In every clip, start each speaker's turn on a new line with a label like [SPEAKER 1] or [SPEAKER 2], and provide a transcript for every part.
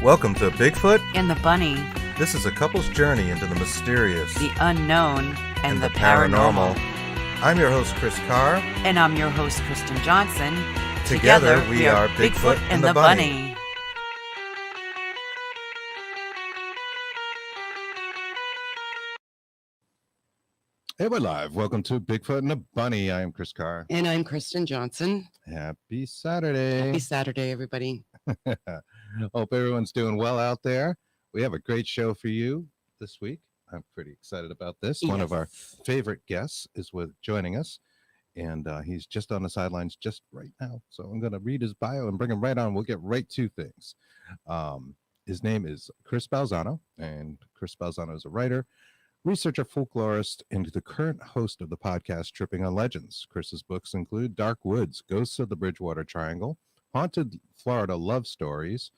[SPEAKER 1] Welcome to Bigfoot
[SPEAKER 2] and the Bunny.
[SPEAKER 1] This is a couple's journey into the mysterious,
[SPEAKER 2] the unknown, and the paranormal.
[SPEAKER 1] I'm your host, Chris Carr.
[SPEAKER 2] And I'm your host, Kristen Johnson.
[SPEAKER 1] Together we are Bigfoot and the Bunny.
[SPEAKER 3] Hey, we're live. Welcome to Bigfoot and the Bunny. I am Chris Carr.
[SPEAKER 4] And I'm Kristen Johnson.
[SPEAKER 3] Happy Saturday.
[SPEAKER 4] Happy Saturday, everybody.
[SPEAKER 3] Hope everyone's doing well out there. We have a great show for you this week. I'm pretty excited about this. One of our favorite guests is joining us, and he's just on the sidelines just right now. So I'm going to read his bio and bring him right on. We'll get right to things. His name is Chris Balzano, and Chris Balzano is a writer, researcher, folklorist, and the current host of the podcast Tripping on Legends. Chris's books include Dark Woods, Ghosts of the Bridgewater Triangle, Haunted Florida Love Stories.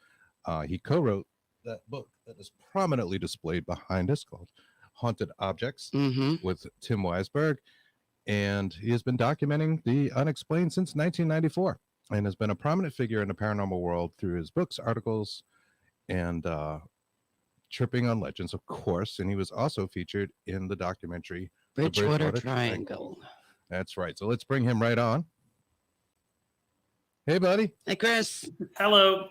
[SPEAKER 3] He co-wrote that book that is prominently displayed behind us called Haunted Objects with Tim Weisberg. And he has been documenting the unexplained since 1994 and has been a prominent figure in the paranormal world through his books, articles, and Tripping on Legends, of course. And he was also featured in the documentary
[SPEAKER 4] Bridgewater Triangle.
[SPEAKER 3] That's right. So let's bring him right on. Hey, buddy.
[SPEAKER 4] Hey, Chris.
[SPEAKER 5] Hello.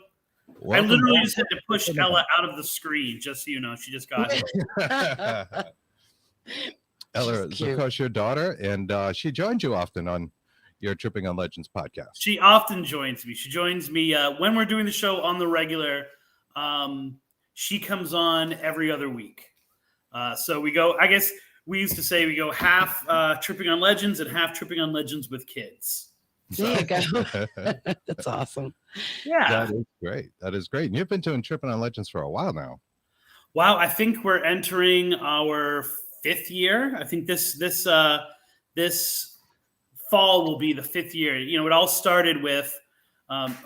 [SPEAKER 3] Welcome.
[SPEAKER 5] I literally just had to push Ella out of the screen, just so you know. She just got it.
[SPEAKER 3] Ella is, of course, your daughter, and she joins you often on your Tripping on Legends podcast.
[SPEAKER 5] She often joins me. She joins me when we're doing the show on the regular. She comes on every other week. So we go, I guess we used to say we go half Tripping on Legends and half Tripping on Legends with kids.
[SPEAKER 4] There you go. That's awesome.
[SPEAKER 5] Yeah.
[SPEAKER 3] That is great. That is great. And you've been doing Tripping on Legends for a while now.
[SPEAKER 5] Wow. I think we're entering our 5th year. I think this fall will be the 5th year. You know, it all started with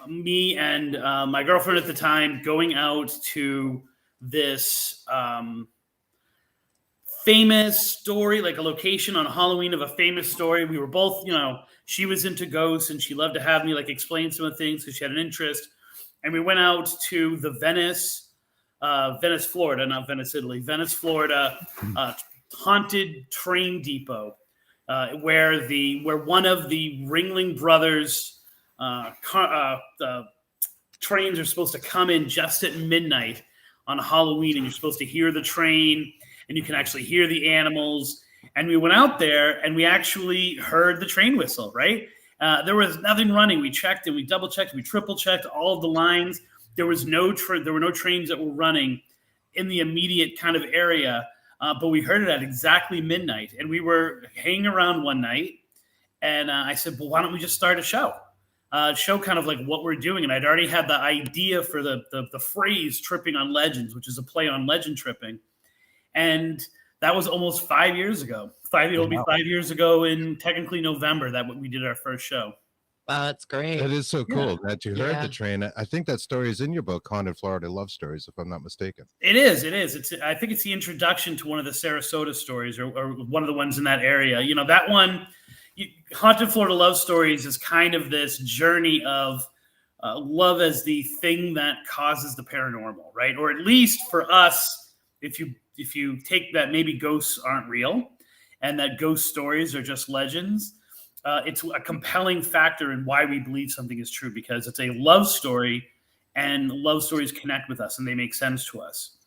[SPEAKER 5] me and my girlfriend at the time going out to this famous story, like a location on Halloween of a famous story. We were both, you know, she was into ghosts and she loved to have me like explain some of the things because she had an interest. And we went out to the Venice, Florida, not Venice, Italy, Venice, Florida, haunted train depot, where one of the Ringling Brothers the trains are supposed to come in just at midnight on Halloween, and you're supposed to hear the train and you can actually hear the animals. And we went out there and we actually heard the train whistle, right? There was nothing running. We checked and we double checked, we triple checked all of the lines. There were no trains that were running in the immediate kind of area, but we heard it at exactly midnight. And we were hanging around one night, and I said, well, why don't we just start a show? Show kind of like what we're doing. And I'd already had the idea for the phrase Tripping on Legends, which is a play on legend tripping. And that was almost 5 years ago. It'll be 5 years ago in technically November that we did our first show.
[SPEAKER 4] Wow, that's great.
[SPEAKER 3] It is so cool that you heard the train. I think that story is in your book, Haunted Florida Love Stories, if I'm not mistaken.
[SPEAKER 5] It is. I think it's the introduction to one of the Sarasota stories or one of the ones in that area. You know, that one, Haunted Florida Love Stories is kind of this journey of love as the thing that causes the paranormal, right? Or at least for us, if you take that maybe ghosts aren't real and that ghost stories are just legends, it's a compelling factor in why we believe something is true, because it's a love story and love stories connect with us and they make sense to us.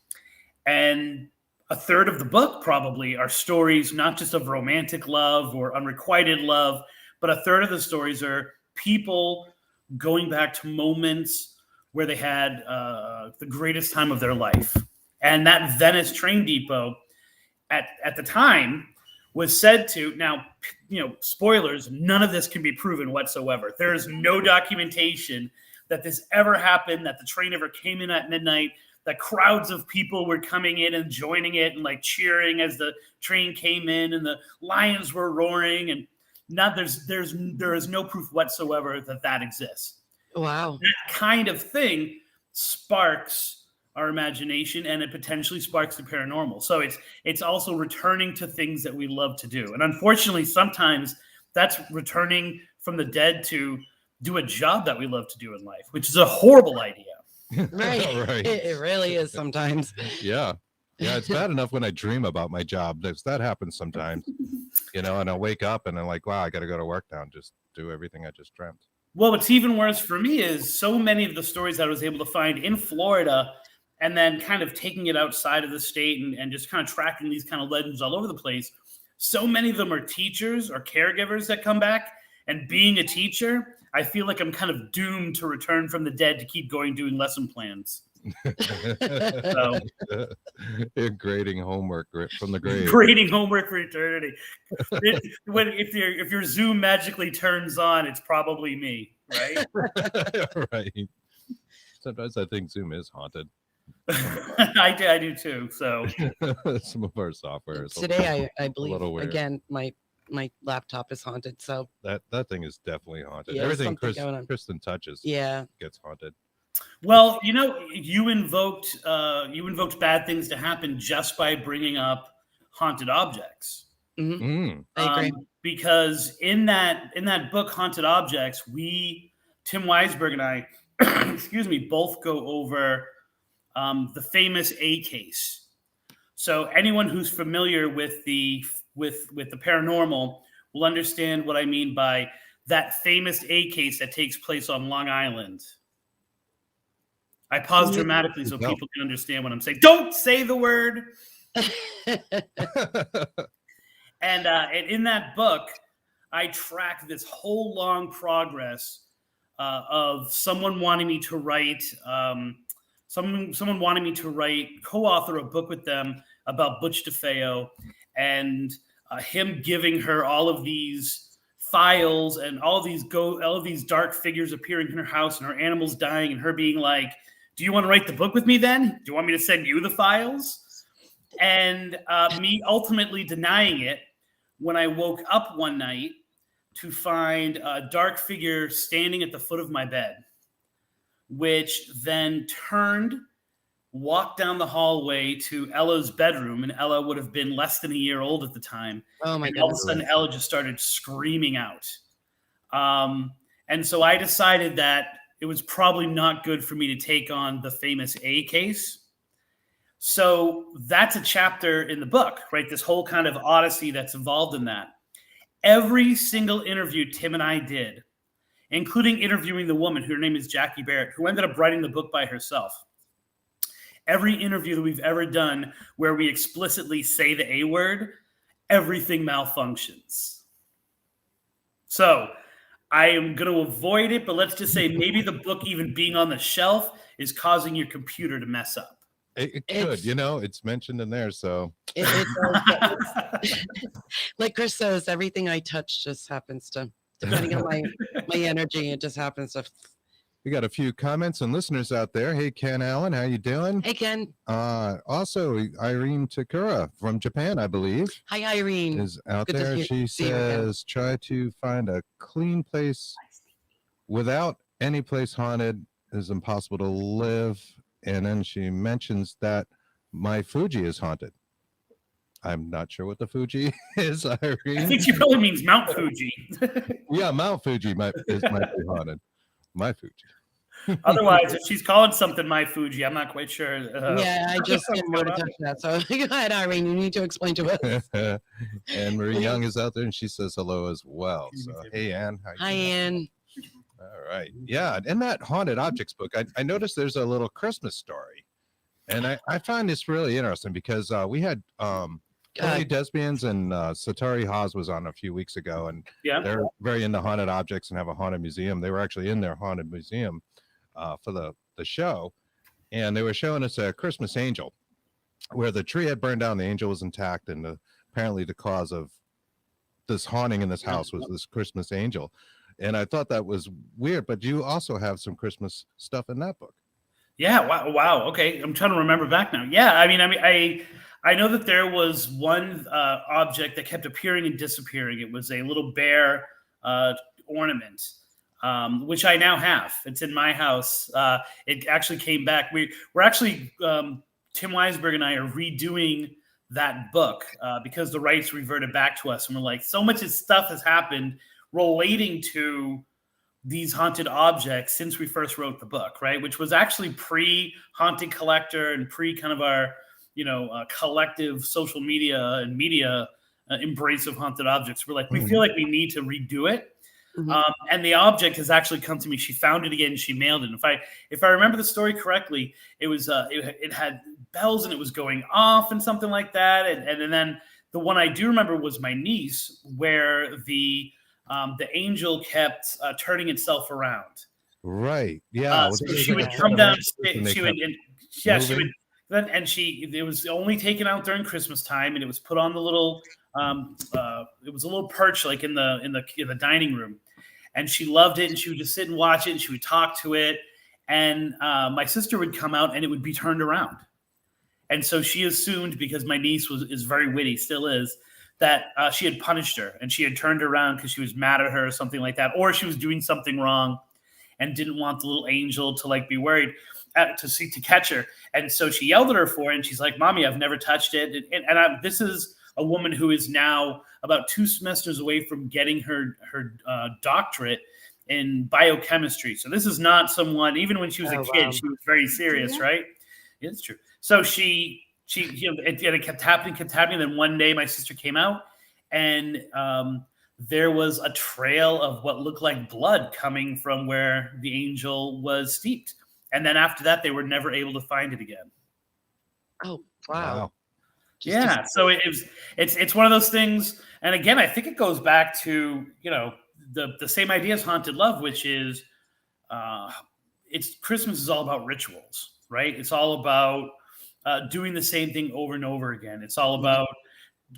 [SPEAKER 5] And a third of the book probably are stories, not just of romantic love or unrequited love, but a third of the stories are people going back to moments where they had the greatest time of their life. And that Venice train depot at the time was said to, now, you know, spoilers, none of this can be proven whatsoever. There is no documentation that this ever happened, that the train ever came in at midnight, that crowds of people were coming in and joining it and like cheering as the train came in and the lions were roaring, and there is no proof whatsoever that exists.
[SPEAKER 4] Wow.
[SPEAKER 5] That kind of thing sparks our imagination, and it potentially sparks the paranormal. So it's also returning to things that we love to do. And unfortunately, sometimes that's returning from the dead to do a job that we love to do in life, which is a horrible idea.
[SPEAKER 4] Right.
[SPEAKER 3] Right.
[SPEAKER 4] It really is sometimes.
[SPEAKER 3] Yeah. Yeah, it's bad enough when I dream about my job. That happens sometimes, and I'll wake up and I'm like, wow, I got to go to work now and just do everything I just dreamt.
[SPEAKER 5] Well, what's even worse for me is so many of the stories that I was able to find in Florida and then kind of taking it outside of the state and just kind of tracking these kind of legends all over the place. So many of them are teachers or caregivers that come back. And being a teacher, I feel like I'm kind of doomed to return from the dead to keep going doing lesson plans. So,
[SPEAKER 3] You're grading homework from the grave.
[SPEAKER 5] Grading homework for eternity. If your Zoom magically turns on, it's probably me, right?
[SPEAKER 3] Right. Sometimes I think Zoom is haunted.
[SPEAKER 5] I do too. So
[SPEAKER 3] some of our software is
[SPEAKER 4] Today, I believe
[SPEAKER 3] weird.
[SPEAKER 4] again my laptop is haunted. So
[SPEAKER 3] that thing is definitely haunted.
[SPEAKER 4] Yeah,
[SPEAKER 3] Everything
[SPEAKER 4] something
[SPEAKER 3] Kristen touches, gets haunted.
[SPEAKER 5] Well, you invoked bad things to happen just by bringing up haunted objects.
[SPEAKER 4] I agree.
[SPEAKER 5] Because in that book, Haunted Objects, Tim Weisberg and I, excuse me, both go over the famous A case. So anyone who's familiar with the paranormal will understand what I mean by that famous A case that takes place on Long Island. I pause dramatically so people can understand what I'm saying. Don't say the word. And in that book, I track this whole long progress of someone wanting me to write, co-author a book with them about Butch DeFeo, and him giving her all of these files and all of these dark figures appearing in her house and her animals dying, and her being like, do you want to write the book with me then? Do you want me to send you the files? And me ultimately denying it when I woke up one night to find a dark figure standing at the foot of my bed, which then walked down the hallway to Ella's bedroom, and Ella would have been less than a year old at the time.
[SPEAKER 4] Oh my
[SPEAKER 5] and
[SPEAKER 4] goodness.
[SPEAKER 5] All of a sudden, Ella just started screaming out. And so I decided that it was probably not good for me to take on the famous A case. So that's a chapter in the book, right? This whole kind of odyssey that's involved in that. Every single interview Tim and I did, including interviewing the woman, her name is Jackie Barrett, who ended up writing the book by herself. Every interview that we've ever done where we explicitly say the A word, everything malfunctions. So I am going to avoid it, but let's just say maybe the book even being on the shelf is causing your computer to mess up.
[SPEAKER 3] It could, it's mentioned in there. So
[SPEAKER 4] like Chris says, everything I touch just happens to, depending on my energy, it just happens to.
[SPEAKER 3] We got a few comments and listeners out there. Hey, Ken Allen, how you doing?
[SPEAKER 4] Hey, Ken.
[SPEAKER 3] Also, Irene Takura from Japan, I believe.
[SPEAKER 4] Hi, Irene.
[SPEAKER 3] Is out
[SPEAKER 4] Good
[SPEAKER 3] there. She says, try to find a clean place without any place haunted is impossible to live. And then she mentions that my Fuji is haunted. I'm not sure what the Fuji is, Irene.
[SPEAKER 5] I think she probably means Mount Fuji.
[SPEAKER 3] Yeah, Mount Fuji might be haunted. My Fuji.
[SPEAKER 5] Otherwise, if she's calling something my Fuji, I'm not quite sure.
[SPEAKER 4] Yeah, I just didn't want to touch that. So go ahead, Irene. You need to explain to us.
[SPEAKER 3] And Marie Young is out there, and she says hello as well. So, hey, Ann.
[SPEAKER 4] Hi, Ann.
[SPEAKER 3] All right. Yeah. In that Haunted Objects book, I noticed there's a little Christmas story. And I find this really interesting because we had Tony Desbians and Satari Haas was on a few weeks ago, and they're very into haunted objects and have a haunted museum. They were actually in their haunted museum for the show, and they were showing us a Christmas angel where the tree had burned down, the angel was intact, and apparently the cause of this haunting in this house was this Christmas angel. And I thought that was weird, but you also have some Christmas stuff in that book.
[SPEAKER 5] Yeah. Wow. Okay. I'm trying to remember back now. Yeah. I know that there was one object that kept appearing and disappearing. It was a little bear ornament, which I now have. It's in my house. It actually came back. We're actually, Tim Weisberg and I are redoing that book because the rights reverted back to us. And we're like, so much stuff has happened relating to these haunted objects since we first wrote the book, right? Which was actually pre-Haunted Collector and pre kind of our, collective social media and media embrace of haunted objects. We're like, we feel like we need to redo it. And the object has actually come to me. She found it again. She mailed it. If I remember the story correctly, it was it had bells and it was going off and something like that. And then the one I do remember was my niece, where the angel kept turning itself around.
[SPEAKER 3] Right. Yeah.
[SPEAKER 5] So she would come down. She would. It was only taken out during Christmas time, and it was put on the little. It was a little perch like in the dining room, and she loved it, and she would just sit and watch it, and she would talk to it, and my sister would come out, and it would be turned around, and so she assumed, because my niece is very witty, still is, that she had punished her, and she had turned her around because she was mad at her or something like that, or she was doing something wrong, and didn't want the little angel to be worried to catch her, and so she yelled at her for it, and she's like, "Mommy, I've never touched it," and this is a woman who is now about 2 semesters away from getting her doctorate in biochemistry. So this is not someone, even when she was a kid, she was very serious, right? It's true. So it kept happening. Then one day my sister came out, and there was a trail of what looked like blood coming from where the angel was steeped. And then after that, they were never able to find it again.
[SPEAKER 4] Oh, wow.
[SPEAKER 5] So it's one of those things, and again, I think it goes back to the same idea as Haunted Love, which is Christmas is all about rituals, right? It's all about doing the same thing over and over again. It's all about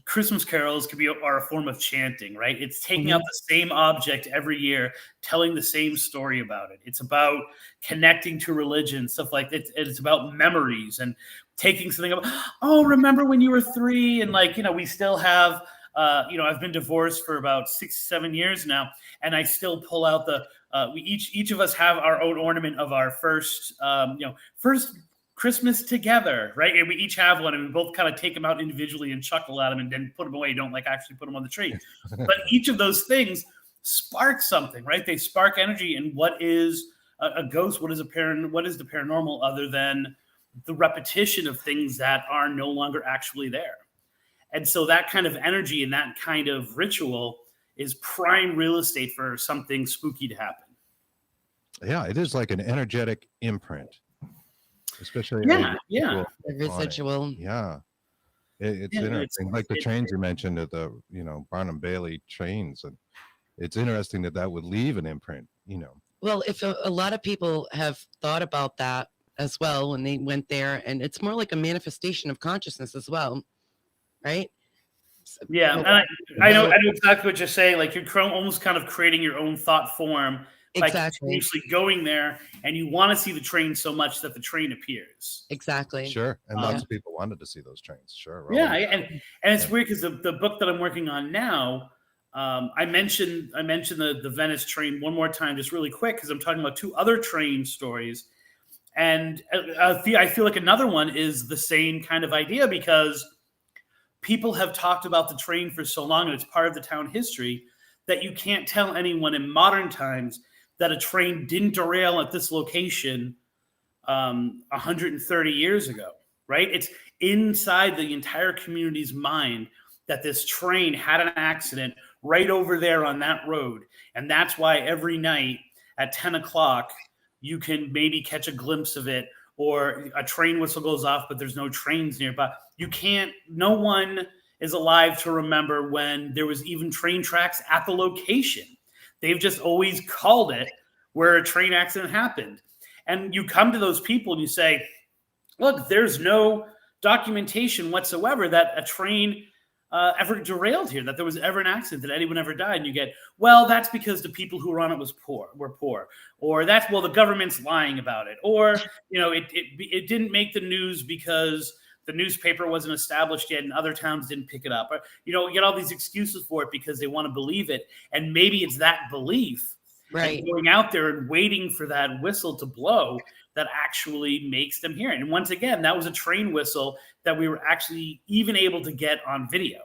[SPEAKER 5] Christmas carols are a form of chanting, right? It's taking out the same object every year, telling the same story about it. It's about connecting to religion, stuff like that. It's about memories and taking something up. Oh, remember when you were 3? And we still have, I've been divorced for about 6-7 years now, and I still pull out we each of us have our own ornament of our first Christmas together, right? And we each have one, and we both kind of take them out individually and chuckle at them and then put them away. Don't actually put them on the tree. But each of those things spark something, right? They spark energy. And what is a ghost? What is the paranormal other than the repetition of things that are no longer actually there? And so that kind of energy and that kind of ritual is prime real estate for something spooky to happen.
[SPEAKER 3] Yeah, it is like an energetic imprint. Especially
[SPEAKER 4] the residual.
[SPEAKER 3] Yeah, it's interesting. Like the trains you mentioned at the Barnum Bailey trains, and it's interesting that would leave an imprint.
[SPEAKER 4] Well, if a lot of people have thought about that as well when they went there, and it's more like a manifestation of consciousness as well, right?
[SPEAKER 5] Yeah, and I know exactly what you're saying. Like you're almost kind of creating your own thought form.
[SPEAKER 4] Exactly.
[SPEAKER 5] Continuously going there, and you want to see the train so much that the train appears.
[SPEAKER 4] Exactly.
[SPEAKER 3] Sure, and lots of people wanted to see those trains. Sure.
[SPEAKER 5] Yeah, and it's weird because the book that I'm working on now, I mentioned the Venice train one more time, just really quick, because I'm talking about 2 other train stories, and I feel like another one is the same kind of idea, because people have talked about the train for so long, and it's part of the town history, that you can't tell anyone in modern times that a train didn't derail at this location 130 years ago, right? It's inside the entire community's mind that this train had an accident right over there on that road. And that's why every night at 10 o'clock, you can maybe catch a glimpse of it, or a train whistle goes off, but there's no trains nearby. No one is alive to remember when there was even train tracks at the location. They've just always called it where a train accident happened. And you come to those people and you say, look, there's no documentation whatsoever that a train ever derailed here, that there was ever an accident, that anyone ever died. And you get, well, that's because the people who were on it were poor. Or that's, well, the government's lying about it. Or, it didn't make the news because the newspaper wasn't established yet and other towns didn't pick it up. Or, you get all these excuses for it because they want to believe it. And maybe it's that belief, right, going out there and waiting for that whistle to blow, that actually makes them hear it. And once again, that was a train whistle that we were actually even able to get on video.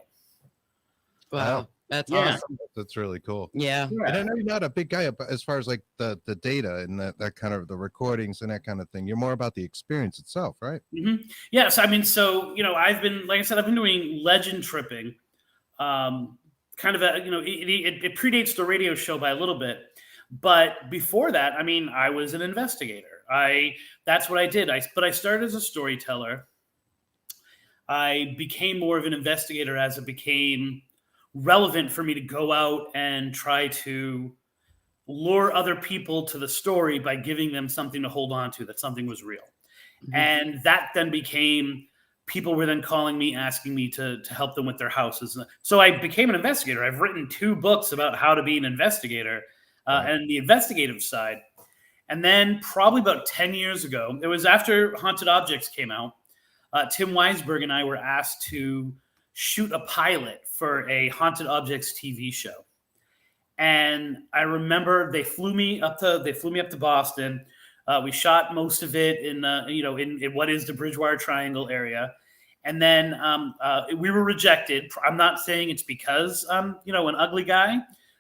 [SPEAKER 4] Wow. That's
[SPEAKER 5] Yeah.
[SPEAKER 4] awesome.
[SPEAKER 3] That's really cool.
[SPEAKER 4] Yeah.
[SPEAKER 3] And I know you're not a big guy as far as like the data and that kind of the recordings and that kind of thing. You're more about the experience itself, right?
[SPEAKER 5] Yes, I mean, so I've been, like I said, I've been doing legend tripping. Kind of it predates the radio show by a little bit, but before that, I mean, I was an investigator. That's what I did. But I started as a storyteller. I became more of an investigator as it became relevant for me to go out and try to lure other people to the story by giving them something to hold on to, that something was real. And that then became, people were then calling me, asking me to help them with their houses. So I became an investigator. I've written 2 books about how to be an investigator and the investigative side. And then probably about 10 years ago, it was after Haunted Objects came out, Tim Weisberg and I were asked to shoot a pilot for a Haunted Objects TV show. And I remember they flew me up to Boston. We shot most of it in what is the Bridgewater Triangle area. And then we were rejected. I'm not saying it's because I'm, an ugly guy,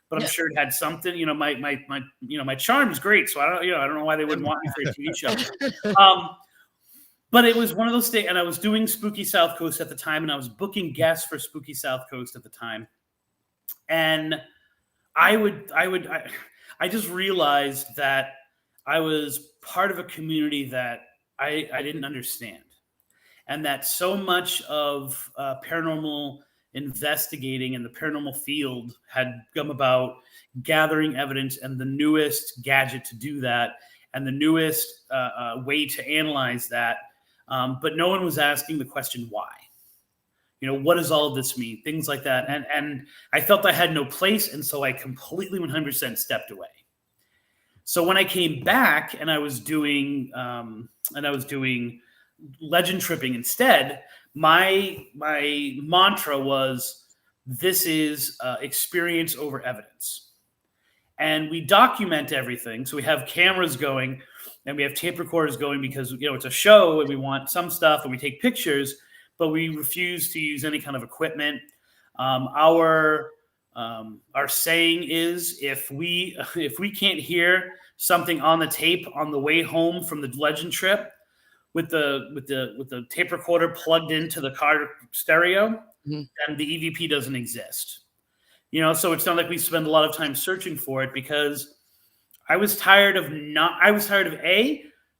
[SPEAKER 5] but I'm sure it had something. My charm's great, so I don't know why they wouldn't want me for a TV show. But it was one of those things, and I was doing Spooky South Coast at the time, and I was booking guests for Spooky South Coast at the time, and I just realized that I was part of a community that I didn't understand, and that so much of paranormal investigating in the paranormal field had come about gathering evidence, and the newest gadget to do that, and the newest way to analyze that. But no one was asking the question, why? What does all of this mean? Things like that. And I felt I had no place. And so I completely 100% stepped away. So when I came back and I was doing legend tripping instead, my mantra was, this is experience over evidence. And we document everything. So we have cameras going and we have tape recorders going because, it's a show and we want some stuff and we take pictures, but we refuse to use any kind of equipment. Our saying is, if we can't hear something on the tape on the way home from the legend trip with the tape recorder plugged into the car stereo, then the EVP doesn't exist. So it's not like we spend a lot of time searching for it, because I was tired of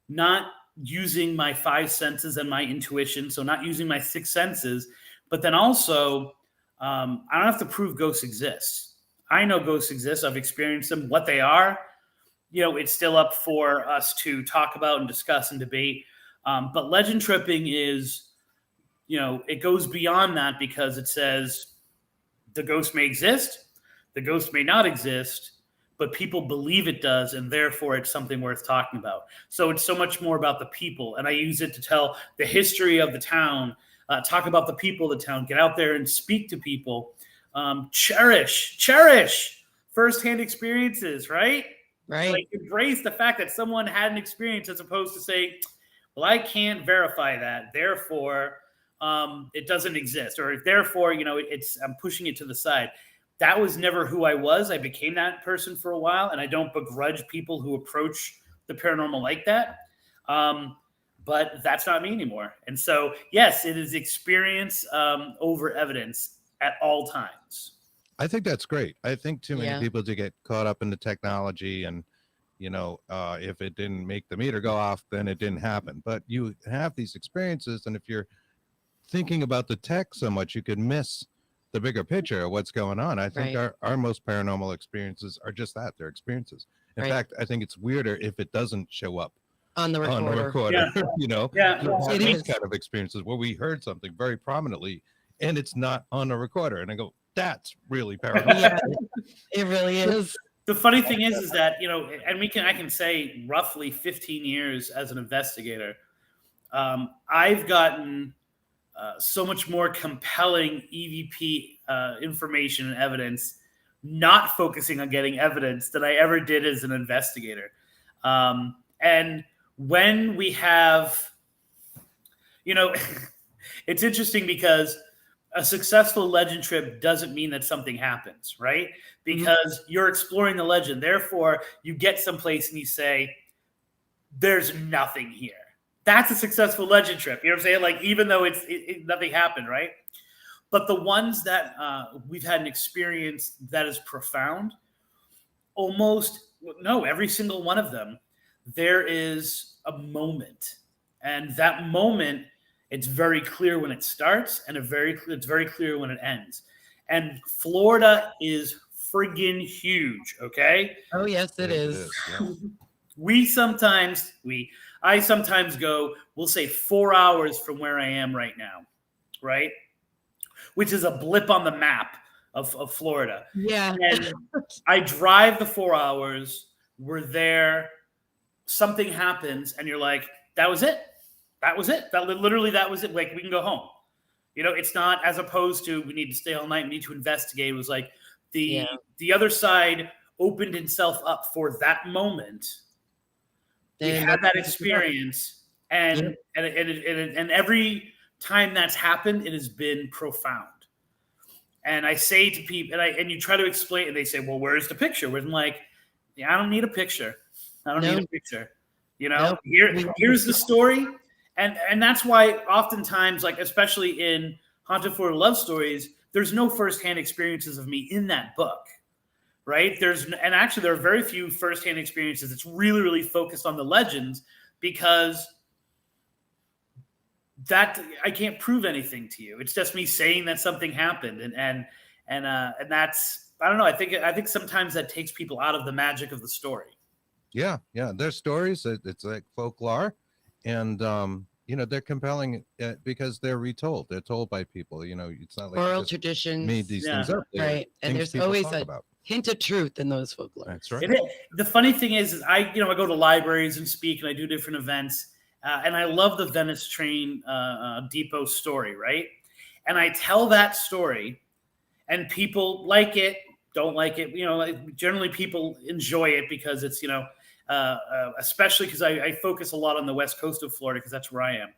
[SPEAKER 5] not using my 5 senses and my intuition, so not using my 6 senses, but then also I don't have to prove ghosts exist. I know ghosts exist. I've experienced them. What they are, it's still up for us to talk about and discuss and debate. But legend tripping is, it goes beyond that, because it says the ghost may exist, the ghost may not exist, but people believe it does, and therefore it's something worth talking about. So it's so much more about the people, and I use it to tell the history of the town, talk about the people of the town, get out there and speak to people, cherish firsthand experiences, right?
[SPEAKER 4] Right.
[SPEAKER 5] Like, embrace the fact that someone had an experience, as opposed to say, well, I can't verify that, therefore it doesn't exist, or therefore, I'm pushing it to the side. That was never who I was. I became that person for a while, and I don't begrudge people who approach the paranormal like that. But that's not me anymore. And so, yes, it is experience over evidence at all times.
[SPEAKER 3] I think that's great. I think too many people do get caught up in the technology, and if it didn't make the meter go off, then it didn't happen. But you have these experiences, and if you're thinking about the tech so much, you could miss the bigger picture of what's going on. I think our most paranormal experiences are just that, they're experiences. In fact, I think it's weirder if it doesn't show up
[SPEAKER 4] on the recorder.
[SPEAKER 3] These kind of experiences where we heard something very prominently and it's not on the recorder, and I go, that's really paranormal.
[SPEAKER 4] It really is.
[SPEAKER 5] The funny thing is that, and I can say roughly 15 years as an investigator, I've gotten so much more compelling EVP information and evidence, not focusing on getting evidence, than I ever did as an investigator. And when we have, it's interesting because a successful legend trip doesn't mean that something happens, right? Because you're exploring the legend. Therefore, you get someplace and you say, there's nothing here. That's a successful legend trip. You know what I'm saying? Like, even though nothing happened, right? But the ones that we've had an experience that is profound, every single one of them, there is a moment. And that moment, it's very clear when it starts, and it's very clear when it ends. And Florida is friggin' huge, okay?
[SPEAKER 4] Oh, yes, it is.
[SPEAKER 3] Yeah.
[SPEAKER 5] I sometimes go, we'll say 4 hours from where I am right now, right? Which is a blip on the map of Florida.
[SPEAKER 4] Yeah.
[SPEAKER 5] And I drive the 4 hours, we're there, something happens, and you're like, that was it. That was it. That was it. Like, we can go home. You know, it's not as opposed to we need to stay all night, we need to investigate. It was like the other side opened itself up for that moment. We had that experience, and every time that's happened, it has been profound. And I say to people, and you try to explain, and they say, "Well, where's the picture?" Where I'm like, "Yeah, I don't need a picture. I don't need a picture. You know, here's the story." And that's why oftentimes, like especially in Haunted Florida Love Stories, there's no firsthand experiences of me in that book, right? And actually there are very few firsthand experiences. It's really, really focused on the legends, because that I can't prove anything to you. It's just me saying that something happened, and that's, I don't know. I think sometimes that takes people out of the magic of the story.
[SPEAKER 3] Yeah. There's stories. It's like folklore. And they're compelling because they're retold. They're told by people. It's not like
[SPEAKER 4] oral traditions
[SPEAKER 3] made these things up.
[SPEAKER 4] Right, and there's always a hint of truth in those folklore.
[SPEAKER 3] That's right.
[SPEAKER 5] The funny thing is I go to libraries and speak, and I do different events, and I love the Venice train depot story, right? And I tell that story, and people like it, don't like it. Generally people enjoy it because it's especially because I focus a lot on the west coast of Florida because that's where I am.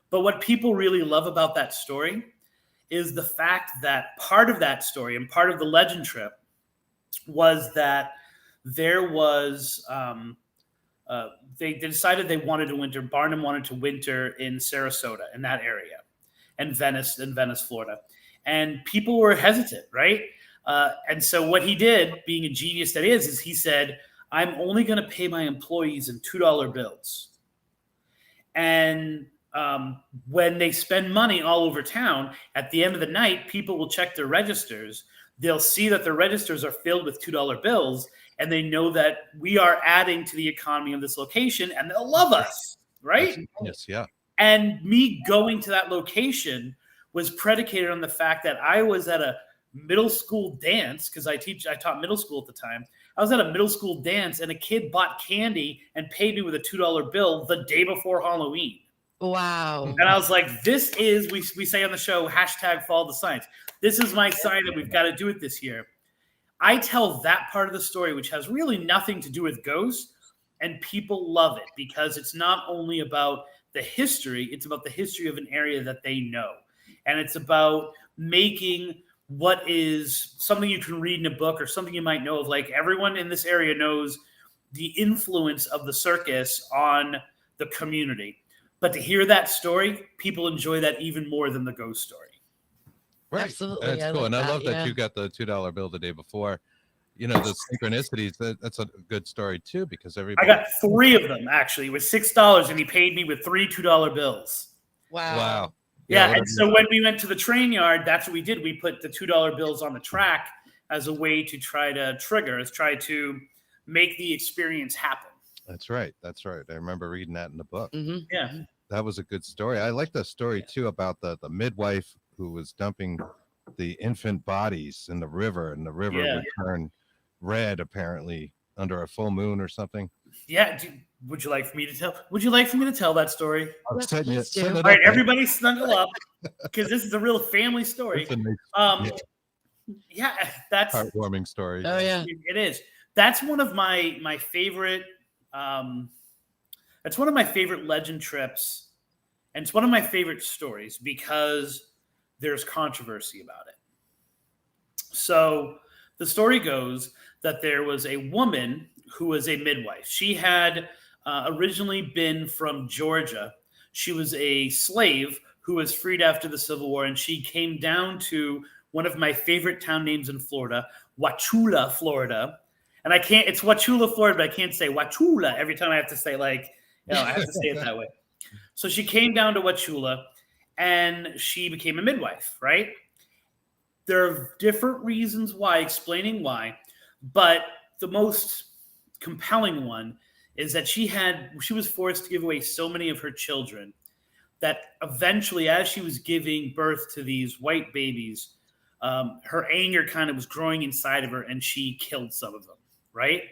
[SPEAKER 5] But what people really love about that story is the fact that part of that story and part of the legend trip was that there was they decided they wanted to winter. Barnum wanted to winter in Sarasota, in that area, and Venice, Florida, and people were hesitant, right? And so what he did, being a genius that is he said, I'm only going to pay my employees in $2 bills. And when they spend money all over town, at the end of the night, people will check their registers. They'll see that their registers are filled with $2 bills, and they know that we are adding to the economy of this location, and they'll love us, right?
[SPEAKER 3] Yes, yeah.
[SPEAKER 5] And me going to that location was predicated on the fact that I was at a middle school dance, because I taught middle school at the time. I was at a middle school dance, and a kid bought candy and paid me with a $2 bill the day before Halloween.
[SPEAKER 4] Wow.
[SPEAKER 5] And I was like, this is, we say on the show, #follow the signs. This is my sign that we've got to do it this year. I tell that part of the story, which has really nothing to do with ghosts, and people love it because it's not only about the history, it's about the history of an area that they know. And it's about making what is something you can read in a book or something you might know of. Like, everyone in this area knows the influence of the circus on the community. But to hear that story, people enjoy that even more than the ghost story.
[SPEAKER 3] Right.
[SPEAKER 4] Absolutely.
[SPEAKER 3] That's cool. And I love that you got the $2 bill the day before. The synchronicities, that's a good story too, because everybody.
[SPEAKER 5] I got 3 of them, actually. It was $6, and he paid me with 3 $2 bills.
[SPEAKER 4] Wow.
[SPEAKER 5] Yeah, and so when we went to the train yard, that's what we did. We put the $2 bills on the track as a way to try to make the experience happen.
[SPEAKER 3] That's right. I remember reading that in the book.
[SPEAKER 4] Mm-hmm.
[SPEAKER 5] Yeah.
[SPEAKER 3] That was a good story. I like the story too about the midwife who was dumping the infant bodies in the river, and the river would turn red apparently under a full moon or something.
[SPEAKER 5] Yeah. Would you like for me to tell? Would you like for me to tell that story?
[SPEAKER 3] All
[SPEAKER 5] right, everybody snuggle up, because this is a real family story. Yeah, that's
[SPEAKER 3] heartwarming story.
[SPEAKER 4] Oh yeah,
[SPEAKER 5] it is. That's one of my favorite. That's one of my favorite legend trips, and it's one of my favorite stories because there's controversy about it. So the story goes that there was a woman who was a midwife. She had originally been from Georgia. She was a slave who was freed after the Civil War, and she came down to one of my favorite town names in Florida, Wauchula, Florida. And it's Wauchula, Florida, but I can't say Wauchula every time I have to say I have to say it that way. So she came down to Wauchula, and she became a midwife, right? There are different reasons why, explaining why, but the most compelling one is that she was forced to give away so many of her children that eventually, as she was giving birth to these white babies, her anger kind of was growing inside of her, and she killed some of them, right?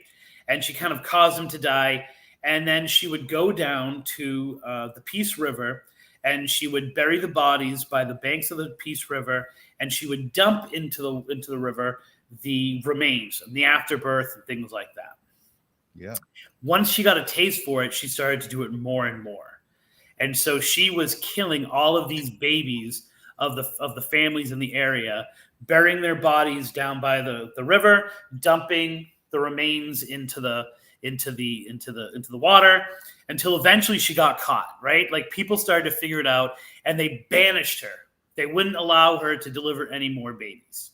[SPEAKER 5] And she kind of caused them to die. And then she would go down to the Peace River, and she would bury the bodies by the banks of the Peace River, and she would dump into the river the remains and the afterbirth and things like that.
[SPEAKER 3] Yeah.
[SPEAKER 5] Once she got a taste for it, she started to do it more and more. And so she was killing all of these babies of the families in the area, burying their bodies down by the river, dumping the remains into the water, until eventually she got caught, right? Like, people started to figure it out, and they banished her. They wouldn't allow her to deliver any more babies.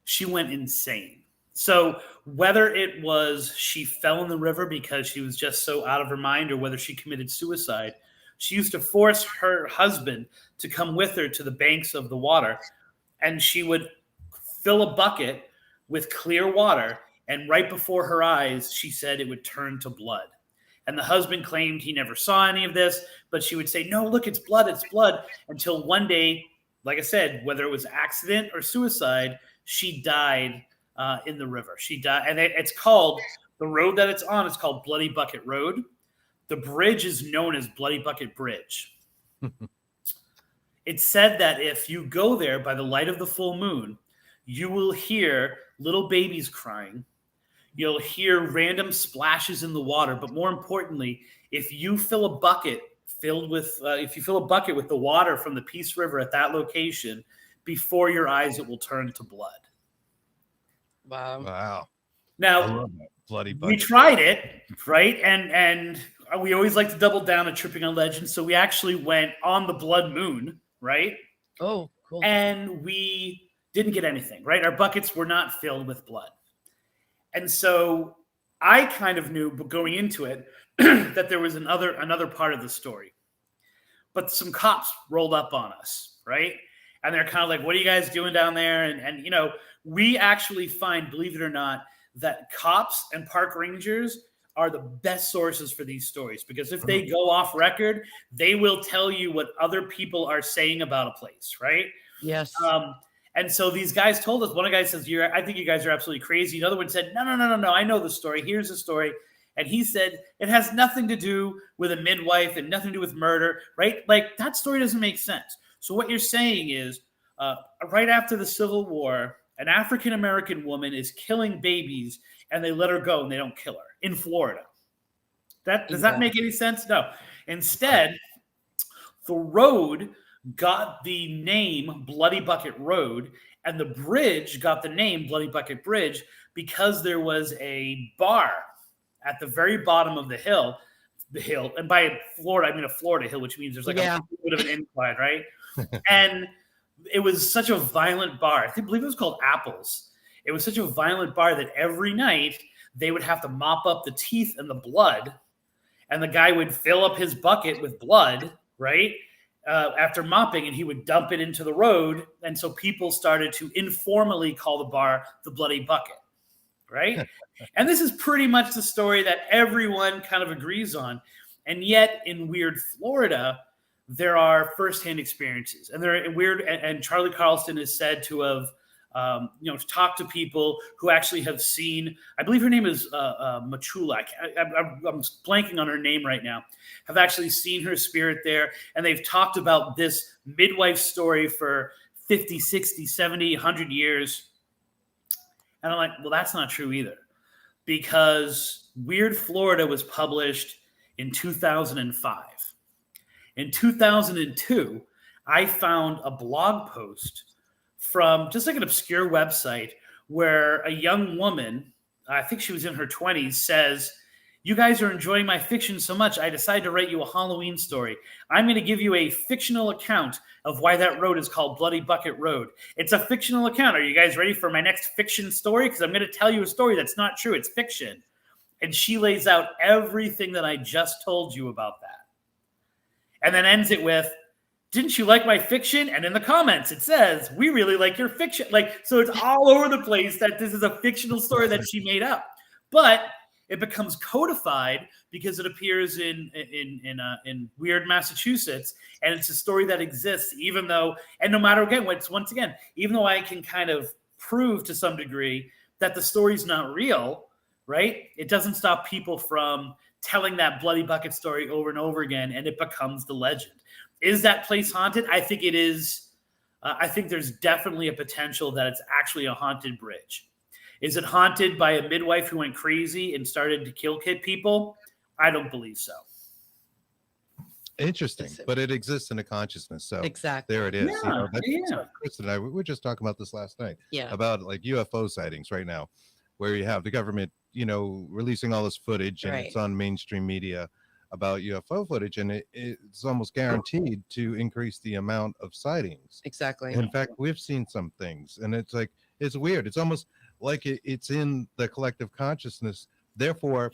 [SPEAKER 5] She went insane. So whether it was she fell in the river because she was just so out of her mind, or whether she committed suicide, she used to force her husband to come with her to the banks of the water, and she would fill a bucket with clear water, and right before her eyes, she said it would turn to blood. And the husband claimed he never saw any of this, but she would say, no, look, it's blood, until one day, like I said, whether it was accident or suicide, she died in the river. She died, and it's called, the road that it's on is called Bloody Bucket Road. The bridge is known as Bloody Bucket Bridge. It's said that if you go there by the light of the full moon, you will hear little babies crying. You'll hear random splashes in the water. But more importantly, if you fill a bucket with the water from the Peace River at that location, before your eyes, it will turn to blood.
[SPEAKER 3] Wow.
[SPEAKER 5] Now,
[SPEAKER 3] Bloody bucket.
[SPEAKER 5] we tried it, right? And we always like to double down on tripping on legends. So we actually went on the blood moon, right?
[SPEAKER 4] Oh, cool.
[SPEAKER 5] And we didn't get anything, right? Our buckets were not filled with blood. And so I kind of knew, but going into it, that there was another part of the story. But some cops rolled up on us, right? And they're kind of like, what are you guys doing down there? And we actually find, believe it or not, that cops and park rangers are the best sources for these stories, because if they go off record, they will tell you what other people are saying about a place, right?
[SPEAKER 4] Yes.
[SPEAKER 5] And so these guys told us, one guy says, I think you guys are absolutely crazy. Another one said, no, I know the story. Here's the story. And he said, it has nothing to do with a midwife and nothing to do with murder, right? Like, that story doesn't make sense. So what you're saying is, right after the Civil War, an African-American woman is killing babies, and they let her go and they don't kill her in Florida. Does that make any sense? No. Instead, the road got the name Bloody Bucket Road, and the bridge got the name Bloody Bucket Bridge because there was a bar at the very bottom of the hill, and by Florida, I mean a Florida hill, which means there's like a bit of an incline, right? And it was such a violent bar. I believe it was called Apples. It was such a violent bar that every night they would have to mop up the teeth and the blood, and the guy would fill up his bucket with blood, right? After mopping, and he would dump it into the road. And so people started to informally call the bar the Bloody Bucket, right? And this is pretty much the story that everyone kind of agrees on. And yet in weird Florida, there are firsthand experiences, and they're weird. And Charlie Carlston is said to have, talked to people who actually have seen, I believe her name is Machula. I'm blanking on her name right now. Have actually seen her spirit there. And they've talked about this midwife story for 50, 60, 70, 100 years. And I'm like, well, that's not true either. Because Weird Florida was published in 2005. In 2002, I found a blog post from just like an obscure website where a young woman, I think she was in her 20s, says, "You guys are enjoying my fiction so much, I decided to write you a Halloween story. I'm going to give you a fictional account of why that road is called Bloody Bucket Road. It's a fictional account. Are you guys ready for my next fiction story? Because I'm going to tell you a story that's not true. It's fiction." And she lays out everything that I just told you about that. And then ends it with, "Didn't you like my fiction?" And in the comments, it says, "We really like your fiction." Like, so it's all over the place that this is a fictional story that she made up. But it becomes codified because it appears in weird Massachusetts, and it's a story that exists, even though, and no matter again, once again, even though I can kind of prove to some degree that the story's not real, right? It doesn't stop people from telling that bloody bucket story over and over again, and it becomes the legend. Is that place haunted? I think it is. I think there's definitely a potential that it's actually a haunted bridge. Is it haunted by a midwife who went crazy and started to kill people? I don't believe so.
[SPEAKER 3] Interesting, but it exists in a consciousness. So
[SPEAKER 4] Exactly.
[SPEAKER 3] there it is.
[SPEAKER 5] Yeah,
[SPEAKER 3] Chris and I, we were just talking about this last night.
[SPEAKER 4] Yeah.
[SPEAKER 3] About like UFO sightings right now, where you have the government, releasing all this footage, and it's on mainstream media about UFO footage, and it's almost guaranteed to increase the amount of sightings.
[SPEAKER 4] Exactly.
[SPEAKER 3] In fact, we've seen some things, and it's like, it's weird. It's almost like it's in the collective consciousness. Therefore,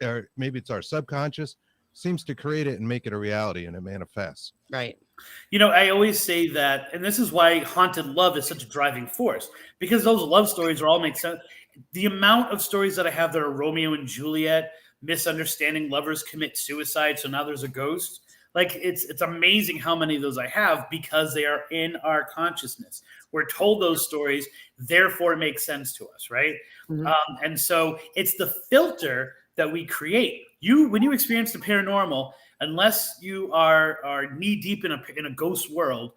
[SPEAKER 3] or maybe it's our subconscious seems to create it and make it a reality, and it manifests.
[SPEAKER 4] Right.
[SPEAKER 5] I always say that, and this is why haunted love is such a driving force, because those love stories all make sense. The amount of stories that I have that are Romeo and Juliet, misunderstanding lovers commit suicide, so now there's a ghost. Like, it's amazing how many of those I have, because they are in our consciousness. We're told those stories, therefore it makes sense to us, right?
[SPEAKER 4] Mm-hmm.
[SPEAKER 5] And so it's the filter that we create. When you experience the paranormal, unless you are knee deep in a ghost world,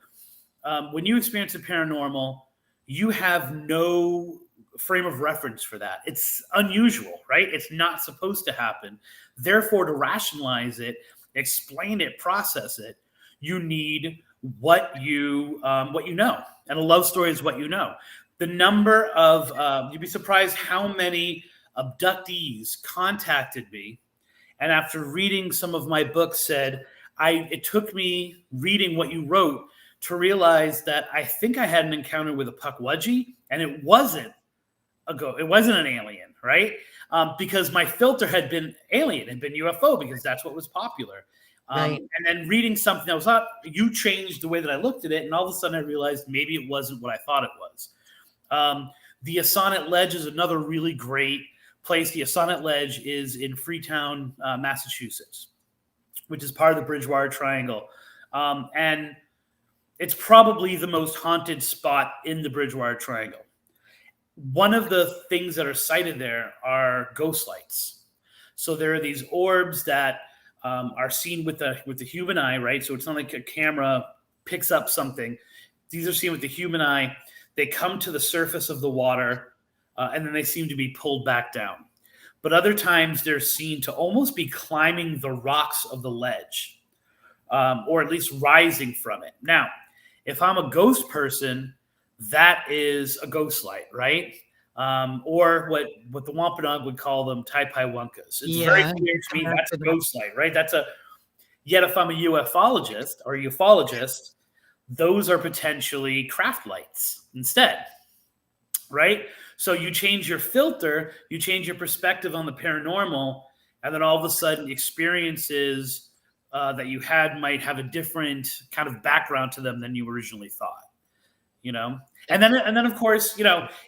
[SPEAKER 5] when you experience the paranormal, you have no frame of reference for that. It's unusual, right? It's not supposed to happen. Therefore, to rationalize it, explain it, process it, you need what you know. And a love story is what you know. The number of you'd be surprised how many abductees contacted me, and after reading some of my books said, it took me reading what you wrote to realize that I think I had an encounter with a Puckwudgie, and it wasn't an alien, right? Because my filter had been alien, had been UFO, because that's what was popular.
[SPEAKER 4] Right.
[SPEAKER 5] And then reading something that was not, you changed the way that I looked at it, and all of a sudden I realized maybe it wasn't what I thought it was. The Assonet Ledge is another really great place. The Assonet Ledge is in Freetown, Massachusetts, which is part of the Bridgewater Triangle. And it's probably the most haunted spot in the Bridgewater Triangle. One of the things that are sighted there are ghost lights. So there are these orbs that are seen with the human eye, right? So it's not like a camera picks up something. These are seen with the human eye. They come to the surface of the water, and then they seem to be pulled back down. But other times they're seen to almost be climbing the rocks of the ledge, or at least rising from it. Now, if I'm a ghost person, that is a ghost light, right? Or what the Wampanoag would call them, Taipaiwunkas. It's very clear to me that's a ghost light, right? Yet if I'm a ufologist or a ufologist, those are potentially craft lights instead, right? So you change your filter, you change your perspective on the paranormal, and then all of a sudden experiences that you had might have a different kind of background to them than you originally thought, And then of course,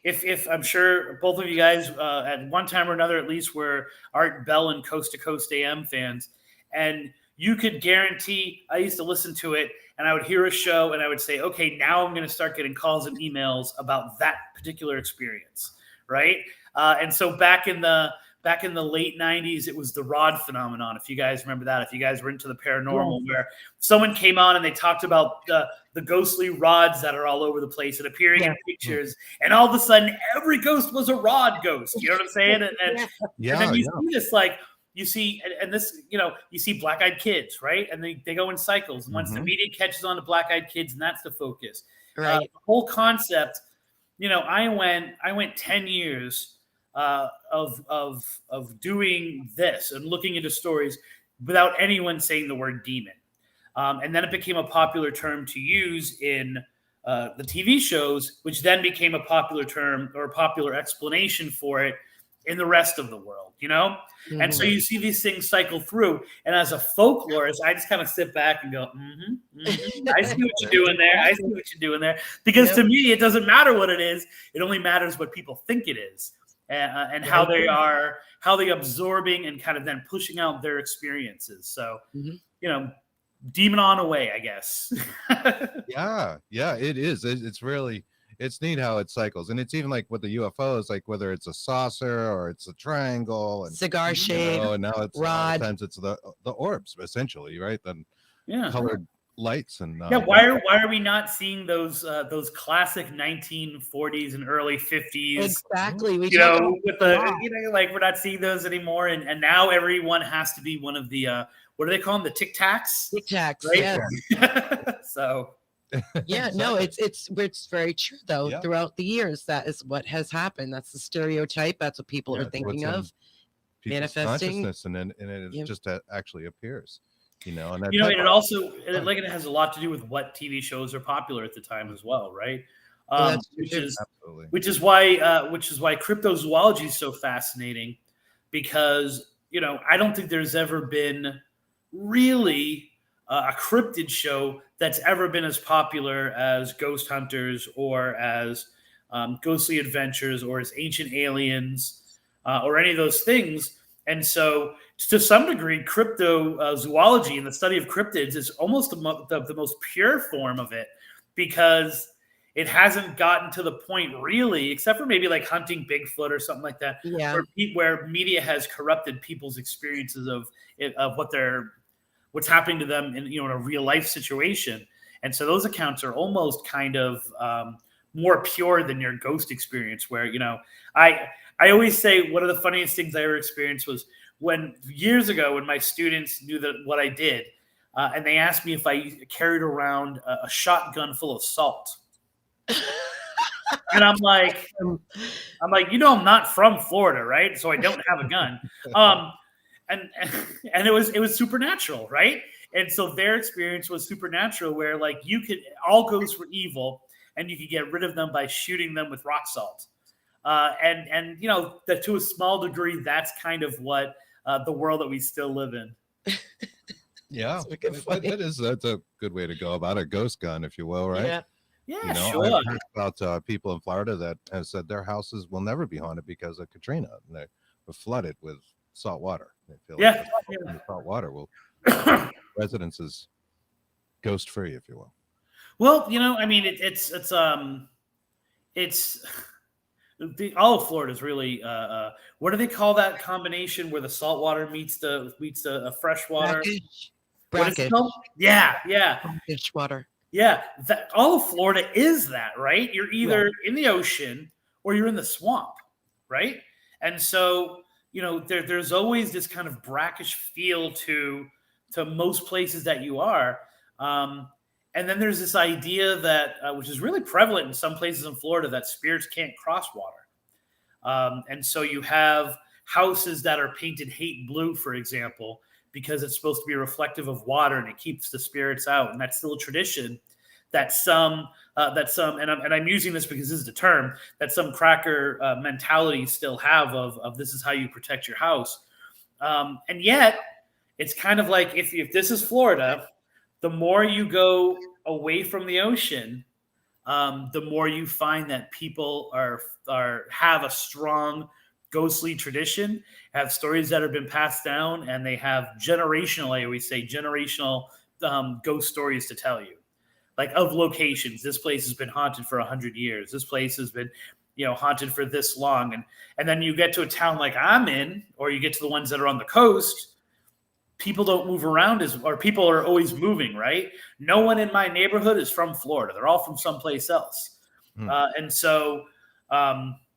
[SPEAKER 5] if I'm sure both of you guys at one time or another at least were Art Bell and Coast to Coast AM fans, and you could guarantee, I used to listen to it and I would hear a show and I would say, okay, now I'm going to start getting calls and emails about that particular experience, right? And so back in the late 90s, it was the rod phenomenon. If you guys remember that, if you guys were into the paranormal, where someone came on and they talked about the ghostly rods that are all over the place and appearing in pictures, and all of a sudden every ghost was a rod ghost. You know what I'm saying? And then you see this like you see, and this, you see black-eyed kids, right? And they go in cycles. And once the media catches on to black-eyed kids, and that's the focus.
[SPEAKER 4] Right.
[SPEAKER 5] The whole concept, I went 10 years of doing this and looking into stories without anyone saying the word demon. And then it became a popular term to use in the TV shows, which then became a popular term or a popular explanation for it in the rest of the world, And so you see these things cycle through. And as a folklorist, I just kind of sit back and go, I see what you're doing there. I see what you're doing there. Because to me, it doesn't matter what it is. It only matters what people think it is and how they're absorbing and kind of then pushing out their experiences. So, demon on away, I guess.
[SPEAKER 3] Yeah, it is. It's neat how it cycles. And it's even like with the UFOs, like whether it's a saucer or it's a triangle and
[SPEAKER 4] cigar shade,
[SPEAKER 3] and now it's
[SPEAKER 4] rod.
[SPEAKER 3] sometimes it's the orbs, essentially, right? Then colored lights and
[SPEAKER 5] why are we not seeing those classic 1940s and early 50s?
[SPEAKER 4] Exactly.
[SPEAKER 5] With the like we're not seeing those anymore, and now everyone has to be one of the what do they call them? The Tic Tacs.
[SPEAKER 4] Tic Tacs,
[SPEAKER 5] right?
[SPEAKER 4] Yeah.
[SPEAKER 5] So.
[SPEAKER 4] Yeah, no, it's very true though. Yeah. Throughout the years, that is what has happened. That's the stereotype. That's what people are thinking of, manifesting,
[SPEAKER 3] and it just actually appears. And
[SPEAKER 5] it also it has a lot to do with what TV shows are popular at the time as well, right? Which is why cryptozoology is so fascinating, because I don't think there's ever been really a cryptid show that's ever been as popular as Ghost Hunters or as Ghostly Adventures or as Ancient Aliens or any of those things. And so to some degree, cryptozoology and the study of cryptids is almost the most pure form of it, because it hasn't gotten to the point really, except for maybe like hunting Bigfoot or something like that, where media has corrupted people's experiences of what's happening to them in a real life situation. And so those accounts are almost kind of more pure than your ghost experience, where, I always say one of the funniest things I ever experienced was years ago when my students knew what I did, and they asked me if I carried around a shotgun full of salt. And I'm like, I'm not from Florida, right? So I don't have a gun. And it was supernatural, right? And so their experience was supernatural, where like all ghosts were evil, and you could get rid of them by shooting them with rock salt. And that to a small degree, that's kind of what the world that we still live in.
[SPEAKER 3] Yeah, that's a good way to go about a ghost gun, if you will, right?
[SPEAKER 5] Yeah, sure.
[SPEAKER 3] I've heard about people in Florida that have said their houses will never be haunted because of Katrina, and they were flooded with salt water. They feel like the salt water will residences ghost free, if you will.
[SPEAKER 5] Well, it's all of Florida is really what do they call that combination where the salt water meets the fresh water?
[SPEAKER 4] Brackish.
[SPEAKER 5] Yeah.
[SPEAKER 4] Brackish water.
[SPEAKER 5] Yeah, all of Florida is that, right? You're either in the ocean or you're in the swamp, right? And so there's always this kind of brackish feel to most places that you are. And then there's this idea that, which is really prevalent in some places in Florida, that spirits can't cross water. And so you have houses that are painted hate blue, for example, because it's supposed to be reflective of water and it keeps the spirits out. And that's still a tradition that some, and I'm using this because this is the term, that some cracker mentalities still have of this is how you protect your house. And yet it's kind of like, if this is Florida, the more you go away from the ocean, the more you find that people have a strong ghostly tradition, have stories that have been passed down, and they have generational, I always say, generational ghost stories to tell you, like of locations. This place has been haunted for 100 years. This place has been, haunted for this long. And then you get to a town like I'm in, or you get to the ones that are on the coast, people don't move around or people are always moving, right? No one in my neighborhood is from Florida. They're all from someplace else. And so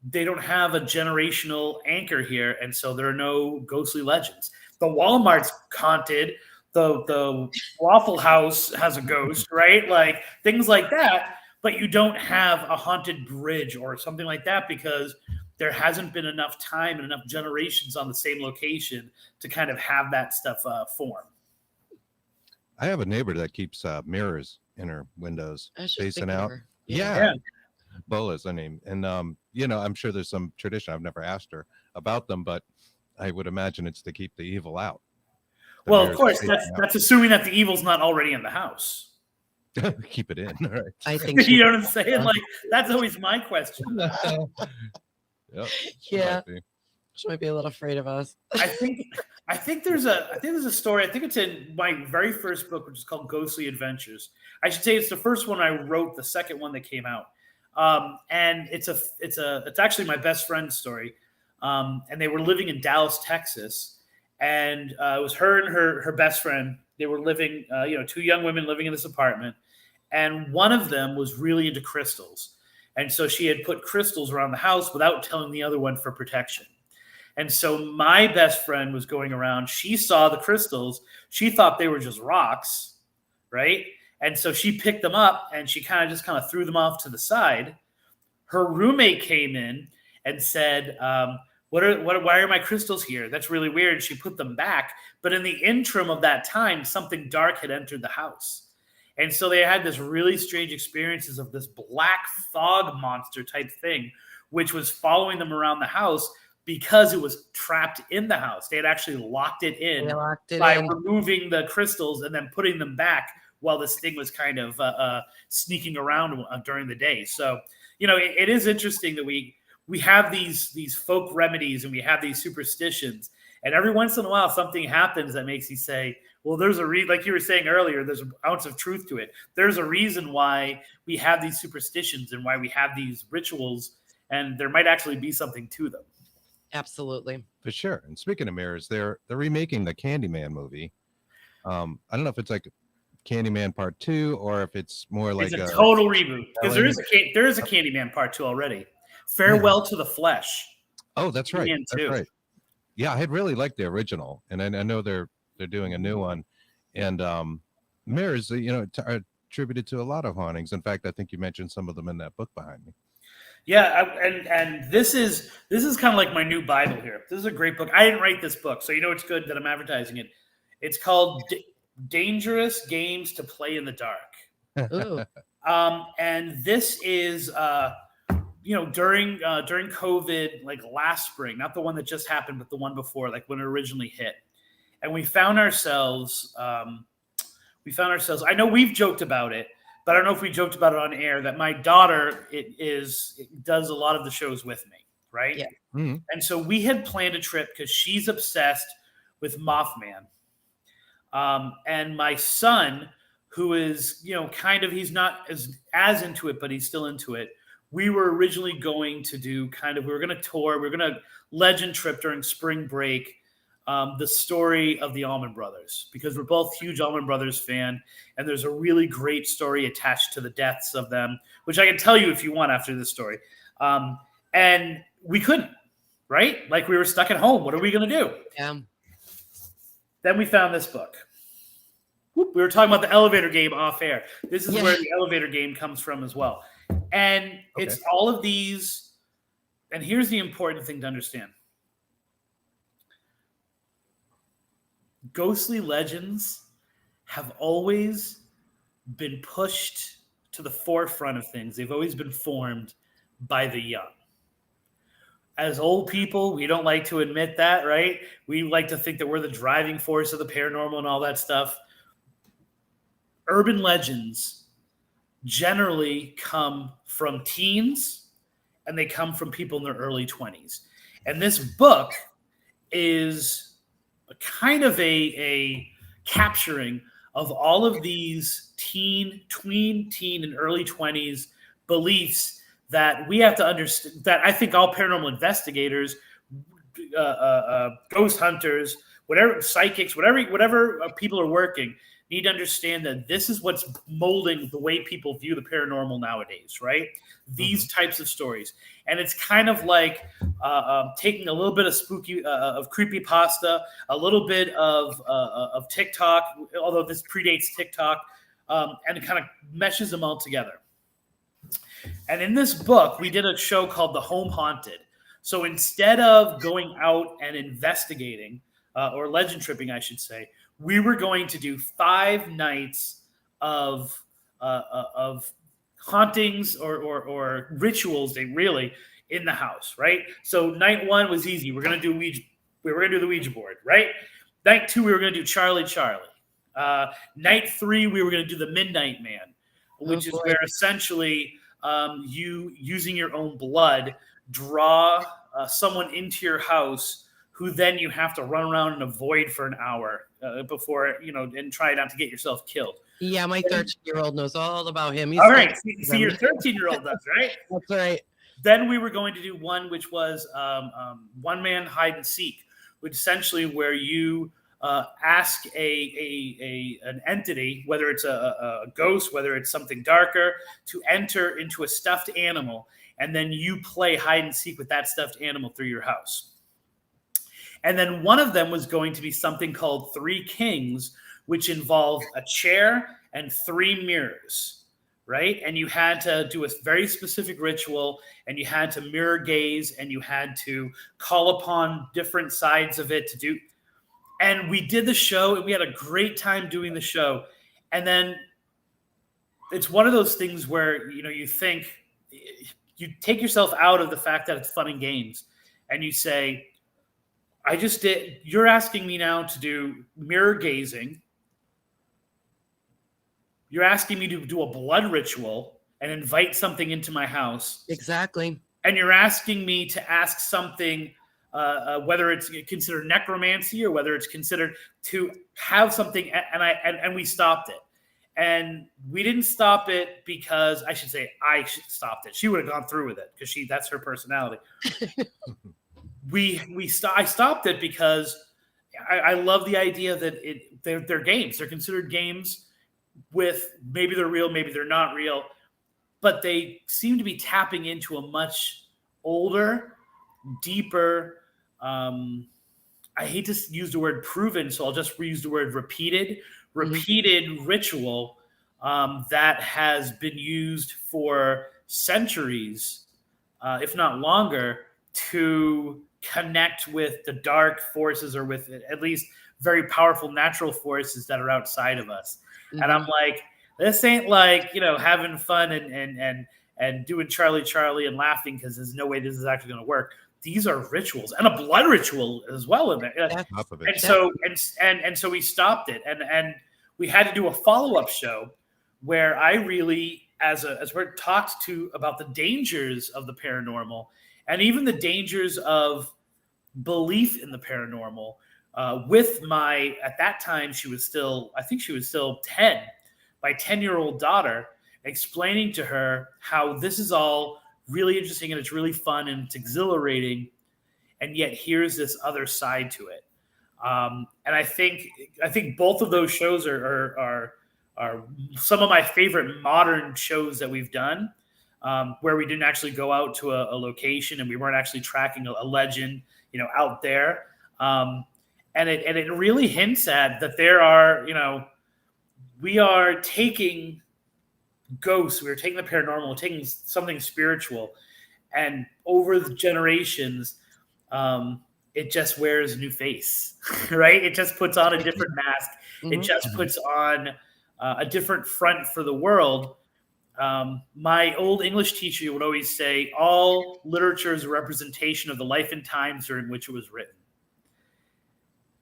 [SPEAKER 5] they don't have a generational anchor here. And so there are no ghostly legends. the Walmart's haunted, the Waffle House has a ghost, right? Like things like that. But you don't have a haunted bridge or something like that because there hasn't been enough time and enough generations on the same location to kind of have that stuff form.
[SPEAKER 3] I have a neighbor that keeps mirrors in her windows facing out.
[SPEAKER 4] Yeah.
[SPEAKER 3] Bola's her name. And, I'm sure there's some tradition. I've never asked her about them, but I would imagine it's to keep the evil out.
[SPEAKER 5] Well, of course, that's assuming that the evil's not already in the house.
[SPEAKER 3] Keep it in, right?
[SPEAKER 4] I think
[SPEAKER 5] you know what I'm saying? Like that's always my question.
[SPEAKER 3] Yep,
[SPEAKER 4] yeah, she might be a little afraid of us.
[SPEAKER 5] I think there's a story. I think it's in my very first book, which is called Ghostly Adventures. I should say it's the first one I wrote, the second one that came out, and it's actually my best friend's story. And they were living in Dallas, Texas, and it was her and her best friend. They were living, two young women living in this apartment. And one of them was really into crystals. And so she had put crystals around the house without telling the other one for protection. And so my best friend was going around. She saw the crystals. She thought they were just rocks, right? And so she picked them up and she kind of threw them off to the side. Her roommate came in and said, why are my crystals here? That's really weird. She put them back. But in the interim of that time, something dark had entered the house. And so they had this really strange experiences of this black fog monster type thing, which was following them around the house because it was trapped in the house. They had actually locked it in removing the crystals and then putting them back while this thing was kind of sneaking around during the day. So, it is interesting that we have these folk remedies and we have these superstitions. And every once in a while, something happens that makes you say, well, there's like you were saying earlier, there's an ounce of truth to it. There's a reason why we have these superstitions and why we have these rituals, and there might actually be something to them.
[SPEAKER 4] Absolutely.
[SPEAKER 3] For sure. And speaking of mirrors, they're remaking the Candyman movie. I don't know if it's like Candyman Part 2 or if it's more like
[SPEAKER 5] a total reboot. Because there is a Candyman Part 2 already. Farewell to the Flesh.
[SPEAKER 3] Oh, that's right. That's right. Yeah, I had really liked the original, and I know they're doing a new one. And mirrors, are attributed to a lot of hauntings. In fact, I think you mentioned some of them in that book behind me.
[SPEAKER 5] Yeah, and this is kind of like my new Bible here. This is a great book. I didn't write this book, so it's good that I'm advertising it. It's called Dangerous Games to Play in the Dark.
[SPEAKER 4] Ooh.
[SPEAKER 5] And this is during COVID, like last spring, not the one that just happened, but the one before, like when it originally hit. And we found ourselves, I know we've joked about it, but I don't know if we joked about it on air, that my daughter does a lot of the shows with me, right?
[SPEAKER 4] Yeah.
[SPEAKER 3] Mm-hmm.
[SPEAKER 5] And so we had planned a trip because she's obsessed with Mothman. And my son, who is, he's not as into it, but he's still into it. We were originally going to do we were going to tour, we were going to legend trip during spring break, the story of the Allman Brothers, because we're both huge Allman Brothers fan, and there's a really great story attached to the deaths of them, which I can tell you if you want after this story. And we couldn't, right? Like we were stuck at home. What are we going to do?
[SPEAKER 4] Yeah.
[SPEAKER 5] Then we found this book. We were talking about the elevator game off air. This is where the elevator game comes from as well. And it's all of these. And here's the important thing to understand. Ghostly legends have always been pushed to the forefront of things. They've always been formed by the young. As old people, we don't like to admit that, right? We like to think that we're the driving force of the paranormal and all that stuff. Urban legends generally come from teens, and they come from people in their early 20s. And this book is kind of a capturing of all of these tween, teen, and early 20s beliefs that we have to understand, that I think all paranormal investigators, ghost hunters, whatever, psychics, whatever people are working, need to understand that this is what's molding the way people view the paranormal nowadays, right? These types of stories. And it's kind of like taking a little bit of spooky, of creepypasta, a little bit of TikTok, although this predates TikTok, and it kind of meshes them all together. And in this book, we did a show called The Home Haunted. So instead of going out and investigating, or legend tripping, I should say, we were going to do 5 nights of hauntings or rituals, really, in the house, right? So night 1 was easy. We're gonna do the Ouija board, right? Night 2, we were gonna do Charlie. Night 3, we were gonna do the Midnight Man, which is where essentially you using your own blood draw someone into your house who then you have to run around and avoid for an hour before, and try not to get yourself killed.
[SPEAKER 4] Yeah, my 13-year-old knows all about him. He's
[SPEAKER 5] all right. See, your 13-year-old does, right?
[SPEAKER 4] That's right.
[SPEAKER 5] Then we were going to do one which was one-man hide and seek, which essentially where you ask an entity, whether it's a ghost, whether it's something darker, to enter into a stuffed animal, and then you play hide and seek with that stuffed animal through your house. And then one of them was going to be something called Three Kings, which involved a chair and 3 mirrors, right? And you had to do a very specific ritual, and you had to mirror gaze, and you had to call upon different sides of it to do. And we did the show, and we had a great time doing the show. And then it's one of those things where, you think, you take yourself out of the fact that it's fun and games, and you say, you're asking me now to do mirror gazing. You're asking me to do a blood ritual and invite something into my house.
[SPEAKER 4] Exactly.
[SPEAKER 5] And you're asking me to ask something, whether it's considered necromancy or whether it's considered to have something. And we stopped it. And we didn't stop it because I stopped it. She would have gone through with it because that's her personality. I stopped it because I love the idea that they're games. They're considered games with maybe they're real, maybe they're not real, but they seem to be tapping into a much older, deeper, I hate to use the word proven, so I'll just reuse the word repeated ritual that has been used for centuries, if not longer, to connect with the dark forces or with at least very powerful natural forces that are outside of us. Mm-hmm. And I'm like, this ain't like, having fun and doing Charlie and laughing because there's no way this is actually going to work. These are rituals and a blood ritual as well in there. And so we stopped it and we had to do a follow-up show where I really, as we're talked to about the dangers of the paranormal and even the dangers of belief in the paranormal, with at that time, I think she was still 10, my 10-year-old daughter, explaining to her how this is all really interesting and it's really fun and it's exhilarating. And yet here's this other side to it. And I think both of those shows are some of my favorite modern shows that we've done, where we didn't actually go out to a location and we weren't actually tracking a legend, out there. And it really hints at that there are, we are taking ghosts, we are taking the paranormal, we're taking something spiritual, and over the generations, it just wears a new face, right? It just puts on a different mask. Mm-hmm. It just puts on a different front for the world. My old English teacher would always say, all literature is a representation of the life and times during which it was written.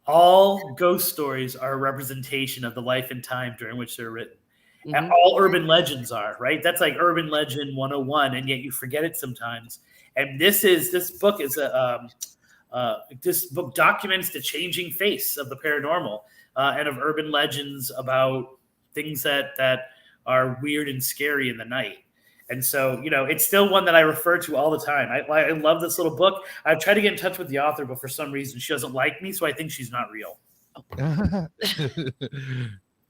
[SPEAKER 5] All ghost stories are a representation of the life and time during which they're written. Mm-hmm. And all urban legends are, right? That's like urban legend 101, and yet you forget it sometimes. And this book documents the changing face of the paranormal and of urban legends about things that are weird and scary in the night. And so, it's still one that I refer to all the time. I love this little book. I've tried to get in touch with the author, but for some reason she doesn't like me, so I think she's not real.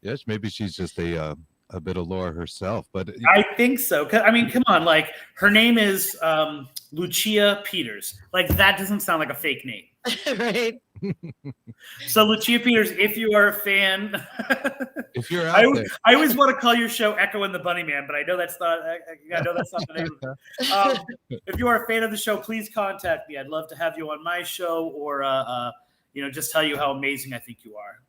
[SPEAKER 3] Yes, maybe she's just a bit of lore herself, but
[SPEAKER 5] I think so. I mean, come on, like her name is Lucia Peters. Like that doesn't sound like a fake name.
[SPEAKER 4] Right.
[SPEAKER 5] So Lucia Peters, if you are a fan,
[SPEAKER 3] if you're out there,
[SPEAKER 5] I always want to call your show Echo and the Bunnyman, but I know that's not. I know that's not the name. If you are a fan of the show, please contact me. I'd love to have you on my show, or just tell you how amazing I think you are.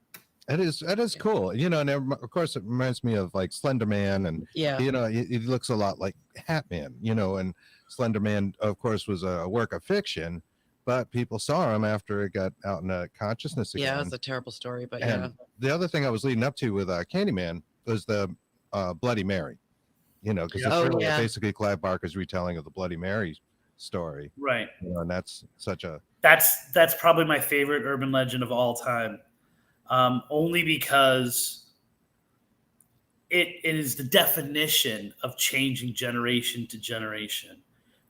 [SPEAKER 3] That is cool, and of course it reminds me of like Slender Man, and he looks a lot like Hat Man, and Slender Man, of course, was a work of fiction, but people saw him after it got out in consciousness again.
[SPEAKER 4] Yeah, it was a terrible story, but
[SPEAKER 3] and the other thing I was leading up to with Candyman was the Bloody Mary, because it's basically Clive Barker's retelling of the Bloody Mary story,
[SPEAKER 5] right?
[SPEAKER 3] And that's
[SPEAKER 5] probably my favorite urban legend of all time. Only because it is the definition of changing generation to generation,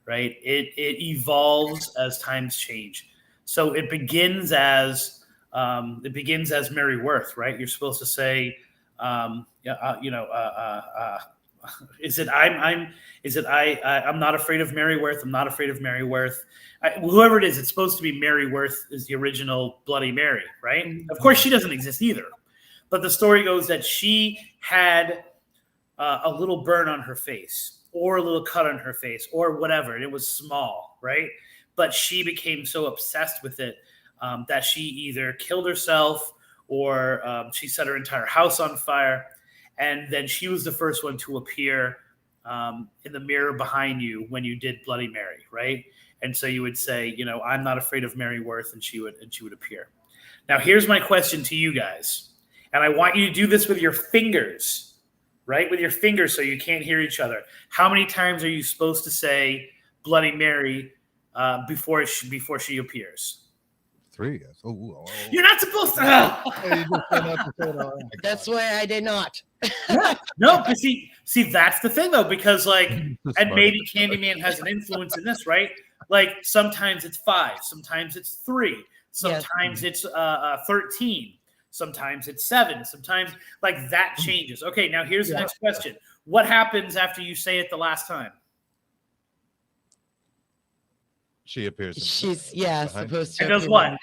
[SPEAKER 5] right? It evolves as times change. So it begins as Mary Worth, right? You're supposed to say, I'm not afraid of Mary Worth. I'm not afraid of Mary Worth. Whoever it is, it's supposed to be Mary Worth is the original Bloody Mary, right? Of course, she doesn't exist either. But the story goes that she had a little burn on her face or a little cut on her face or whatever. And it was small, right? But she became so obsessed with it that she either killed herself or she set her entire house on fire. And then she was the first one to appear in the mirror behind you when you did Bloody Mary, right? And so you would say, I'm not afraid of Mary Worth, and she would appear. Now, here's my question to you guys, and I want you to do this with your fingers, right? With your fingers, so you can't hear each other. How many times are you supposed to say Bloody Mary before she appears?
[SPEAKER 3] 3. Oh.
[SPEAKER 5] You're not supposed to.
[SPEAKER 4] That's why I did not.
[SPEAKER 5] No, but see, that's the thing though, because and maybe Candyman has an influence in this, right? Like sometimes it's 5, sometimes it's 3, sometimes it's 13, sometimes it's 7, sometimes like that changes. Okay, now here's the next question: what happens after you say it the last time?
[SPEAKER 3] She appears.
[SPEAKER 4] She's supposed to.
[SPEAKER 5] And does what?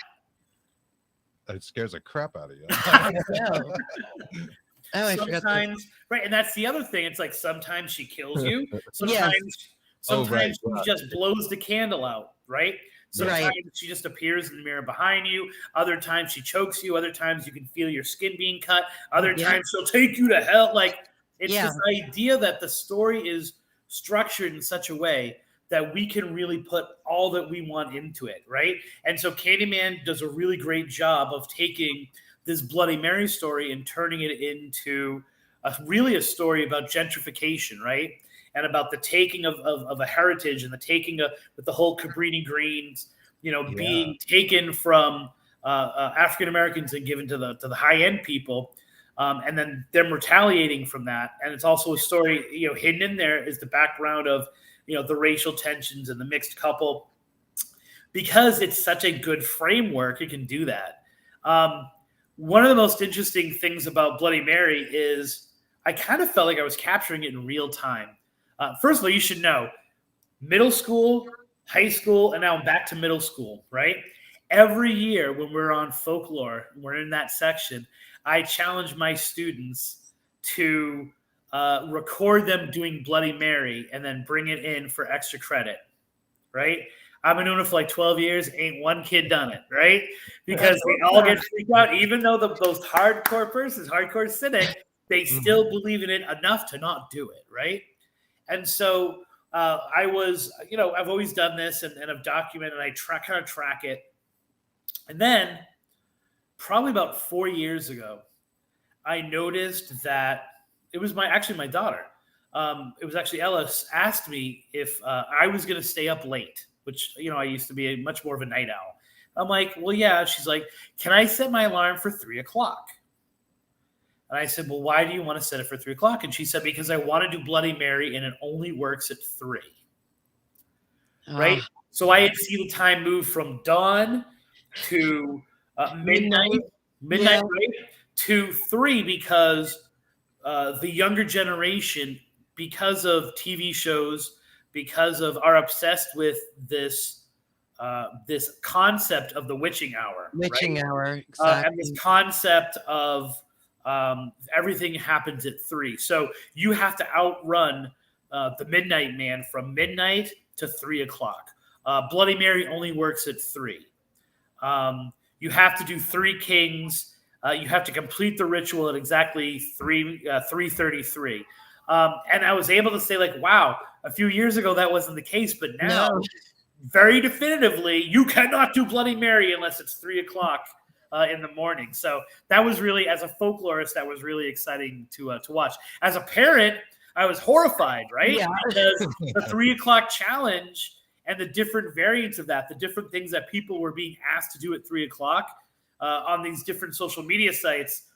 [SPEAKER 3] It scares the crap out of you.
[SPEAKER 5] Sometimes, right, and that's the other thing. It's like sometimes she kills you. Sometimes she just blows the candle out, right? Sometimes she just appears in the mirror behind you. Other times she chokes you. Other times you can feel your skin being cut. Other times she'll take you to hell. Like it's this idea that the story is structured in such a way that we can really put all that we want into it, right? And so Candyman does a really great job of taking this Bloody Mary story and turning it into a story about gentrification, right? And about the taking of a heritage and the taking of with the whole Cabrini Greens, being taken from African Americans and given to the high end people, and then them retaliating from that. And it's also a story, hidden in there is the background of the racial tensions and the mixed couple. Because it's such a good framework, it can do that. One of the most interesting things about Bloody Mary is I kind of felt like I was capturing it in real time. First of all, you should know, middle school, high school, and now I'm back to middle school, right? Every year when we're on folklore, we're in that section, I challenge my students to record them doing Bloody Mary and then bring it in for extra credit, right? I've been doing it for like 12 years. Ain't one kid done it, right? Because they all get freaked out. Even though those hardcore persons, hardcore cynic, they still believe in it enough to not do it, right? And so I was, I've always done this and I've documented, I kind of track it. And then probably about 4 years ago, I noticed that it was my daughter. It was actually Ellis asked me if I was going to stay up late, which, I used to be much more of a night owl. I'm like, well, yeah. She's like, can I set my alarm for 3:00? And I said, well, why do you want to set it for 3:00? And she said, because I want to do Bloody Mary and it only works at 3. Right? So I had seen the time move from dawn to midnight, right? to 3 because the younger generation, because of TV shows, because of are obsessed with this this concept of the witching hour,
[SPEAKER 4] Witching
[SPEAKER 5] right?
[SPEAKER 4] hour, exactly.
[SPEAKER 5] And this concept of everything happens at 3. So you have to outrun the Midnight Man from midnight to 3 o'clock. Bloody Mary only works at 3. You have to do 3 kings. You have to complete the ritual at exactly 3:33. And I was able to say, like, wow, a few years ago that wasn't the case, but now, very definitively, you cannot do Bloody Mary unless it's 3 o'clock in the morning. So that was really, as a folklorist, that was really exciting to watch. As a parent, I was horrified, right?
[SPEAKER 4] Yeah.
[SPEAKER 5] Because the 3 o'clock challenge and the different variants of that, the different things that people were being asked to do at 3 o'clock on these different social media sites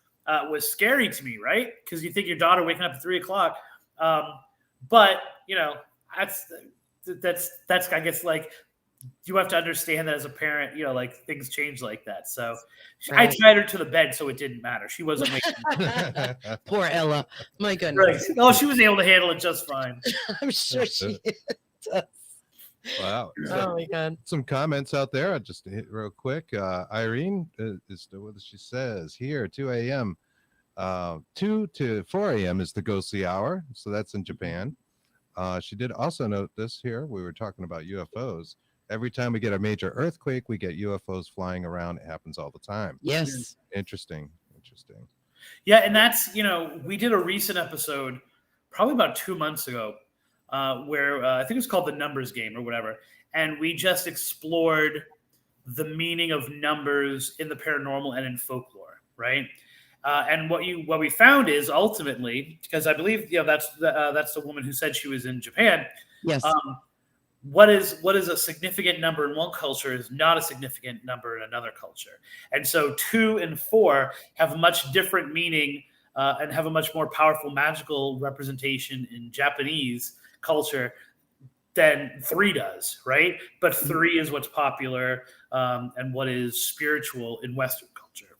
[SPEAKER 5] was scary to me, right? Because you think your daughter waking up at 3 o'clock. But, you know, that's I guess, like, you have to understand that as a parent, you know, like, things change like that. So
[SPEAKER 4] Right.
[SPEAKER 5] I tied her to the bed, so it didn't matter. She wasn't waking up.
[SPEAKER 4] Poor Ella. My goodness.
[SPEAKER 5] Right. Oh, she was able to handle it just fine.
[SPEAKER 4] I'm sure she does.
[SPEAKER 3] Wow.
[SPEAKER 4] Oh my God.
[SPEAKER 3] Some comments out there. I'll just hit real quick. Irene is what she says here, 2 a.m. 2 to 4 a.m. is the ghostly hour. So that's in Japan. She did also note this here. We were talking about UFOs. Every time we get a major earthquake, we get UFOs flying around. It happens all the time.
[SPEAKER 4] Yes.
[SPEAKER 3] Interesting.
[SPEAKER 5] Yeah, and that's, you know, we did a recent episode probably about 2 months ago where I think it was called The Numbers Game or whatever. And we just explored the meaning of numbers in the paranormal and in folklore, right? And what we found is ultimately, because I believe, you know, that's the woman who said she was in Japan.
[SPEAKER 4] Yes.
[SPEAKER 5] What is a significant number in one culture is not a significant number in another culture. And so 2 and 4 have a much different meaning and have a much more powerful magical representation in Japanese culture than 3 does, right? But 3 is what's popular and what is spiritual in Western culture.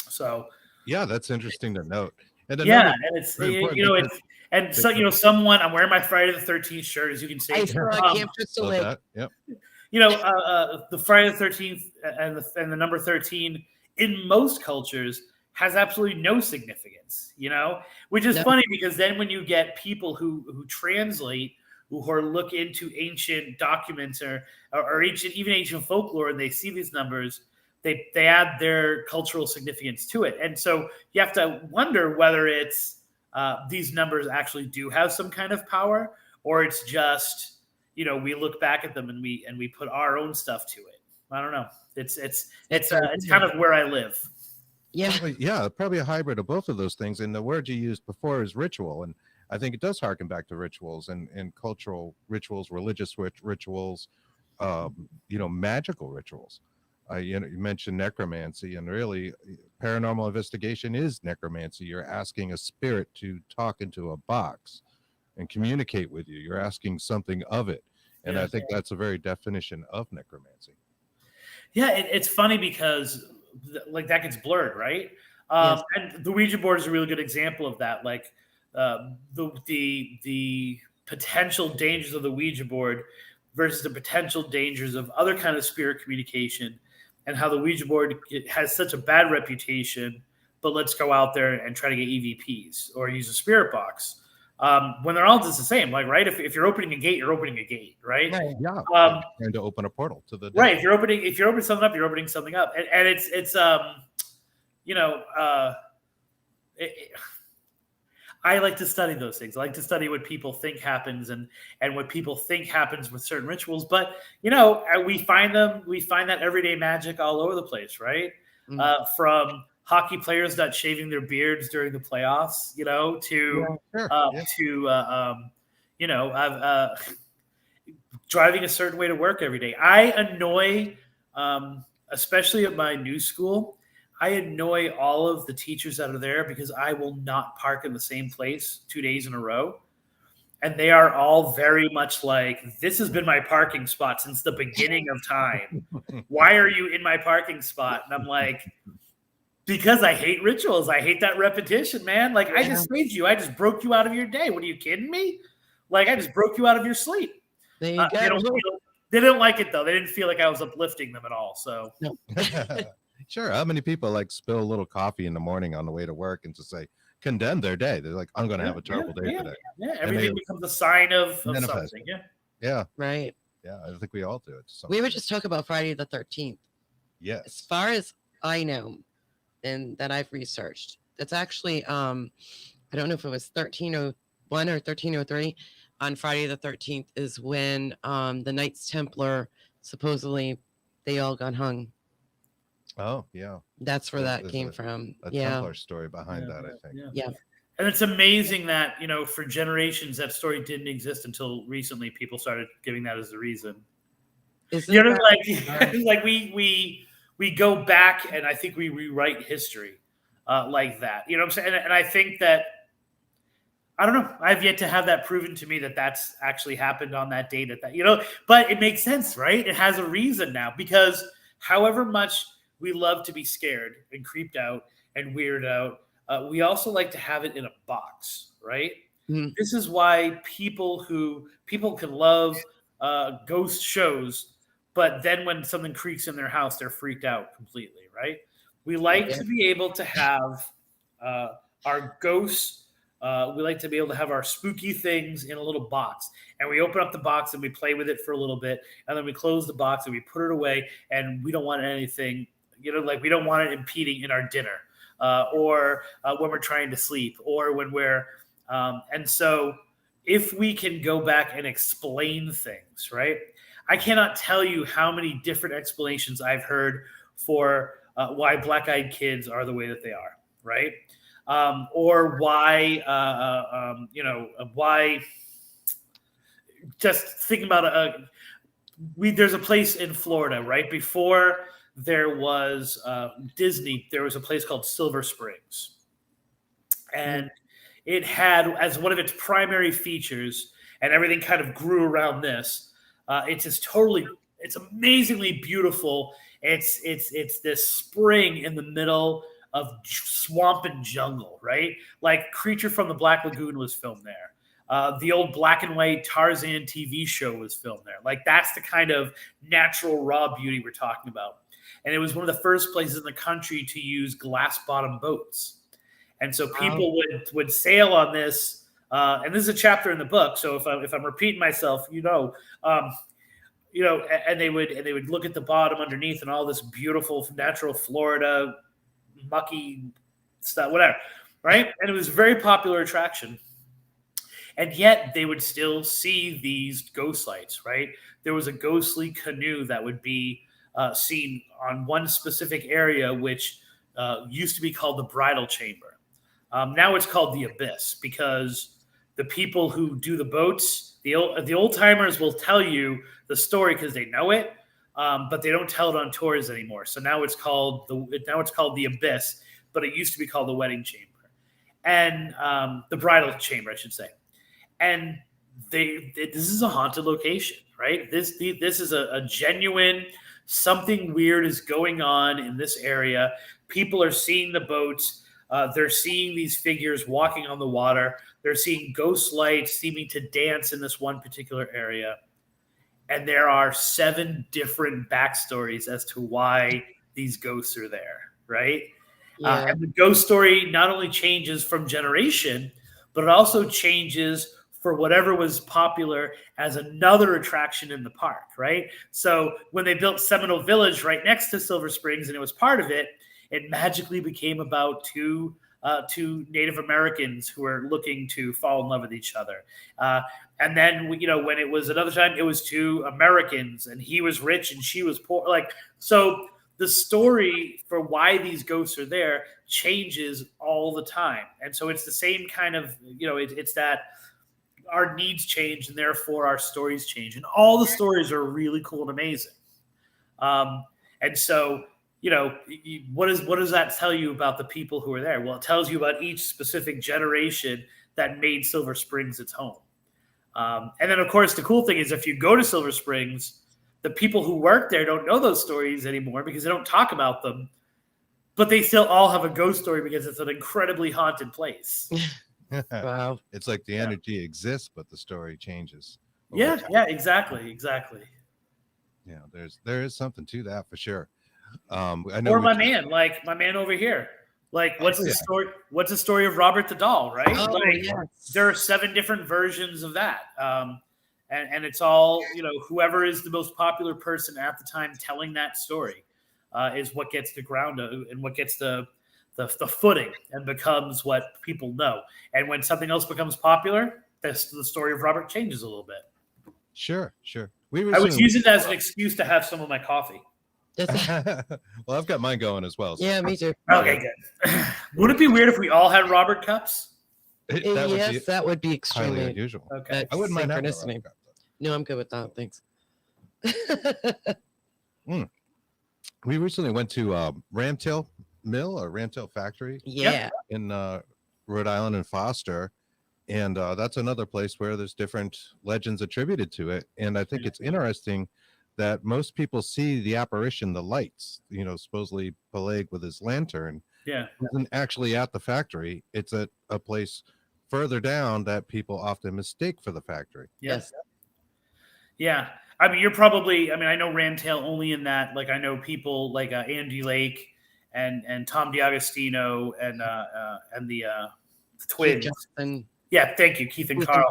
[SPEAKER 5] So
[SPEAKER 3] yeah, that's interesting to note. And
[SPEAKER 5] and it's, you know, it's, and so, you know, someone, I'm wearing my Friday the 13th shirt, as you can see.
[SPEAKER 4] I saw Camp Crystal Lake.
[SPEAKER 3] Yep.
[SPEAKER 5] You know, the Friday the 13th and the number 13 in most cultures has absolutely no significance, you know, which is funny because then when you get people who translate, who look into ancient documents or ancient folklore, and they see these numbers, they add their cultural significance to it. And so you have to wonder whether it's these numbers actually do have some kind of power, or it's just, you know, we look back at them and we put our own stuff to it. I don't know. It's kind of where I live.
[SPEAKER 4] Yeah.
[SPEAKER 3] Probably a hybrid of both of those things. And the word you used before is ritual, and I think it does harken back to rituals and cultural rituals, religious rituals, you know, magical rituals. You mentioned necromancy, and really paranormal investigation is necromancy. You're asking a spirit to talk into a box and communicate with you. You're asking something of it. And I think that's a very definition of necromancy. Yeah,
[SPEAKER 5] it's funny because like that gets blurred, right? And the Ouija board is a really good example of that. Like the potential dangers of the Ouija board versus the potential dangers of other kind of spirit communication, and how the Ouija board has such a bad reputation, but let's go out there and try to get EVPs or use a spirit box. When they're all just the same, like, right? If you're opening a gate, you're opening a gate, right?
[SPEAKER 3] Yeah. Trying to open a portal to the
[SPEAKER 5] right. If you're opening something up, you're opening something up, and it's you know, I like to study those things. I like to study what people think happens and what people think happens with certain rituals. But, you know, we find that everyday magic all over the place, right? Mm-hmm. From hockey players not shaving their beards during the playoffs, you know, to you know, driving a certain way to work every day. I annoy, especially at my new school, I annoy all of the teachers that are there because I will not park in the same place 2 days in a row. And they are all very much like, this has been my parking spot since the beginning of time. Why are you in my parking spot? And I'm like, Because I hate rituals. I hate that repetition, man. Like, I just saved you. I just broke you out of your day. What, are you kidding me? Like, I just broke you out of your sleep.
[SPEAKER 4] There you go.
[SPEAKER 5] They didn't like it, though. They didn't feel like I was uplifting them at all. So,
[SPEAKER 4] No.
[SPEAKER 3] Sure. How many people like spill a little coffee in the morning on the way to work and just say, condemn their day? They're like, I'm going to have a terrible day today.
[SPEAKER 5] Yeah, everything becomes a sign of something.
[SPEAKER 3] Yeah.
[SPEAKER 4] Right.
[SPEAKER 3] Yeah, I think we all do it.
[SPEAKER 4] We were just talking about Friday the 13th.
[SPEAKER 3] Yes.
[SPEAKER 4] As far as I know, and that I've researched, it's actually, I don't know if it was 1301 or 1303. On Friday the 13th is when the Knights Templar, supposedly, they all got hung.
[SPEAKER 3] Oh, yeah.
[SPEAKER 4] That's where that came from.
[SPEAKER 3] A Templar story behind that, I think.
[SPEAKER 4] Yeah.
[SPEAKER 5] And it's amazing that, for generations, that story didn't exist until recently. People started giving that as the reason. Like we go back and I think we rewrite history like that. You know what I'm saying? And I think that, I don't know, I've yet to have that proven to me that that's actually happened on that date but it makes sense, right? It has a reason now, because however much we love to be scared and creeped out and weirded out, we also like to have it in a box, right? Mm-hmm. This is why people can love ghost shows, but then when something creaks in their house, they're freaked out completely, right? We like to be able to have our ghosts. We like to be able to have our spooky things in a little box, and we open up the box and we play with it for a little bit, and then we close the box and we put it away, and we don't want anything, like we don't want it impeding in our dinner, or when we're trying to sleep, or when we're, and so if we can go back and explain things, right? I cannot tell you how many different explanations I've heard for why black-eyed kids are the way that they are, right? Or why, why, just thinking about there's a place in Florida, right? Before there was Disney, there was a place called Silver Springs. And it had, as one of its primary features, and everything kind of grew around this, it's amazingly beautiful. It's this spring in the middle of swamp and jungle, right? Like Creature from the Black Lagoon was filmed there. The old black and white Tarzan TV show was filmed there. Like, that's the kind of natural raw beauty we're talking about. And it was one of the first places in the country to use glass bottom boats. And so people would sail on this. And this is a chapter in the book. So if I'm repeating myself, and they would look at the bottom underneath and all this beautiful natural Florida mucky stuff, whatever, right? And it was a very popular attraction. And yet they would still see these ghost lights, right? There was a ghostly canoe that would be seen on one specific area, which used to be called the bridal chamber. Now it's called the abyss, because the people who do the boats, the old timers will tell you the story because they know it, but they don't tell it on tours anymore. So now it's called the abyss, but it used to be called the wedding chamber, and the bridal chamber, I should say. And this is a haunted location, right? This is a genuine, something weird is going on in this area. People are seeing the boats. They're seeing these figures walking on the water. They're seeing ghost lights seeming to dance in this one particular area. And there are 7 different backstories as to why these ghosts are there, right? Yeah. And the ghost story not only changes from generation, but it also changes for whatever was popular as another attraction in the park, right? So when they built Seminole Village right next to Silver Springs and it was part of it, it magically became about two Native Americans who were looking to fall in love with each other. And then, when it was another time, it was 2 Americans, and he was rich and she was poor. So the story for why these ghosts are there changes all the time. And so it's the same kind of, it's that our needs change and therefore our stories change. And all the stories are really cool and amazing. And so, what does that tell you about the people who are there? Well, it tells you about each specific generation that made Silver Springs its home. And then, of course, the cool thing is if you go to Silver Springs, the people who work there don't know those stories anymore because they don't talk about them. but they still all have a ghost story because it's an incredibly haunted place.
[SPEAKER 4] Wow.
[SPEAKER 3] It's like the energy exists, but the story changes.
[SPEAKER 5] Yeah, exactly.
[SPEAKER 3] Yeah, there is something to that for sure. I know.
[SPEAKER 5] Or my man over here. Like, what's the story? What's the story of Robert the Doll? Right?
[SPEAKER 4] Oh,
[SPEAKER 5] like,
[SPEAKER 4] yes.
[SPEAKER 5] there are 7 different versions of that, and it's all, whoever is the most popular person at the time telling that story is what gets the ground and what gets the footing and becomes what people know. And when something else becomes popular, the story of Robert changes a little bit.
[SPEAKER 3] Sure.
[SPEAKER 5] I was using that as an excuse to have some of my coffee.
[SPEAKER 3] Well, I've got mine going as well. So.
[SPEAKER 4] Yeah, me too.
[SPEAKER 5] Okay, good. Would it be weird if we all had Robert cups?
[SPEAKER 4] That would be
[SPEAKER 3] highly
[SPEAKER 4] extremely
[SPEAKER 3] unusual.
[SPEAKER 5] Okay.
[SPEAKER 3] I wouldn't mind having a
[SPEAKER 4] synchronicity.
[SPEAKER 3] Robert cup, though.
[SPEAKER 4] No, I'm good with that. Thanks.
[SPEAKER 3] We recently went to Ramtail Mill or Ramtail Factory
[SPEAKER 4] Yeah.
[SPEAKER 3] in Rhode Island and Foster. And that's another place where there's different legends attributed to it. And I think it's interesting that most people see the apparition, the lights, supposedly Peleg with his lantern.
[SPEAKER 5] Yeah.
[SPEAKER 3] Isn't actually at the factory. It's at a place further down that people often mistake for the factory.
[SPEAKER 5] Yes. Yeah. I mean, I know Ramtail only in that, like, I know people like Andy Lake and Tom DiAgostino and the twins. Yeah, thank you, Keith and Carl.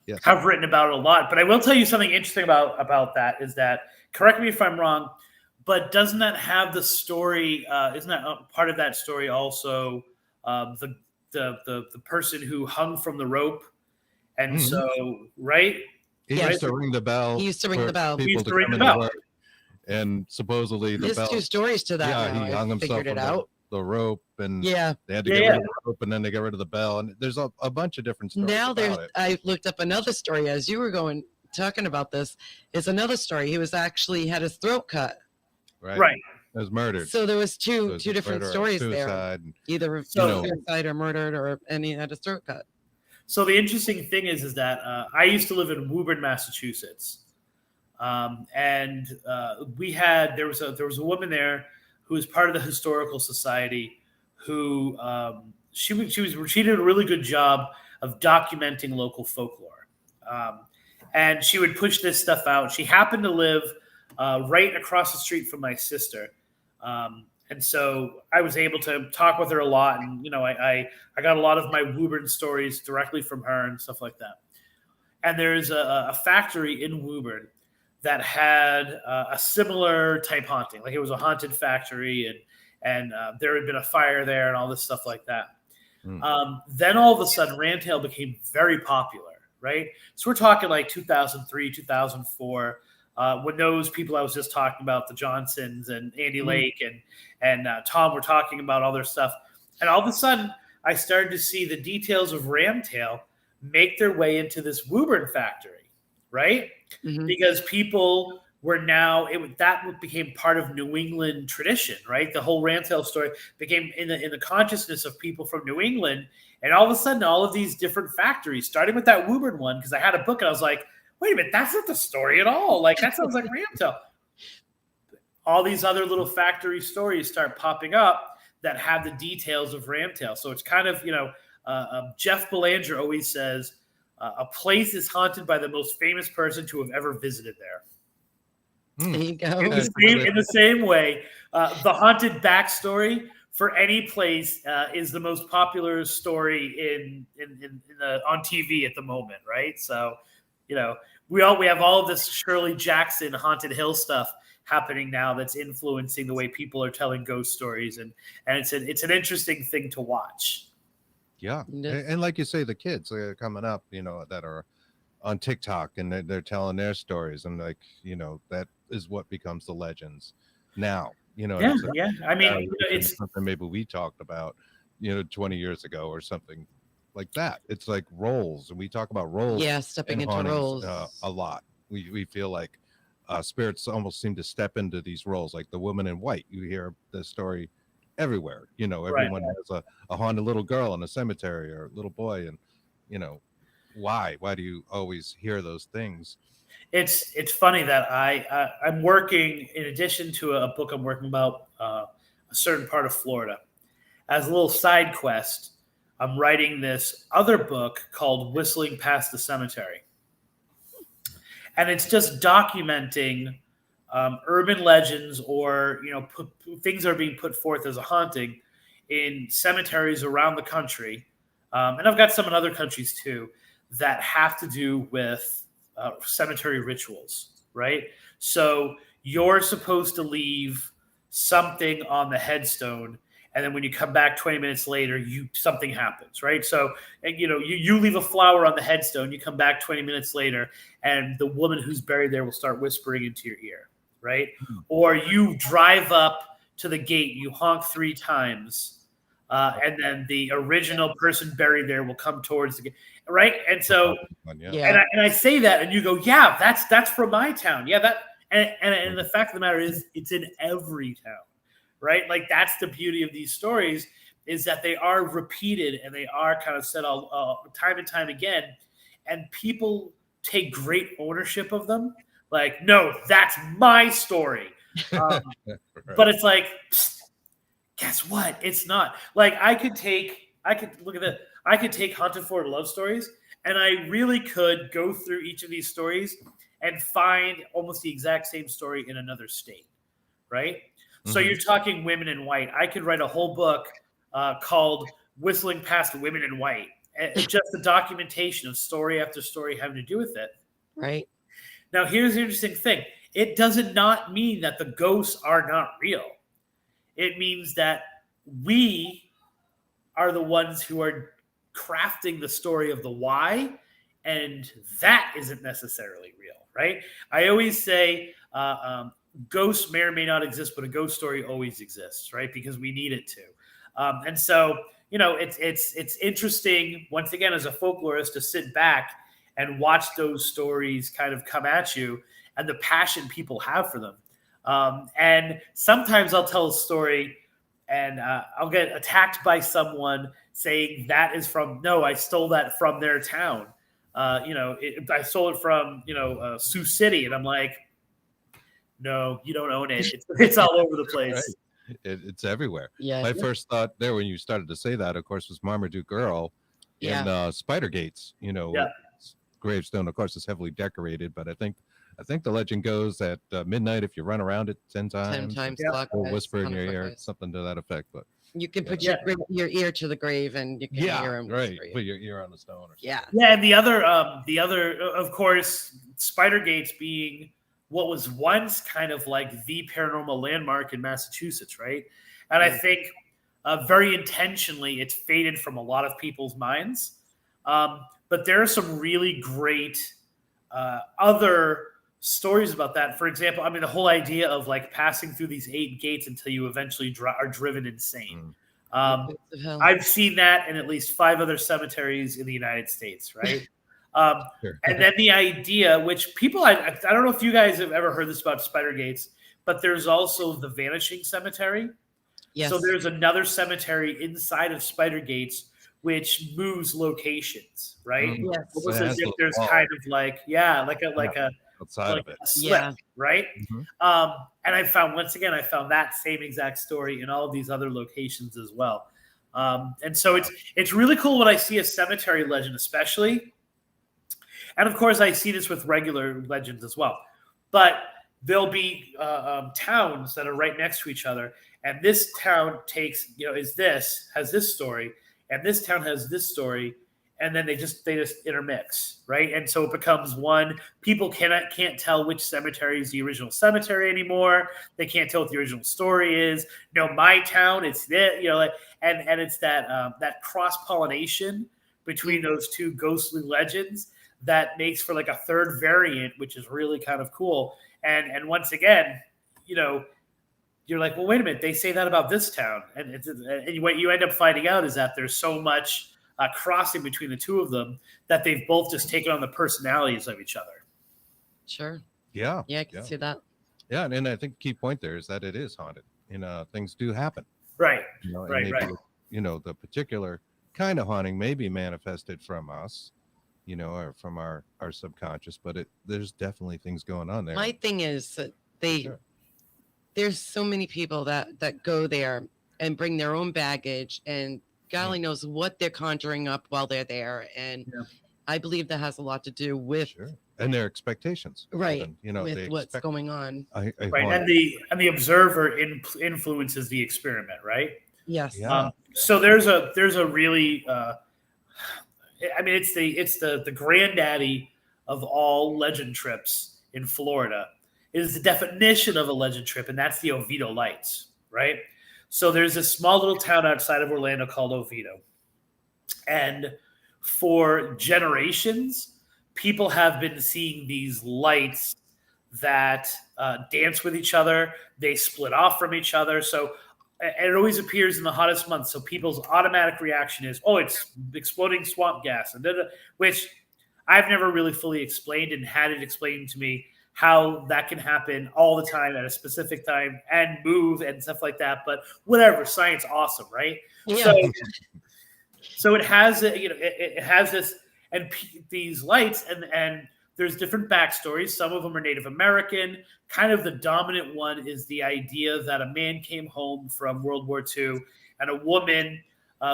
[SPEAKER 3] Yes.
[SPEAKER 5] Have written about it a lot. But I will tell you something interesting about that is that, correct me if I'm wrong, but doesn't that have the story? Isn't that part of that story also the person who hung from the rope? And so, right?
[SPEAKER 3] He used to ring the bell.
[SPEAKER 4] He used to ring the bell.
[SPEAKER 3] People
[SPEAKER 5] He used to
[SPEAKER 3] to
[SPEAKER 5] ring
[SPEAKER 3] come
[SPEAKER 5] the
[SPEAKER 3] into
[SPEAKER 5] bell.
[SPEAKER 3] work. And supposedly the
[SPEAKER 4] There's
[SPEAKER 3] bell.
[SPEAKER 4] 2 stories to that.
[SPEAKER 3] Yeah,
[SPEAKER 4] now.
[SPEAKER 3] he hung
[SPEAKER 4] I
[SPEAKER 3] himself
[SPEAKER 4] figured
[SPEAKER 3] from
[SPEAKER 4] it out.
[SPEAKER 3] the rope, and
[SPEAKER 4] Yeah.
[SPEAKER 3] they had to get rid of the rope, and then they got rid of the bell, and there's a bunch of different stories.
[SPEAKER 4] Now
[SPEAKER 3] about it.
[SPEAKER 4] I looked up another story as you were talking about this. Is another story. He was actually had his throat cut.
[SPEAKER 5] Right.
[SPEAKER 3] It was murdered.
[SPEAKER 4] So there was two
[SPEAKER 3] It was
[SPEAKER 4] different
[SPEAKER 3] murder or
[SPEAKER 4] stories there.
[SPEAKER 3] suicide.
[SPEAKER 4] Either
[SPEAKER 5] So-
[SPEAKER 4] suicide or murdered, and he had his throat cut.
[SPEAKER 5] So the interesting thing is that I used to live in Woburn, Massachusetts, and there was a woman there who was part of the historical society who she did a really good job of documenting local folklore, and she would push this stuff out. She happened to live right across the street from my sister. And so I was able to talk with her a lot. And, I got a lot of my Woburn stories directly from her and stuff like that. And there's a factory in Woburn that had a similar type haunting. Like, it was a haunted factory, and there had been a fire there and all this stuff like that. Then all of a sudden, Ramtail became very popular, right? So we're talking like 2003, 2004. When those people I was just talking about, the Johnsons and Andy Lake and Tom, were talking about all their stuff. And all of a sudden, I started to see the details of Ramtail make their way into this Woburn factory, right?
[SPEAKER 4] Mm-hmm.
[SPEAKER 5] Because people were now, that became part of New England tradition, right? The whole Ramtail story became in the consciousness of people from New England. And all of a sudden, all of these different factories, starting with that Woburn one, because I had a book and I was like, wait a minute, that's not the story at all. Like, that sounds like Ramtail. All these other little factory stories start popping up that have the details of Ramtail. So it's kind of, Jeff Belanger always says, a place is haunted by the most famous person to have ever visited there.
[SPEAKER 4] There you go.
[SPEAKER 5] In the same way, the haunted backstory for any place is the most popular story on TV at the moment, right? So, we have all of this Shirley Jackson Haunted Hill stuff happening now that's influencing the way people are telling ghost stories, and it's an interesting thing to watch.
[SPEAKER 3] Yeah, and like you say, the kids coming up, that are on TikTok, and they're telling their stories, and that is what becomes the legends now.
[SPEAKER 5] I mean, it's
[SPEAKER 3] something maybe we talked about, 20 years ago or something like that. It's like roles, and we talk about roles.
[SPEAKER 4] Yeah, stepping into
[SPEAKER 3] hauntings,
[SPEAKER 4] roles
[SPEAKER 3] a lot. We feel like spirits almost seem to step into these roles, like the woman in white. You hear the story everywhere. Everyone has a haunted little girl in a cemetery or a little boy, and why do you always hear those things? It's
[SPEAKER 5] funny that I'm working, in addition to a book I'm working about, a certain part of Florida. As a little side quest, I'm writing this other book called Whistling Past the Cemetery. And it's just documenting urban legends or, things that are being put forth as a haunting in cemeteries around the country. And I've got some in other countries too that have to do with cemetery rituals, right? So you're supposed to leave something on the headstone, and then when you come back 20 minutes later, something happens, right? So, and you leave a flower on the headstone, you come back 20 minutes later, and the woman who's buried there will start whispering into your ear, right? Or you drive up to the gate, you honk 3 times, and then the original person buried there will come towards the gate, right? And so, and I say that, and you go, yeah, that's from my town, yeah, that, and the fact of the matter is, it's in every town. Right? Like that's the beauty of these stories, is that they are repeated and they are kind of said all time and time again. And people take great ownership of them. Like, no, that's my story. Right. But it's like, guess what? It's not. Like I could take Haunted Florida Love Stories, and I really could go through each of these stories and find almost the exact same story in another state. Right? So you're talking Women in White. I could write a whole book called Whistling Past Women in White. Just the documentation of story after story having to do with it.
[SPEAKER 4] Right.
[SPEAKER 5] Now, here's the interesting thing. It does not mean that the ghosts are not real. It means that we are the ones who are crafting the story of the why, and that isn't necessarily real, right? I always say ghosts may or may not exist, but a ghost story always exists, right? Because we need it to. And so, it's interesting, once again, as a folklorist, to sit back and watch those stories kind of come at you and the passion people have for them. And sometimes I'll tell a story and I'll get attacked by someone saying that is I stole that from their town. I stole it from, Sioux City. And I'm like, no, you don't own it. It's all over the place.
[SPEAKER 3] Right. It's everywhere.
[SPEAKER 4] Yeah.
[SPEAKER 3] My first thought there when you started to say that, of course, was Marmaduke Earl and Spider Gates. Gravestone, of course, is heavily decorated, but I think the legend goes that midnight, if you run around it 10 times, will whisper in your ear, something to that effect. But
[SPEAKER 4] you can put your ear to the grave and you can hear him.
[SPEAKER 3] Right. Put your ear on the stone. Or
[SPEAKER 4] yeah.
[SPEAKER 5] Yeah, and the other, of course, Spider Gates being what was once kind of like the paranormal landmark in Massachusetts, right? And I think very intentionally it's faded from a lot of people's minds. But there are some really great other stories about that. For example, the whole idea of like passing through these 8 gates until you eventually are driven insane. I've seen that in at least 5 other cemeteries in the United States, right? And then the idea, which people, I don't know if you guys have ever heard this about Spider Gates, but there's also the Vanishing Cemetery. Yes. So there's another cemetery inside of Spider Gates which moves locations, right? Yes. Almost as if there's kind of like a
[SPEAKER 3] outside of it,
[SPEAKER 5] slip, right? Mm-hmm. And I found that same exact story in all of these other locations as well. And so it's really cool when I see a cemetery legend, especially. And of course, I see this with regular legends as well. But there'll be towns that are right next to each other, and this town has this story, and this town has this story, and then they just intermix, right? And so it becomes one. People can't tell which cemetery is the original cemetery anymore. They can't tell what the original story is. No, my town, it's this, and it's that cross pollination between those two ghostly legends that makes for like a third variant, which is really kind of cool. And once again, you're like, well, wait a minute, they say that about this town, and what you end up finding out is that there's so much crossing between the two of them that they've both just taken on the personalities of each other.
[SPEAKER 4] Sure.
[SPEAKER 3] Yeah.
[SPEAKER 4] Yeah, I can see that.
[SPEAKER 3] Yeah, and I think the key point there is that it is haunted. Things do happen.
[SPEAKER 5] Right.
[SPEAKER 3] Right. The particular kind of haunting may be manifested from us, or from our subconscious, but there's definitely things going on there.
[SPEAKER 4] My thing is that there's so many people that go there and bring their own baggage, and golly knows what they're conjuring up while they're there. And I believe that has a lot to do with
[SPEAKER 3] and their expectations,
[SPEAKER 4] right,
[SPEAKER 3] even, you know,
[SPEAKER 4] with what's going on.
[SPEAKER 5] Right, and the observer influences the experiment, right?
[SPEAKER 4] Yes.
[SPEAKER 5] So there's a really I mean, it's the granddaddy of all legend trips in Florida. It is the definition of a legend trip, and that's the Oviedo Lights, right? So there's a small little town outside of Orlando called Oviedo, and for generations, people have been seeing these lights that dance with each other. They split off from each other. So and it always appears in the hottest months. So people's automatic reaction is, oh, it's exploding swamp gas, and which I've never really fully explained and had it explained to me how that can happen all the time at a specific time and move and stuff like that. But whatever, science, awesome, right?
[SPEAKER 4] Yeah.
[SPEAKER 5] So it has, it has this, and these lights, and there's different backstories. Some of them are Native American. Kind of the dominant one is the idea that a man came home from World War II, and a woman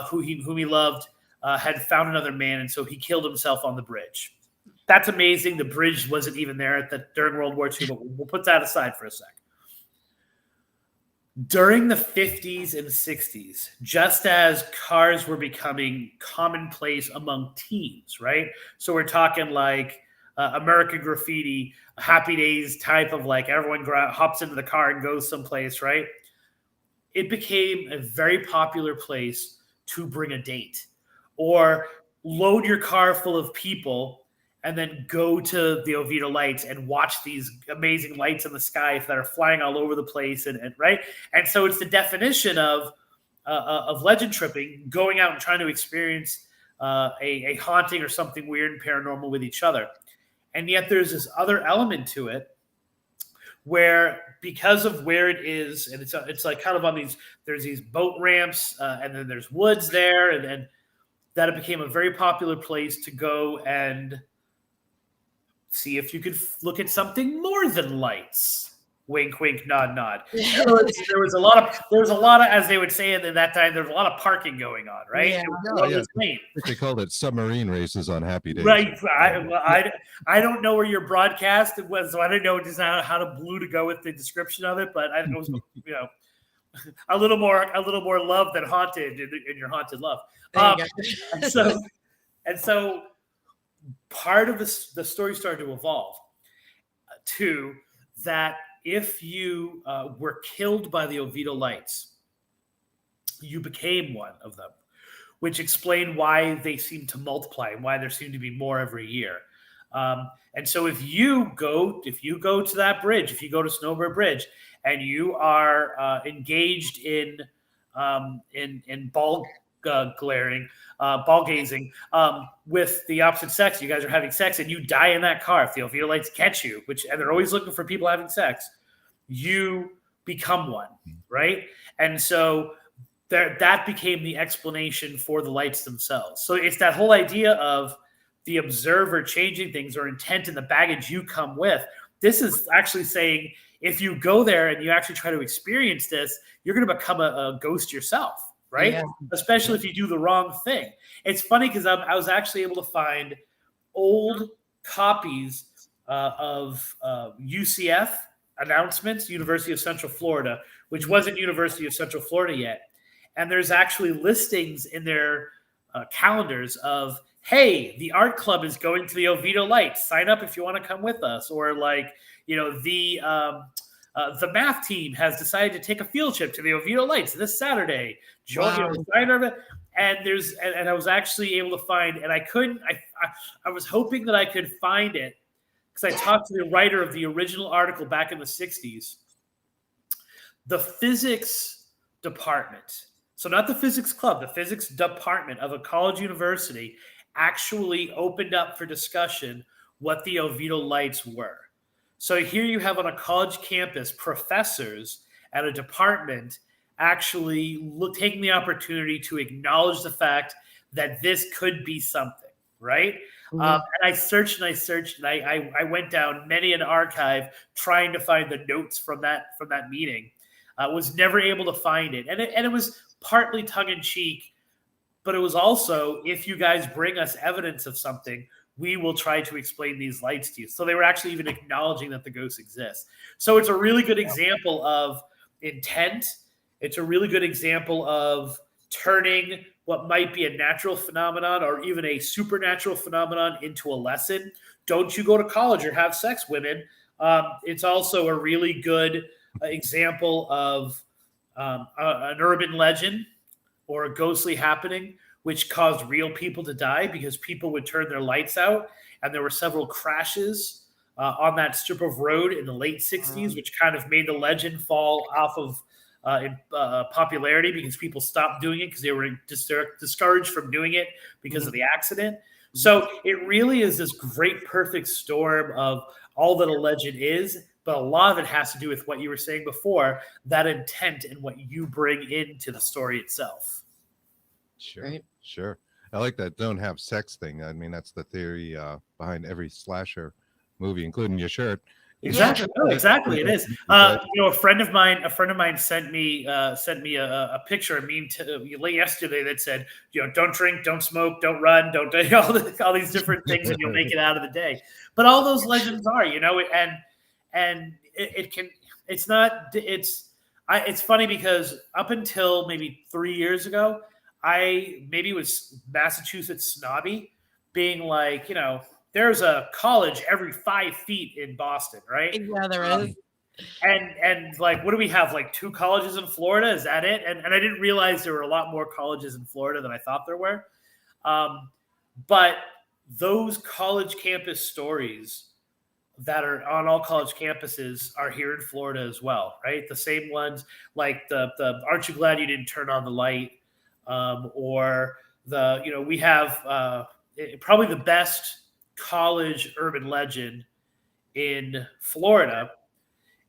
[SPEAKER 5] whom he loved had found another man, and so he killed himself on the bridge. That's amazing. The bridge wasn't even there during World War II, but we'll put that aside for a sec. During the 50s and 60s, just as cars were becoming commonplace among teens, right? So we're talking like American Graffiti, Happy Days type of like everyone hops into the car and goes someplace, right? It became a very popular place to bring a date or load your car full of people and then go to the Oviedo Lights and watch these amazing lights in the sky that are flying all over the place, and right. And so it's the definition of legend tripping, going out and trying to experience a haunting or something weird and paranormal with each other. And yet there's this other element to it where, because of where it is, and it's like kind of on there's these boat ramps, and then there's woods there, and that it became a very popular place to go and see if you could look at something more than lights. Wink, wink, nod, nod. There was a lot of, as they would say at that time, there was a lot of parking going on, right?
[SPEAKER 3] Yeah. They called it submarine races on Happy Days.
[SPEAKER 5] Right. I don't know where your broadcast was, so I don't know just how to go with the description of it, but I was, a little more love than haunted in your haunted love. And so part of the story started to evolve to that if you were killed by the Oviedo Lights, you became one of them, which explained why they seem to multiply and why there seem to be more every year. And so if you go to that bridge, if you go to Snowbird Bridge and you are engaged in ball gazing with the opposite sex, you guys are having sex and you die in that car, if the Oviedo Lights catch you, and they're always looking for people having sex, you become one, right? And so that became the explanation for the lights themselves. So it's that whole idea of the observer changing things or intent in the baggage you come with. This is actually saying if you go there and you actually try to experience this, you're going to become a ghost yourself. Right? Yeah. Especially if you do the wrong thing. It's funny because I was actually able to find old copies of UCF announcements, University of Central Florida, which wasn't University of Central Florida yet. And there's actually listings in their calendars of, hey, the art club is going to the Oviedo Lights. Sign up if you want to come with us. Or like, the math team has decided to take a field trip to the Oviedo Lights this Saturday. Wow. And I was actually able to find, and I couldn't. I was hoping that I could find it because I talked to the writer of the original article back in the 60s. The physics department, so not the physics club, the physics department of a college university actually opened up for discussion what the Oviedo Lights were. So here you have on a college campus professors at a department actually taking the opportunity to acknowledge the fact that this could be something, right? And I searched and I searched, and I went down many an archive trying to find the notes from that meeting. Was never able to find it, and it was partly tongue in cheek, but it was also, if you guys bring us evidence of something, we will try to explain these lights to you. So they were actually even acknowledging that the ghosts exist. So it's a really good example of intent. It's a really good example of turning what might be a natural phenomenon or even a supernatural phenomenon into a lesson. Don't you go to college or have sex, women. It's also a really good example of an urban legend or a ghostly happening which caused real people to die because people would turn their lights out. And there were several crashes on that strip of road in the late 60s, which kind of made the legend fall off of popularity because people stopped doing it because they were discouraged from doing it because of the accident. So it really is this great perfect storm of all that a legend is, but a lot of it has to do with what you were saying before, that intent and what you bring into the story itself.
[SPEAKER 3] Sure,
[SPEAKER 4] Right.
[SPEAKER 3] sure. I like that don't have sex thing. I mean, that's the theory behind every slasher movie, including your shirt.
[SPEAKER 5] Exactly. No, exactly. It is. A friend of mine sent me a picture, a meme late yesterday that said, don't drink, don't smoke, don't run, don't do all these different things, and you'll make it out of the day. But all those legends are, and it can. It's not. It's funny because up until maybe 3 years ago, maybe it was Massachusetts snobby, being like, there's a college every 5 feet in Boston, right?
[SPEAKER 4] Yeah, there is.
[SPEAKER 5] And like, what do we have? Like 2 colleges in Florida? Is that it? And I didn't realize there were a lot more colleges in Florida than I thought there were. But those college campus stories that are on all college campuses are here in Florida as well, right? The same ones, like the aren't you glad you didn't turn on the light? Or we have probably the best college urban legend in Florida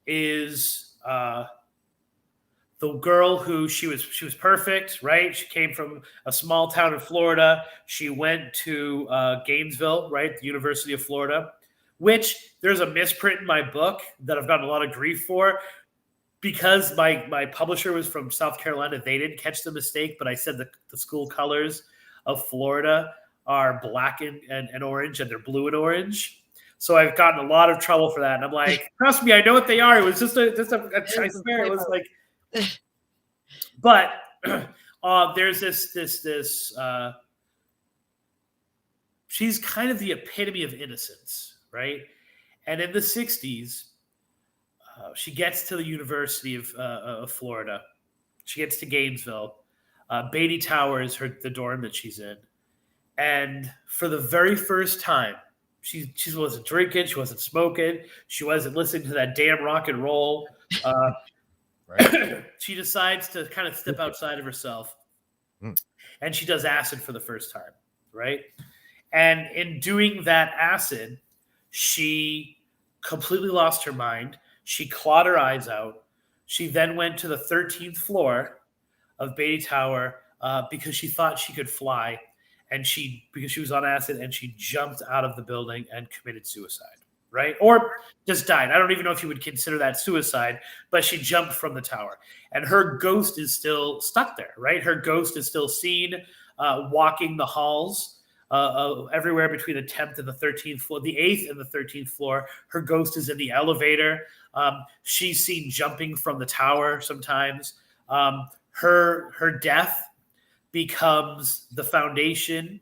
[SPEAKER 5] is the girl who she was perfect, right? She came from a small town in Florida. She went to Gainesville, right? The University of Florida, which there's a misprint in my book that I've gotten a lot of grief for because my publisher was from South Carolina. They didn't catch the mistake, but I said the school colors of Florida are black and orange, and they're blue and orange. So I've gotten a lot of trouble for that. And I'm like, trust me, I know what they are. It was just a I swear it was like, but there's this she's kind of the epitome of innocence, right? And in the 60s, she gets to the University of Florida. She gets to Gainesville. Beatty Tower is the dorm that she's in. And for the very first time, she wasn't drinking, she wasn't smoking, she wasn't listening to that damn rock and roll. Right. She decides to kind of step outside of herself, and she does acid for the first time, right? And in doing that acid, she completely lost her mind. She clawed her eyes out. She then went to the 13th floor of Beatty Tower because she thought she could fly. And because she was on acid, and she jumped out of the building and committed suicide, right? Or just died. I don't even know if you would consider that suicide, but she jumped from the tower. And her ghost is still stuck there, right? Her ghost is still seen walking the halls everywhere between the 10th and the 13th floor, the 8th and the 13th floor. Her ghost is in the elevator. She's seen jumping from the tower sometimes. Her death becomes the foundation,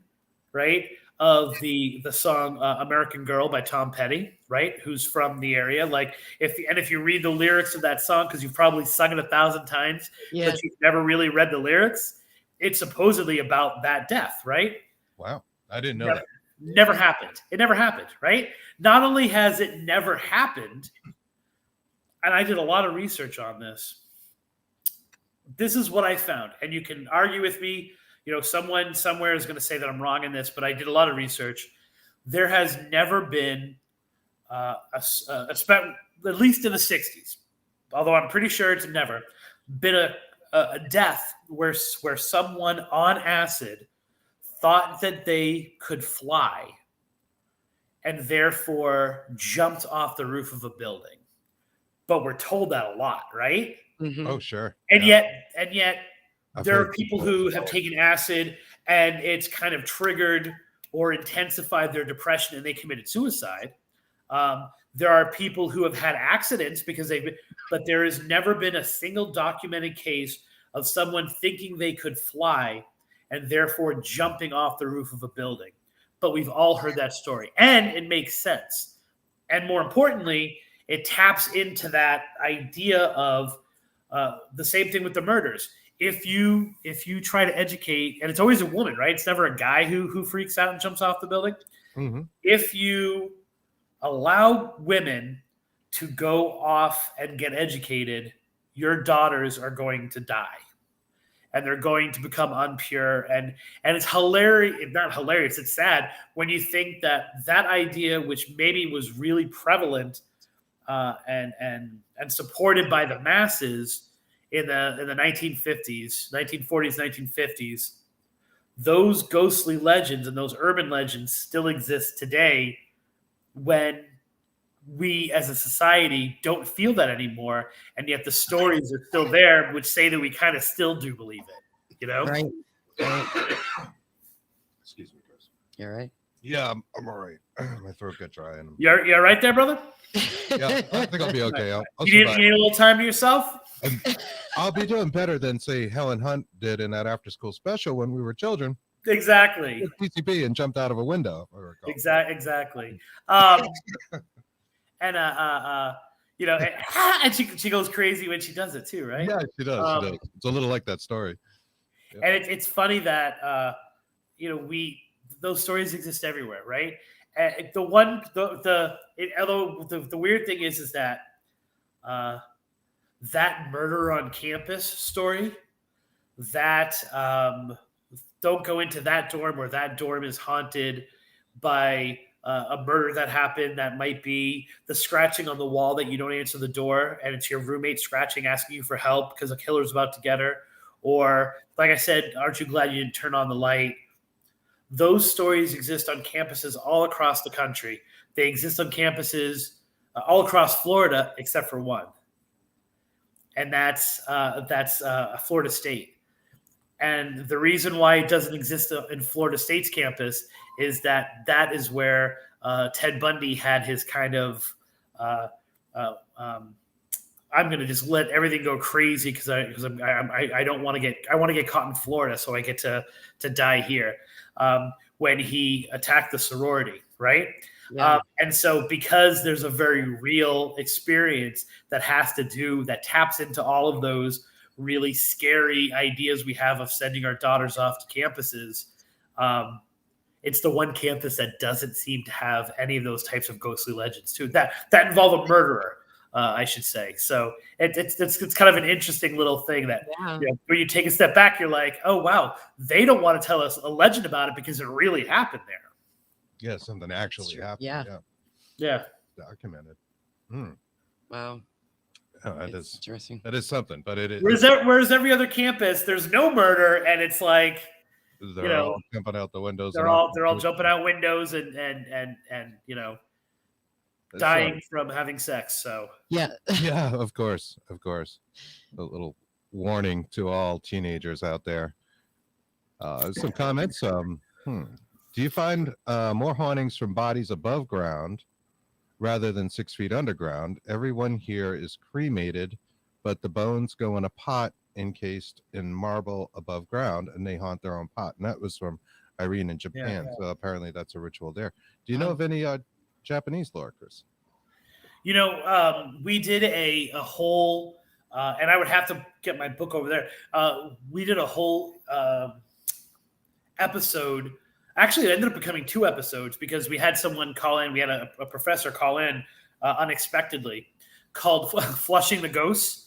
[SPEAKER 5] right, of the song American Girl by Tom Petty, right, who's from the area. Like, if you read the lyrics of that song, because you've probably sung it 1,000 times, but you've never really read the lyrics, it's supposedly about that death, right?
[SPEAKER 3] Wow, I didn't know that.
[SPEAKER 5] Never happened. It never happened, right? Not only has it never happened, and I did a lot of research on this, this is what I found, and you can argue with me. Someone somewhere is going to say that I'm wrong in this, but I did a lot of research. There has never been, at least in the 60s, although I'm pretty sure it's never been a death where someone on acid thought that they could fly and therefore jumped off the roof of a building. But we're told that a lot, right?
[SPEAKER 4] Mhm.
[SPEAKER 3] Oh, sure.
[SPEAKER 5] And yet
[SPEAKER 3] I've
[SPEAKER 5] there are
[SPEAKER 3] heard
[SPEAKER 5] people who have taken acid and it's kind of triggered or intensified their depression and they committed suicide. There are people who have had accidents because but there has never been a single documented case of someone thinking they could fly and therefore jumping off the roof of a building. But we've all heard that story and it makes sense. And more importantly, it taps into that idea of the same thing with the murders. If you try to educate, and it's always a woman, right? It's never a guy who freaks out and jumps off the building.
[SPEAKER 3] Mm-hmm.
[SPEAKER 5] If you allow women to go off and get educated, your daughters are going to die. And they're going to become unpure. And it's hilarious, not hilarious, it's sad when you think that idea, which maybe was really prevalent and supported by the masses in the 1940s, 1950s, those ghostly legends and those urban legends still exist today when we as a society don't feel that anymore. And yet the stories are still there, which say that we kind of still do believe it, you know?
[SPEAKER 4] Right.
[SPEAKER 3] Excuse me, Chris.
[SPEAKER 4] You're right.
[SPEAKER 3] Yeah, I'm all right. My throat got dry. And
[SPEAKER 5] You're right there, brother?
[SPEAKER 3] yeah, I think I'll be okay. I'll
[SPEAKER 5] You
[SPEAKER 3] survive.
[SPEAKER 5] need a little time to yourself?
[SPEAKER 3] I'll be doing better than, say, Helen Hunt did in that after-school special when we were children.
[SPEAKER 5] Exactly.
[SPEAKER 3] PCP and jumped out of a window. if I recall.
[SPEAKER 5] Exactly. You know, and she goes crazy when she does it too, right?
[SPEAKER 3] Yeah, she does. She does. It's a little like that story. Yeah.
[SPEAKER 5] And it's funny that you know, those stories exist everywhere, right? And the weird thing is that that murder on campus story, that don't go into that dorm or that dorm is haunted by a murder that happened, that might be the scratching on the wall that you don't answer the door and it's your roommate scratching, asking you for help because a killer's about to get her. Or, like I said, aren't you glad you didn't turn on the light? Those stories exist on campuses all across the country. They exist on campuses all across Florida, except for one. And that's Florida State. And the reason why it doesn't exist in Florida State's campus is that is where Ted Bundy had his kind of I'm going to just let everything go crazy because I don't want to get caught in Florida, so I get to die here. When he attacked the sorority, right?
[SPEAKER 4] Yeah.
[SPEAKER 5] And so because there's a very real experience that taps into all of those really scary ideas we have of sending our daughters off to campuses. It's the one campus that doesn't seem to have any of those types of ghostly legends too. That involve a murderer, I should say. So it's kind of an interesting little thing that when you take a step back, you're like, oh wow, they don't want to tell us a legend about it because it really happened there.
[SPEAKER 3] Yeah, something actually happened.
[SPEAKER 5] Yeah.
[SPEAKER 3] Documented.
[SPEAKER 4] Wow.
[SPEAKER 3] Oh, that
[SPEAKER 4] It's
[SPEAKER 3] is
[SPEAKER 4] interesting.
[SPEAKER 3] That is something, but it is.
[SPEAKER 5] Whereas every other campus, there's no murder, and it's like
[SPEAKER 3] They're all jumping out the windows.
[SPEAKER 5] They're all jumping out windows and you know, dying from having sex. So
[SPEAKER 4] Yeah.
[SPEAKER 3] yeah, of course. A little warning to all teenagers out there. Some comments. Do you find more hauntings from bodies above ground rather than 6 feet underground? Everyone here is cremated, but the bones go in a pot encased in marble above ground, and they haunt their own pot. And that was from Irene in Japan.
[SPEAKER 5] Yeah.
[SPEAKER 3] So apparently that's a ritual there. Do you know of any Japanese lore, Chris?
[SPEAKER 5] You know, we did a whole, and I would have to get my book over there. We did a whole episode. Actually, it ended up becoming 2 episodes because we had someone call in. We had a professor call in unexpectedly called Flushing the Ghosts.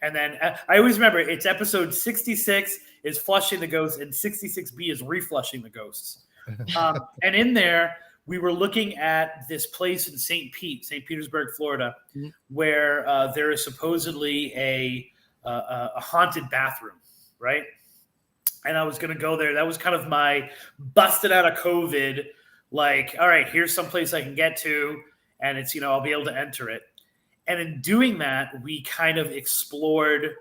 [SPEAKER 5] And then I always remember it's episode 66 is Flushing the Ghosts and 66B is Reflushing the Ghosts. And in there, we were looking at this place in St. Petersburg, Florida, where there is supposedly a haunted bathroom, right? And I was going to go there. That was kind of my busted out of COVID like, all right, here's some place I can get to, and it's, I'll be able to enter it. And in doing that, we kind of explored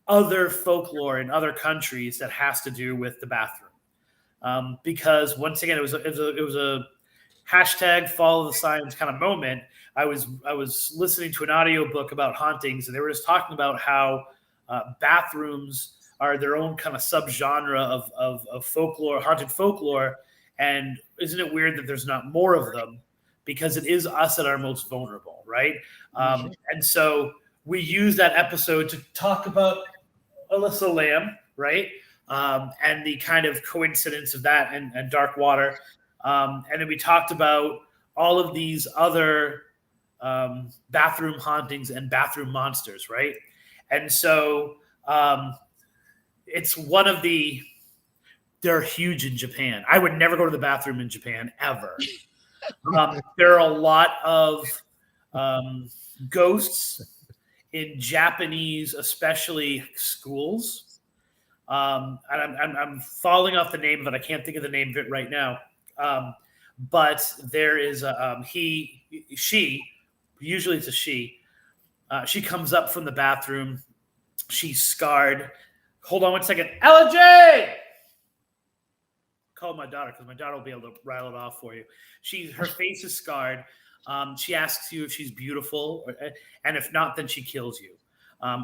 [SPEAKER 5] other folklore in other countries that has to do with the bathroom. Because once again, it was a hashtag follow the signs kind of moment. I was listening to an audiobook about hauntings, and they were just talking about how bathrooms are their own kind of subgenre of folklore, haunted folklore. And isn't it weird that there's not more of them? Because it is us at our most vulnerable, right? And so we use that episode to talk about Alyssa Lamb, right? And the kind of coincidence of that and Dark Water. And then we talked about all of these other bathroom hauntings and bathroom monsters, right? And so it's one of they're huge in Japan. I would never go to the bathroom in Japan ever. There are a lot of ghosts in Japanese, especially schools. And I'm falling off the name of it. I can't think of the name of it right now. But there is she, usually it's a she. She comes up from the bathroom. She's scarred. Hold on one second. Ella J! Call my daughter because my daughter will be able to rattle it off for you. Her face is scarred. She asks you if she's beautiful, and if not, then she kills you.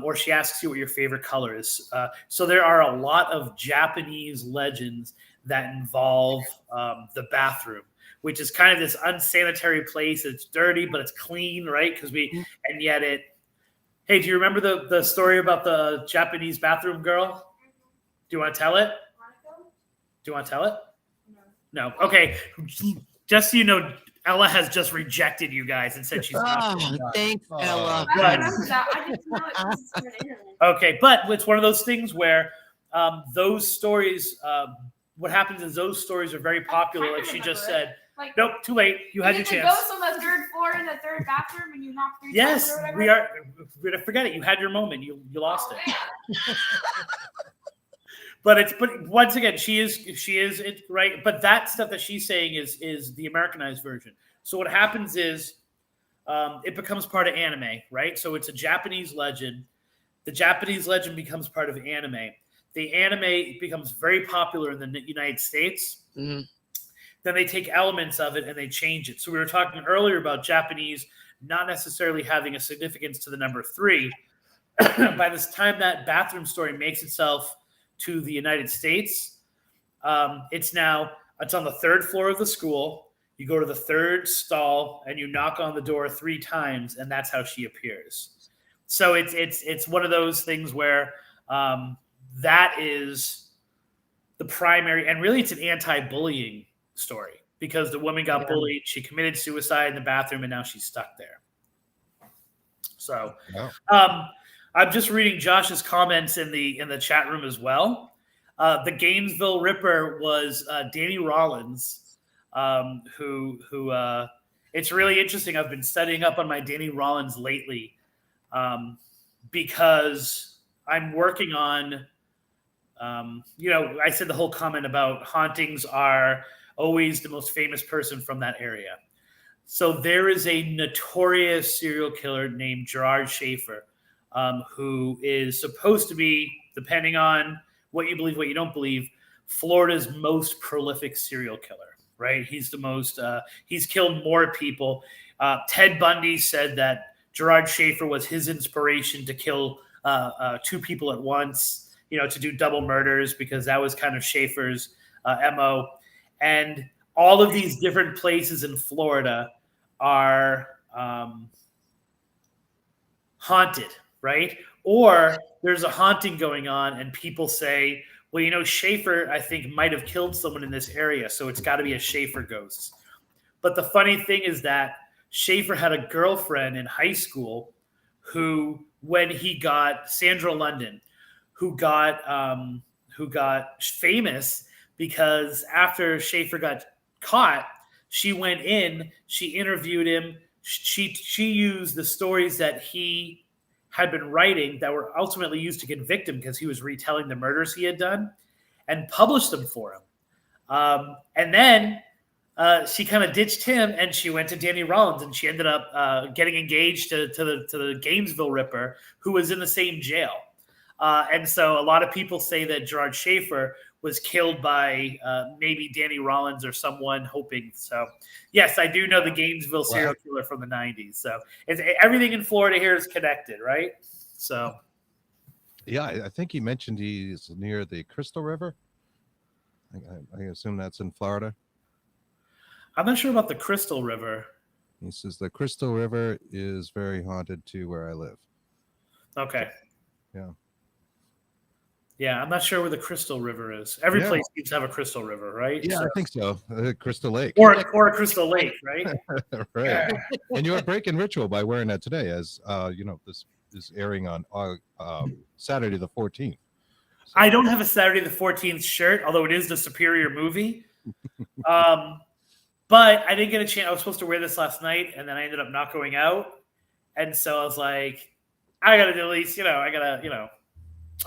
[SPEAKER 5] Or she asks you what your favorite color is. So there are a lot of Japanese legends that involve the bathroom, which is kind of this unsanitary place. It's dirty, but it's clean, right? And yet Hey, do you remember the story about the Japanese bathroom girl? Do you want to tell it? Do you want to tell it? No. Okay. Just so you know, Ella has just rejected you guys and said she's not.
[SPEAKER 4] Thanks, Ella.
[SPEAKER 6] I remember that. I didn't know it was on the internet.
[SPEAKER 5] Okay, but it's one of those things where those stories, what happens is those stories are very popular. Like she just said,
[SPEAKER 6] like,
[SPEAKER 5] nope, too late. You had your chance.
[SPEAKER 6] Ghost on the third floor in the third bathroom and you knocked 3 times
[SPEAKER 5] Yes,
[SPEAKER 6] or whatever?
[SPEAKER 5] we're gonna forget it. You had your moment. You lost it. But once again, she is right. But that stuff that she's saying is the Americanized version. So what happens is it becomes part of anime, right? So it's a Japanese legend. The Japanese legend becomes part of anime. The anime becomes very popular in the United States.
[SPEAKER 4] Mm-hmm.
[SPEAKER 5] Then they take elements of it and they change it. So we were talking earlier about Japanese not necessarily having a significance to the number 3. By this time that bathroom story makes itself to the United States, it's on the 3rd floor of the school. You go to the 3rd stall and you knock on the door 3 times, and that's how she appears. So it's one of those things where that is the primary, and really it's an anti-bullying story because the woman got bullied, she committed suicide in the bathroom, and now she's stuck there. So I'm just reading Josh's comments in the chat room as well. The Gainesville Ripper was Danny Rollins, who it's really interesting. I've been studying up on my Danny Rollins lately because I'm working on, I said the whole comment about hauntings are always the most famous person from that area. So there is a notorious serial killer named Gerard Schaefer, who is supposed to be, depending on what you believe, what you don't believe, Florida's most prolific serial killer, right? He's the most, he's killed more people. Ted Bundy said that Gerard Schaefer was his inspiration to kill 2 people at once, to do double murders, because that was kind of Schaefer's MO. And all of these different places in Florida are haunted, right? Or there's a haunting going on and people say, well, Schaefer, I think, might have killed someone in this area, so it's got to be a Schaefer ghost. But the funny thing is that Schaefer had a girlfriend in high school who, when he got Sandra London, who got famous because after Schaefer got caught, she went in, she interviewed him, she used the stories that he had been writing that were ultimately used to convict him because he was retelling the murders he had done, and published them for him. And then she kind of ditched him and she went to Danny Rollins, and she ended up getting engaged to the Gainesville Ripper, who was in the same jail. And so a lot of people say that Gerard Schaefer was killed by maybe Danny Rollins or someone hoping. So, yes, I do know the Gainesville serial killer from the 90s. So everything in Florida here is connected, right? So,
[SPEAKER 3] yeah, I think he mentioned he's near the Crystal River. I assume that's in Florida.
[SPEAKER 5] I'm not sure about the Crystal River.
[SPEAKER 3] He says the Crystal River is very haunted too where I live.
[SPEAKER 5] Okay.
[SPEAKER 3] Yeah.
[SPEAKER 5] Yeah, I'm not sure where the Crystal River is. Every place seems to have a Crystal River, right?
[SPEAKER 3] Yeah,
[SPEAKER 5] So,
[SPEAKER 3] I think so. Crystal Lake.
[SPEAKER 5] or a Crystal Lake, right?
[SPEAKER 3] Right. And you're breaking ritual by wearing that today, as this is airing on Saturday the 14th. So.
[SPEAKER 5] I don't have a Saturday the 14th shirt, although it is the superior movie. But I didn't get a chance. I was supposed to wear this last night, and then I ended up not going out. And so I was like, I got to at least, I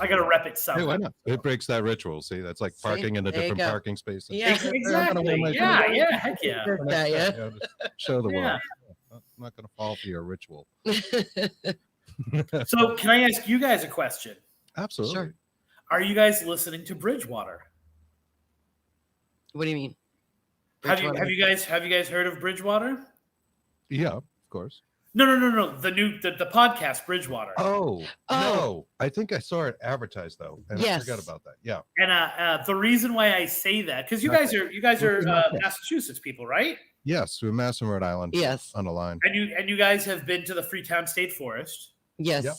[SPEAKER 5] got to rep it somehow.
[SPEAKER 3] Hey, why not? It breaks that ritual. See, that's like parking in a different parking space.
[SPEAKER 4] Yeah,
[SPEAKER 5] exactly. Yeah, heck yeah.
[SPEAKER 3] Show the world. I'm not going to fall for your ritual.
[SPEAKER 5] So can I ask you guys a question?
[SPEAKER 3] Absolutely.
[SPEAKER 4] Sure.
[SPEAKER 5] Are you guys listening to Bridgewater?
[SPEAKER 4] What do you mean?
[SPEAKER 5] Have you guys heard of Bridgewater?
[SPEAKER 3] Yeah, of course.
[SPEAKER 5] No. The podcast Bridgewater.
[SPEAKER 3] Oh no! I think I saw it advertised though, and I forgot about that. Yeah.
[SPEAKER 5] And the reason why I say that, because you guys are Massachusetts people, right?
[SPEAKER 3] Yes, we're Mass and Rhode Island.
[SPEAKER 4] Yes.
[SPEAKER 3] On the line.
[SPEAKER 5] And you guys have been to the Freetown State Forest.
[SPEAKER 4] Yes.
[SPEAKER 3] Yep.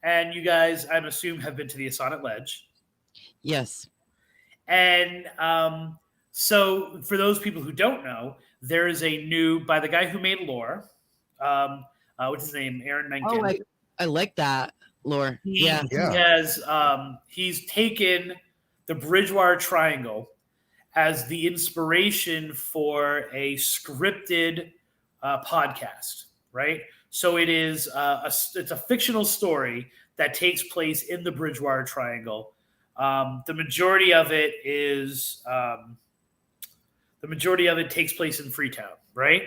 [SPEAKER 5] And you guys, I'm assuming, have been to the Assonet Ledge.
[SPEAKER 4] Yes.
[SPEAKER 5] And so for those people who don't know, there is a new, by the guy who made Lore, what's his name? Aaron Menken.
[SPEAKER 4] Oh, I like that, Lore.
[SPEAKER 5] He has he's taken the Bridgewater Triangle as the inspiration for a scripted podcast, right? So it is it's a fictional story that takes place in the Bridgewater Triangle. The majority of it takes place in Freetown, right?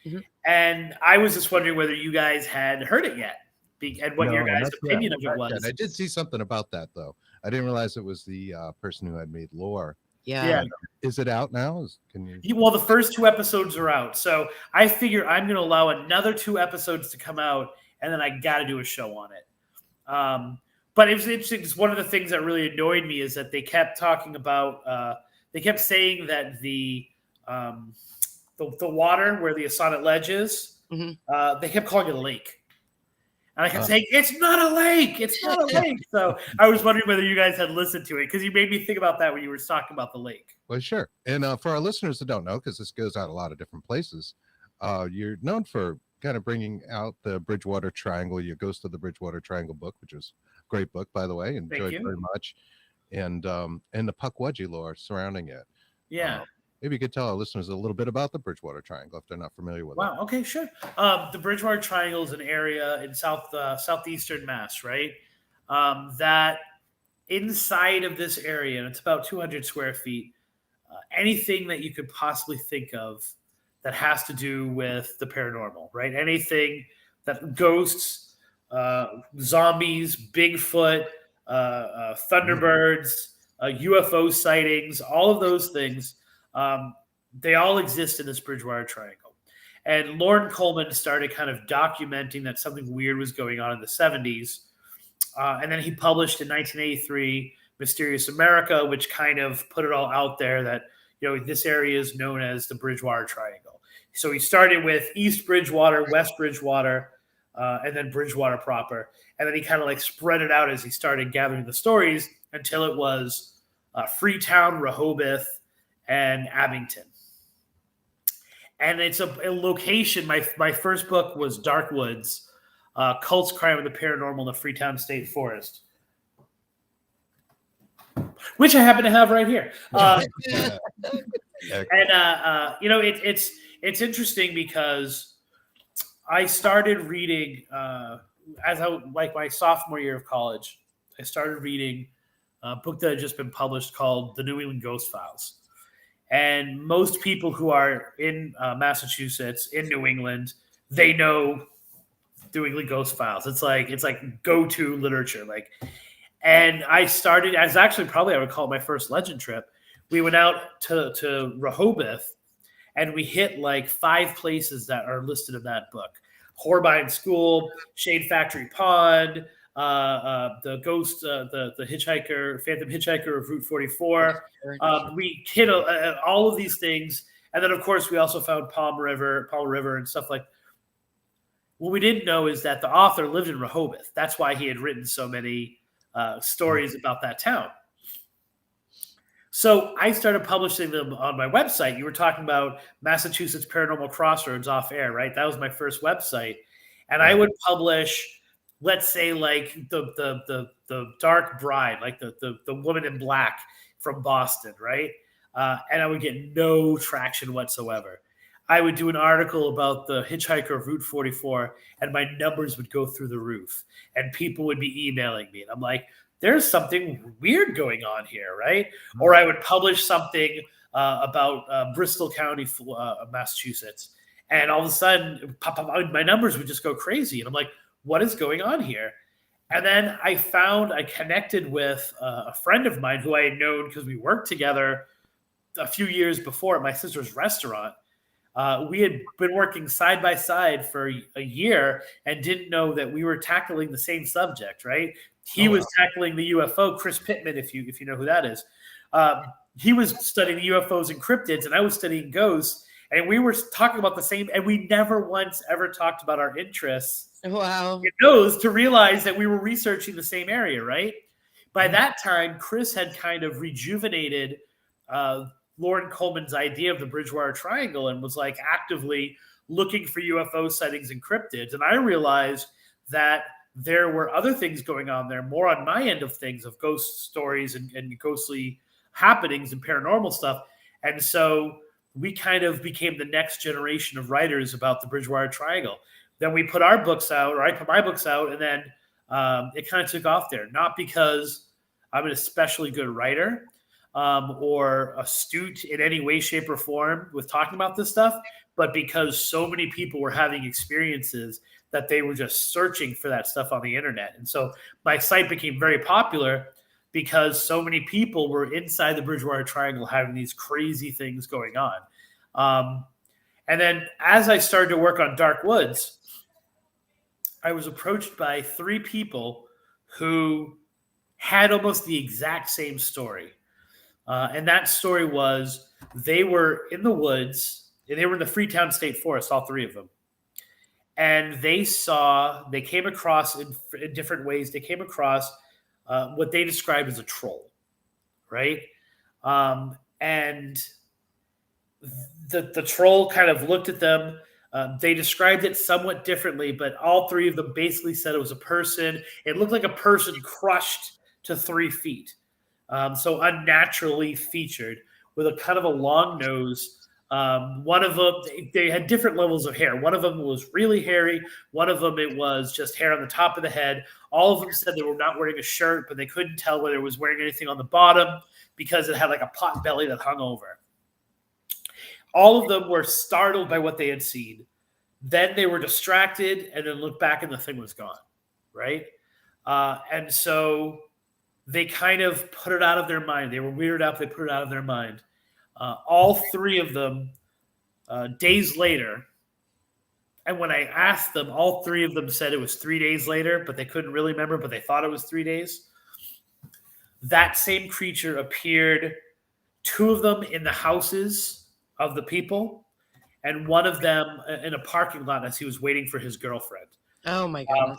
[SPEAKER 5] Mm-hmm. And I was just wondering whether you guys had heard it yet, and what your guys' opinion of it was.
[SPEAKER 3] I did see something about that though. I didn't realize it was the person who had made Lore.
[SPEAKER 4] Yeah.
[SPEAKER 3] Is it out now?
[SPEAKER 5] Well, the first 2 episodes are out. So I figure I'm going to allow another 2 episodes to come out, and then I got to do a show on it. But it was interesting because one of the things that really annoyed me is that they kept talking about, they kept saying that the water where the Assonet Ledge is, they kept calling it a lake. And I kept saying, it's not a lake. It's not a lake. So I was wondering whether you guys had listened to it, because you made me think about that when you were talking about the lake.
[SPEAKER 3] Well, sure. And for our listeners that don't know, because this goes out a lot of different places, you're known for kind of bringing out the Bridgewater Triangle, your Ghost of the Bridgewater Triangle book, which is a great book, by the way. Enjoyed very much. And the Puckwudgie lore surrounding it.
[SPEAKER 5] Yeah.
[SPEAKER 3] Maybe you could tell our listeners a little bit about the Bridgewater Triangle if they're not familiar with it.
[SPEAKER 5] Wow. Okay, sure. The Bridgewater Triangle is an area in southeastern Mass, right? That inside of this area, and it's about 200 square feet, anything that you could possibly think of that has to do with the paranormal, right? Anything that ghosts, zombies, Bigfoot, Thunderbirds, UFO sightings, all of those things. They all exist in this Bridgewater Triangle. And Lauren Coleman started kind of documenting that something weird was going on in the 70s. And then he published in 1983 Mysterious America, which kind of put it all out there that, this area is known as the Bridgewater Triangle. So he started with East Bridgewater, West Bridgewater, and then Bridgewater proper. And then he kind of like spread it out as he started gathering the stories until it was Freetown, Rehoboth, and Abington. And it's a location. My first book was Dark Woods, Cults, Crime, and the Paranormal in the Freetown State Forest, which I happen to have right here. It's interesting because I started reading my sophomore year of college. I started reading a book that had just been published called The New England Ghost Files. And most people who are in Massachusetts, in New England, they know New England Ghost Files. It's like go-to literature. And I started as actually probably I would call it my first legend trip. We went out to Rehoboth, and we hit like 5 places that are listed in that book: Horbine School, Shade Factory Pond, the ghost, the hitchhiker, Phantom Hitchhiker of Route 44. We hit all of these things, and then of course we also found Palm River, and stuff like. What we didn't know is that the author lived in Rehoboth. That's why he had written so many stories about that town. So I started publishing them on my website. You were talking about Massachusetts Paranormal Crossroads off air, right? That was my first website, and I would publish, let's say, like the Dark Bride, like the woman in black from Boston, right? And I would get no traction whatsoever. I would do an article about the hitchhiker of Route 44, and my numbers would go through the roof, and people would be emailing me, and I'm like, there's something weird going on here, right? Or I would publish something about Bristol County, Massachusetts, and all of a sudden, my numbers would just go crazy, and I'm like, what is going on here? And then I connected with a friend of mine who I had known because we worked together a few years before at my sister's restaurant. We had been working side by side for a year and didn't know that we were tackling the same subject, right? He was tackling the UFO, Chris Pittman, if you know who that is. He was studying the UFOs and cryptids, and I was studying ghosts, and we were talking about the same, and we never once ever talked about our interests.
[SPEAKER 4] Wow.
[SPEAKER 5] In those to realize that we were researching the same area, right? By that time, Chris had kind of rejuvenated Lauren Coleman's idea of the Bridgewater Triangle and was like actively looking for UFO sightings and cryptids. And I realized that there were other things going on there, more on my end of things, of ghost stories and ghostly happenings and paranormal stuff. And so we kind of became the next generation of writers about the Bridgewater Triangle. Then we put our books out, or I put my books out, and then it kind of took off there. Not because I'm an especially good writer, or astute in any way, shape, or form with talking about this stuff, but because so many people were having experiences that they were just searching for that stuff on the internet. And so my site became very popular because so many people were inside the Bridgewater Triangle having these crazy things going on. And then as I started to work on Dark Woods, I was approached by 3 people who had almost the exact same story. And that story was they were in the woods, and they were in the Freetown State Forest, all 3 of them. And they came across in different ways, they came across what they described as a troll, right? And the troll kind of looked at them. They described it somewhat differently, but all 3 of them basically said it was a person. It looked like a person crushed to 3 feet. So unnaturally featured with a kind of a long nose. One of them, they had different levels of hair. One of them was really hairy. One of them, it was just hair on the top of the head. All of them said they were not wearing a shirt, but they couldn't tell whether it was wearing anything on the bottom because it had like a pot belly that hung over. All of them were startled by what they had seen. Then they were distracted and then looked back and the thing was gone, right? And so they kind of put it out of their mind. They were weirded out. They put it out of their mind. All 3 of them, days later, and when I asked them, all 3 of them said it was 3 days later, but they couldn't really remember, but they thought it was 3 days. That same creature appeared, 2 of them in the houses of the people, and one of them in a parking lot as he was waiting for his girlfriend.
[SPEAKER 4] Oh, my God.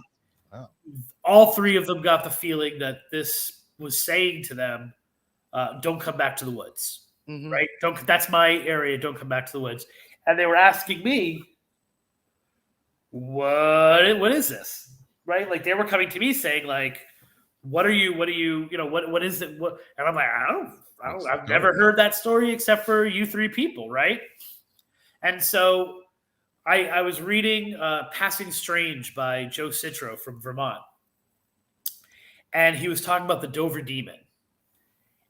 [SPEAKER 5] All 3 of them got the feeling that this was saying to them, don't come back to the woods, right? That's my area. Don't come back to the woods. And they were asking me, what is this? Right? Like they were coming to me saying like, what is it? What? And I'm like, I've never heard that story except for you 3 people. Right. And so I was reading Passing Strange by Joe Citro from Vermont. And he was talking about the Dover Demon.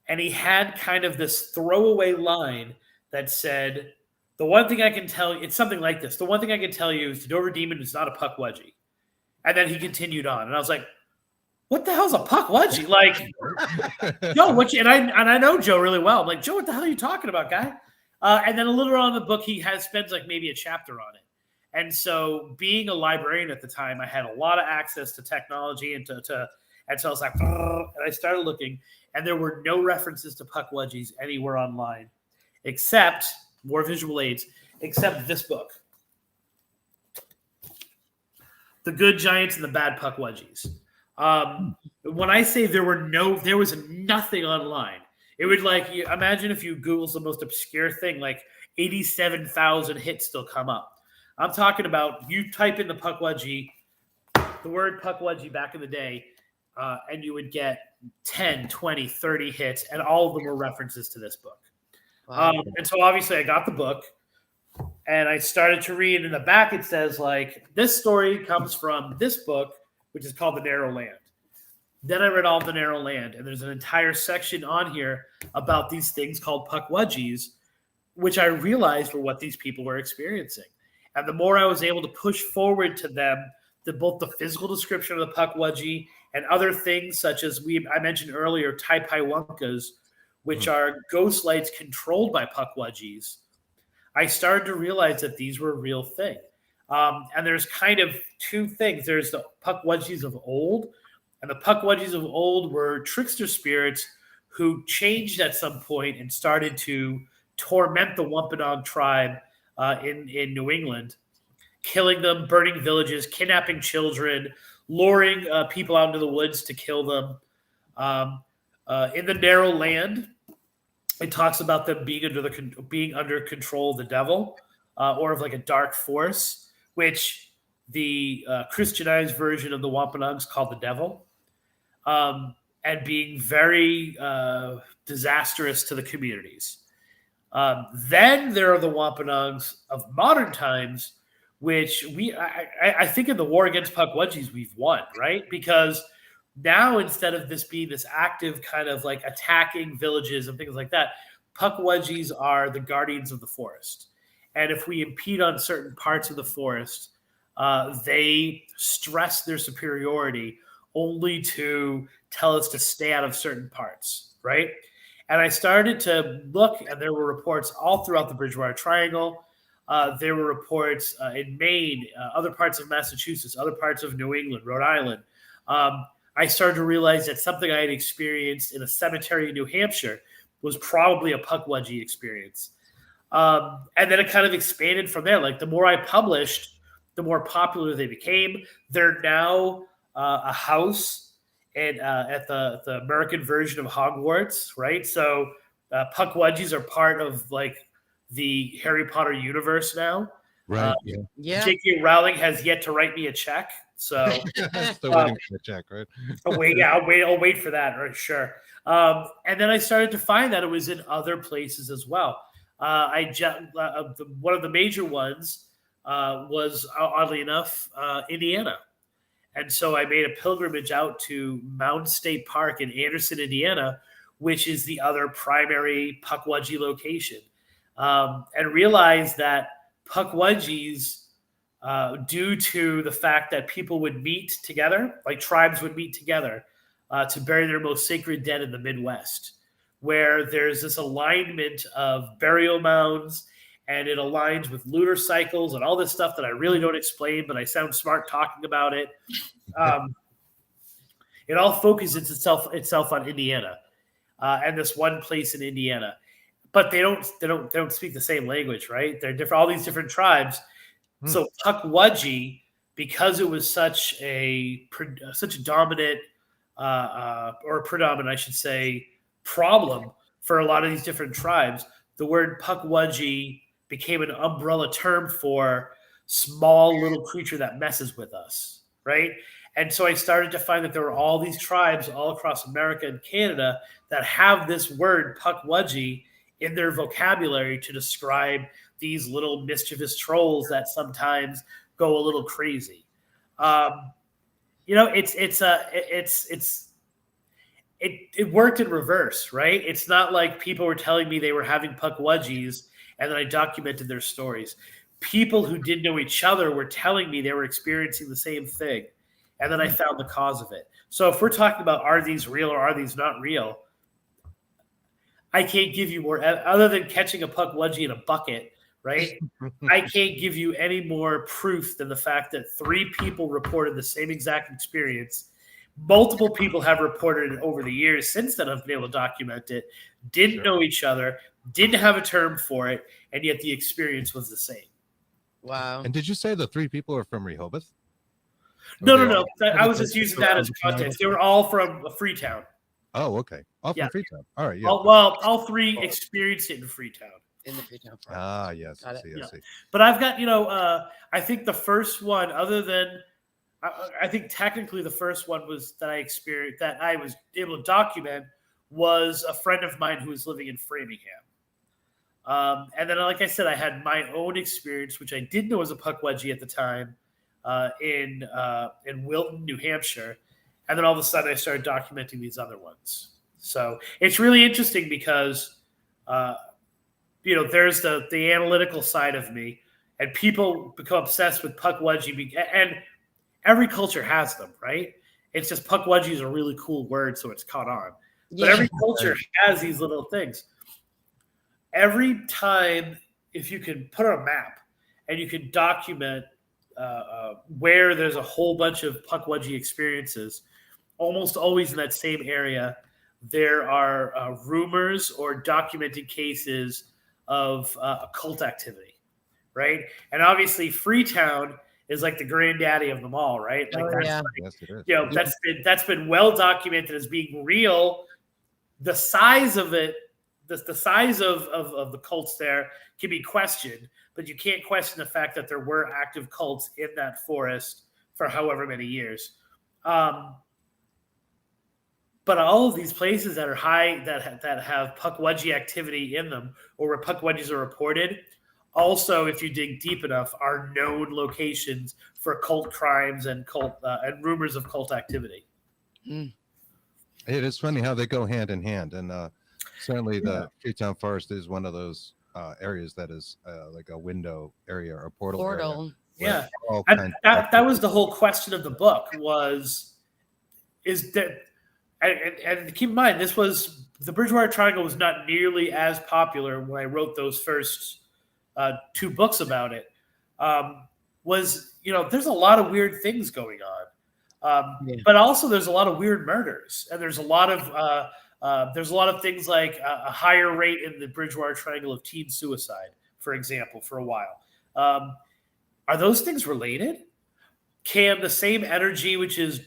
[SPEAKER 5] And he had kind of this throwaway line that said, the one thing I can tell you, it's something like this. The one thing I can tell you is the Dover Demon is not a Puckwudgie. And then he continued on. And I was like, what the hell's a Puckwudgie? Like, Joe, and I know Joe really well. I'm like, Joe, what the hell are you talking about, guy? And then a little on in the book, he spends like maybe a chapter on it. And so being a librarian at the time, I had a lot of access to technology and so I was like, and I started looking, and there were no references to Puckwudgies anywhere online, except more visual aids, except this book, The Good Giants and the Bad Puckwudgies. When I say there was nothing online. It would imagine if you Google the most obscure thing, like 87,000 hits still come up. I'm talking about you type in the Puckwudgie, the word Puckwudgie back in the day, and you would get 10, 20, 30 hits, and all of them were references to this book.
[SPEAKER 4] Wow.
[SPEAKER 5] And so obviously I got the book, and I started to read. In the back it says, like, this story comes from this book, which is called The Narrow Land. Then I read all of The Narrow Land, and there's an entire section on here about these things called Puckwudgies, which I realized were what these people were experiencing. And the more I was able to push forward to them, both the physical description of the Puckwudgie and other things such as I mentioned earlier, Taipaiwunkas, which are ghost lights controlled by Puckwudgies, I started to realize that these were a real thing. And there's kind of two things. There's the Puckwudgies of old, and the Puckwudgies of old were trickster spirits who changed at some point and started to torment the Wampanoag tribe in New England, killing them, burning villages, kidnapping children, luring people out into the woods to kill them. In The Narrow Land, it talks about them being under control of the devil, or of like a dark force, which the Christianized version of the Wampanoags called the devil, and being very disastrous to the communities. Then there are the Wampanoags of modern times, which I think in the war against Puckwudgies we've won, right? Because now, instead of this being this active kind of like attacking villages and things like that, Puckwudgies are the guardians of the forest. And if we impede on certain parts of the forest, they stress their superiority only to tell us to stay out of certain parts, right? And I started to look, and there were reports all throughout the Bridgewater Triangle. There were reports in Maine, other parts of Massachusetts, other parts of New England, Rhode Island. I started to realize that something I had experienced in a cemetery in New Hampshire was probably a Puckwudgie experience. And then it kind of expanded from there. Like, the more I published, the more popular they became. They're now a house at the American version of Hogwarts, right? So Puckwudgies are part of like the Harry Potter universe now.
[SPEAKER 3] Right.
[SPEAKER 4] Yeah.
[SPEAKER 5] J.K. Rowling has yet to write me a check, so
[SPEAKER 3] Still waiting for the check, right?
[SPEAKER 5] I'll wait for that, right? Sure. And then I started to find that it was in other places as well. One of the major ones was, oddly enough, Indiana. And so I made a pilgrimage out to Mound State Park in Anderson, Indiana, which is the other primary Puckwudgie location, and realized that Puckwudgies, due to the fact that people would meet together, like tribes would meet together to bury their most sacred dead in the Midwest, where there's this alignment of burial mounds, and it aligns with lunar cycles and all this stuff that I really don't explain, but I sound smart talking about it. It all focuses itself on Indiana, and this one place in Indiana. But they don't speak the same language, right? They're different, all these different tribes. So Puckwudgie, because it was such a dominant or predominant, I should say, problem for a lot of these different tribes, the word Puckwudgie became an umbrella term for small little creature that messes with us, right? And so I started to find that there were all these tribes all across America and Canada that have this word Puckwudgie in their vocabulary to describe these little mischievous trolls that sometimes go a little crazy. It worked in reverse, right? It's not like people were telling me they were having Puckwudgies and then I documented their stories. People who didn't know each other were telling me they were experiencing the same thing, and then I found the cause of it. So if we're talking about are these real or are these not real, I can't give you more, other than catching a Puckwudgie in a bucket, right? I can't give you any more proof than the fact that 3 people reported the same exact experience. Multiple people have reported it over the years since then. I've been able to document it. Didn't know each other, didn't have a term for it, and yet the experience was the same.
[SPEAKER 4] Wow.
[SPEAKER 3] And did you say the 3 people are from Rehoboth?
[SPEAKER 5] No. I was just using that as context. They were all from Freetown.
[SPEAKER 3] Oh, okay. All from Freetown. All right. Yeah.
[SPEAKER 5] All 3 experienced it in Freetown.
[SPEAKER 4] In the Freetown.
[SPEAKER 3] Ah, yes.
[SPEAKER 4] Got
[SPEAKER 3] I
[SPEAKER 4] it.
[SPEAKER 3] see. I see.
[SPEAKER 5] But I've got, I think the first one, other than, I think technically the first one was that I experienced, that I was able to document, was a friend of mine who was living in Framingham. And then, like I said, I had my own experience, which I didn't know was a Puckwudgie at the time, in Wilton, New Hampshire. And then all of a sudden I started documenting these other ones. So it's really interesting because, there's the analytical side of me, and people become obsessed with Puckwudgie, and every culture has them, right? It's just Puckwudgie is a really cool word, so it's caught on. But every culture has these little things. Every time, if you can put on a map and you can document where there's a whole bunch of Puckwudgie experiences, almost always in that same area, there are rumors or documented cases of occult activity, right? And obviously, Freetown is like the granddaddy of them all, right? Like
[SPEAKER 3] Yes, it is.
[SPEAKER 5] that's been well documented as being real. The size of it, the size of the cults there can be questioned, but you can't question the fact that there were active cults in that forest for however many years. But all of these places that are high, that have Puckwudgie activity in them, or where Puckwudgies are reported, also, if you dig deep enough, are known locations for cult crimes and rumors of cult activity.
[SPEAKER 3] It is funny how they go hand in hand, and certainly the Freetown Forest is one of those areas that is like a window area or portal. Area,
[SPEAKER 5] yeah, and that was the whole question of the book is that. And keep in mind, the Bridgewater Triangle was not nearly as popular when I wrote those first 2 books about it. There's a lot of weird things going on, but also there's a lot of weird murders, and there's a lot of things like a higher rate in the Bridgewater Triangle of teen suicide, for example, for a while. Are those things related? Can the same energy, which is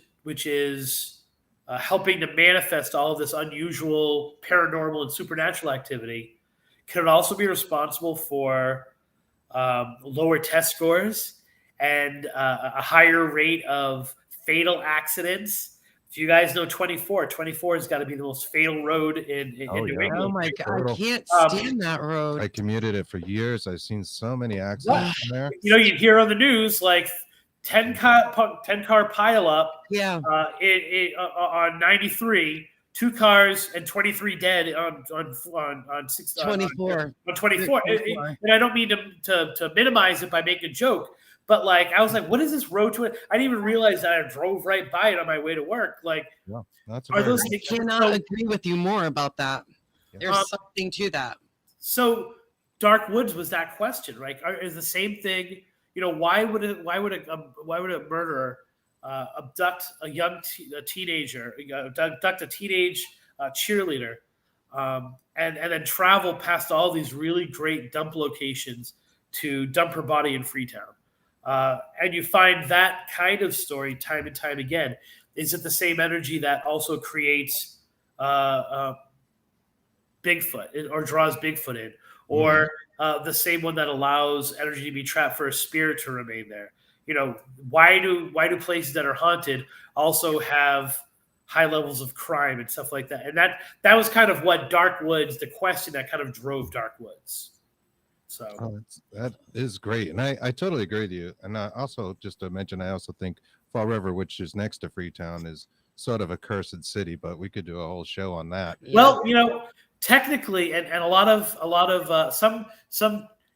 [SPEAKER 5] helping to manifest all of this unusual paranormal and supernatural activity, can it also be responsible for lower test scores and a higher rate of fatal accidents? If you guys know 24 has got to be the most fatal road in New England.
[SPEAKER 4] Oh my God, I can't stand that road.
[SPEAKER 3] I commuted it for years. I've seen so many accidents in there.
[SPEAKER 5] You hear on the news like 10 car pile up.
[SPEAKER 4] Yeah.
[SPEAKER 5] On 93, 2 cars and 23 dead on
[SPEAKER 4] 24.
[SPEAKER 5] On 24. And I don't mean to minimize it by making a joke, but like I was like, what is this road to it? I didn't even realize that I drove right by it on my way to work. Like,
[SPEAKER 4] are those? I cannot agree with you more about that. Yeah. There's something to that.
[SPEAKER 5] So, Dark Woods was that question, right? Is the same thing? Why would a murderer abduct a teenager, abduct a teenage cheerleader, and then travel past all these really great dump locations to dump her body in Freetown? And you find that kind of story time and time again. Is it the same energy that also creates Bigfoot or draws Bigfoot in? Or the same one that allows energy to be trapped for a spirit to remain there? Why do places that are haunted also have high levels of crime and stuff like that? And that was kind of what Dark Woods, the question that kind of drove Dark Woods. So
[SPEAKER 3] that is great, and I totally agree with you. And also, just to mention, I also think Fall River, which is next to Freetown, is sort of a cursed city, but we could do a whole show on that.
[SPEAKER 5] Well, technically, and a lot of some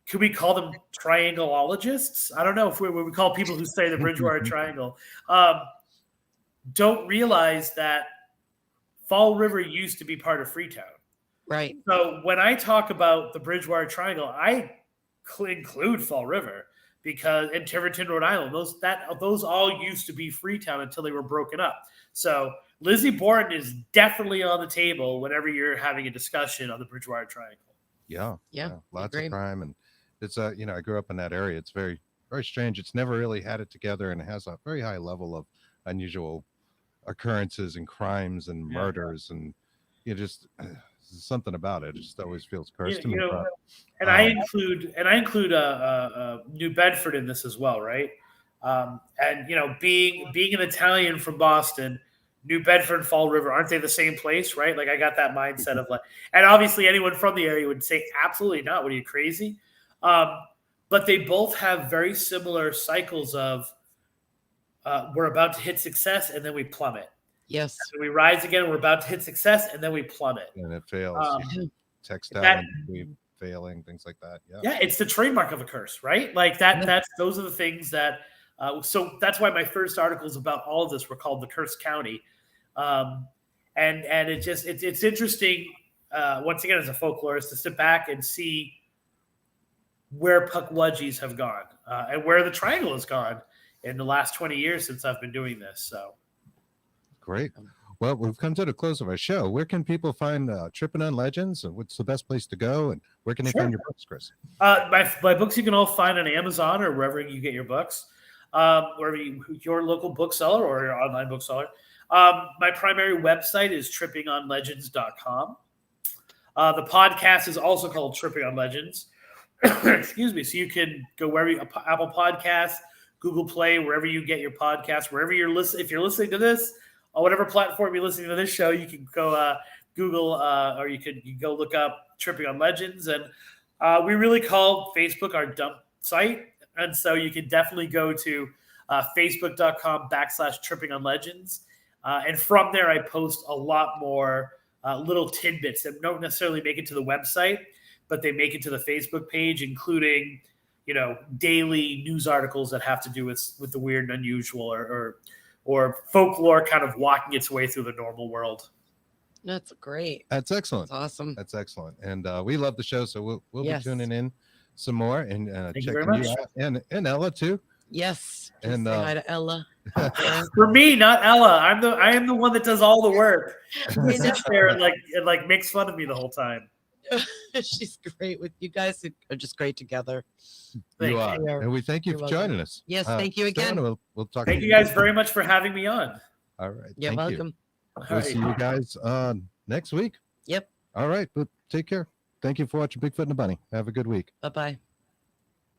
[SPEAKER 5] could we call them triangleologists? I don't know if we call people who study the Bridgewater Triangle. Don't realize that Fall River used to be part of Freetown.
[SPEAKER 4] Right.
[SPEAKER 5] So when I talk about the Bridgewater Triangle, I include Fall River because in Tiverton, Rhode Island, those all used to be Freetown until they were broken up. So Lizzie Borden is definitely on the table whenever you're having a discussion on the Bridgewater Triangle.
[SPEAKER 3] Yeah. Lots of crime, and it's I grew up in that area. It's very, very strange. It's never really had it together, and it has a very high level of unusual occurrences and crimes and murders, and just something about it. It just always feels cursed to me.
[SPEAKER 5] And I include New Bedford in this as well, right? And being an Italian from Boston, New Bedford and Fall River, aren't they the same place, right? Like I got that mindset of and obviously anyone from the area would say absolutely not. What, are you crazy? But they both have very similar cycles of we're about to hit success and then we plummet.
[SPEAKER 4] Yes.
[SPEAKER 5] And we rise again. We're about to hit success and then we plummet.
[SPEAKER 3] And it fails. Textile industry failing, things like that.
[SPEAKER 5] Yeah, it's the trademark of a curse, right? Like that. Those are the things that. So that's why my first articles about all of this were called "The Cursed County," and it's interesting. Once again, as a folklorist, to sit back and see where Puckwudgies have gone and where the Triangle has gone in the last 20 years since I've been doing this. So
[SPEAKER 3] great. Well, we've come to the close of our show. Where can people find Tripping on Legends, and what's the best place to go, and where can they find your books, Chris?
[SPEAKER 5] My books you can all find on Amazon or wherever you get your books, wherever your local bookseller or your online bookseller. My primary website is trippingonlegends.com. The podcast is also called Tripping on Legends. Excuse me. So you can go wherever Apple Podcasts, Google Play, wherever you get your podcast, wherever you're listening. If you're listening to this, on whatever platform you're listening to this show, you can go Google or you can go look up Tripping on Legends. And we really call Facebook our dump site. And so you can definitely go to facebook.com/Tripping on Legends. And from there, I post a lot more little tidbits that don't necessarily make it to the website, but they make it to the Facebook page, including, daily news articles that have to do with the weird and unusual or folklore kind of walking its way through the normal world.
[SPEAKER 4] That's great.
[SPEAKER 3] That's excellent.
[SPEAKER 4] That's awesome.
[SPEAKER 3] That's excellent. And we love the show, so we'll be tuning in some more and checking you out. And Ella too.
[SPEAKER 4] Yes.
[SPEAKER 3] And
[SPEAKER 4] say hi to Ella.
[SPEAKER 5] For me, not Ella. I am the one that does all the work. She sits there and makes fun of me the whole time.
[SPEAKER 4] She's great with you guys. Are just great together.
[SPEAKER 3] You are. And we thank you for joining us.
[SPEAKER 4] Yes, thank you again.
[SPEAKER 3] We'll talk.
[SPEAKER 5] Thank you guys very much for having me on.
[SPEAKER 3] All right.
[SPEAKER 4] You're welcome.
[SPEAKER 3] We'll see you guys next week.
[SPEAKER 4] Yep.
[SPEAKER 3] All right. But take care. Thank you for watching Bigfoot and the Bunny. Have a good week.
[SPEAKER 4] Bye-bye.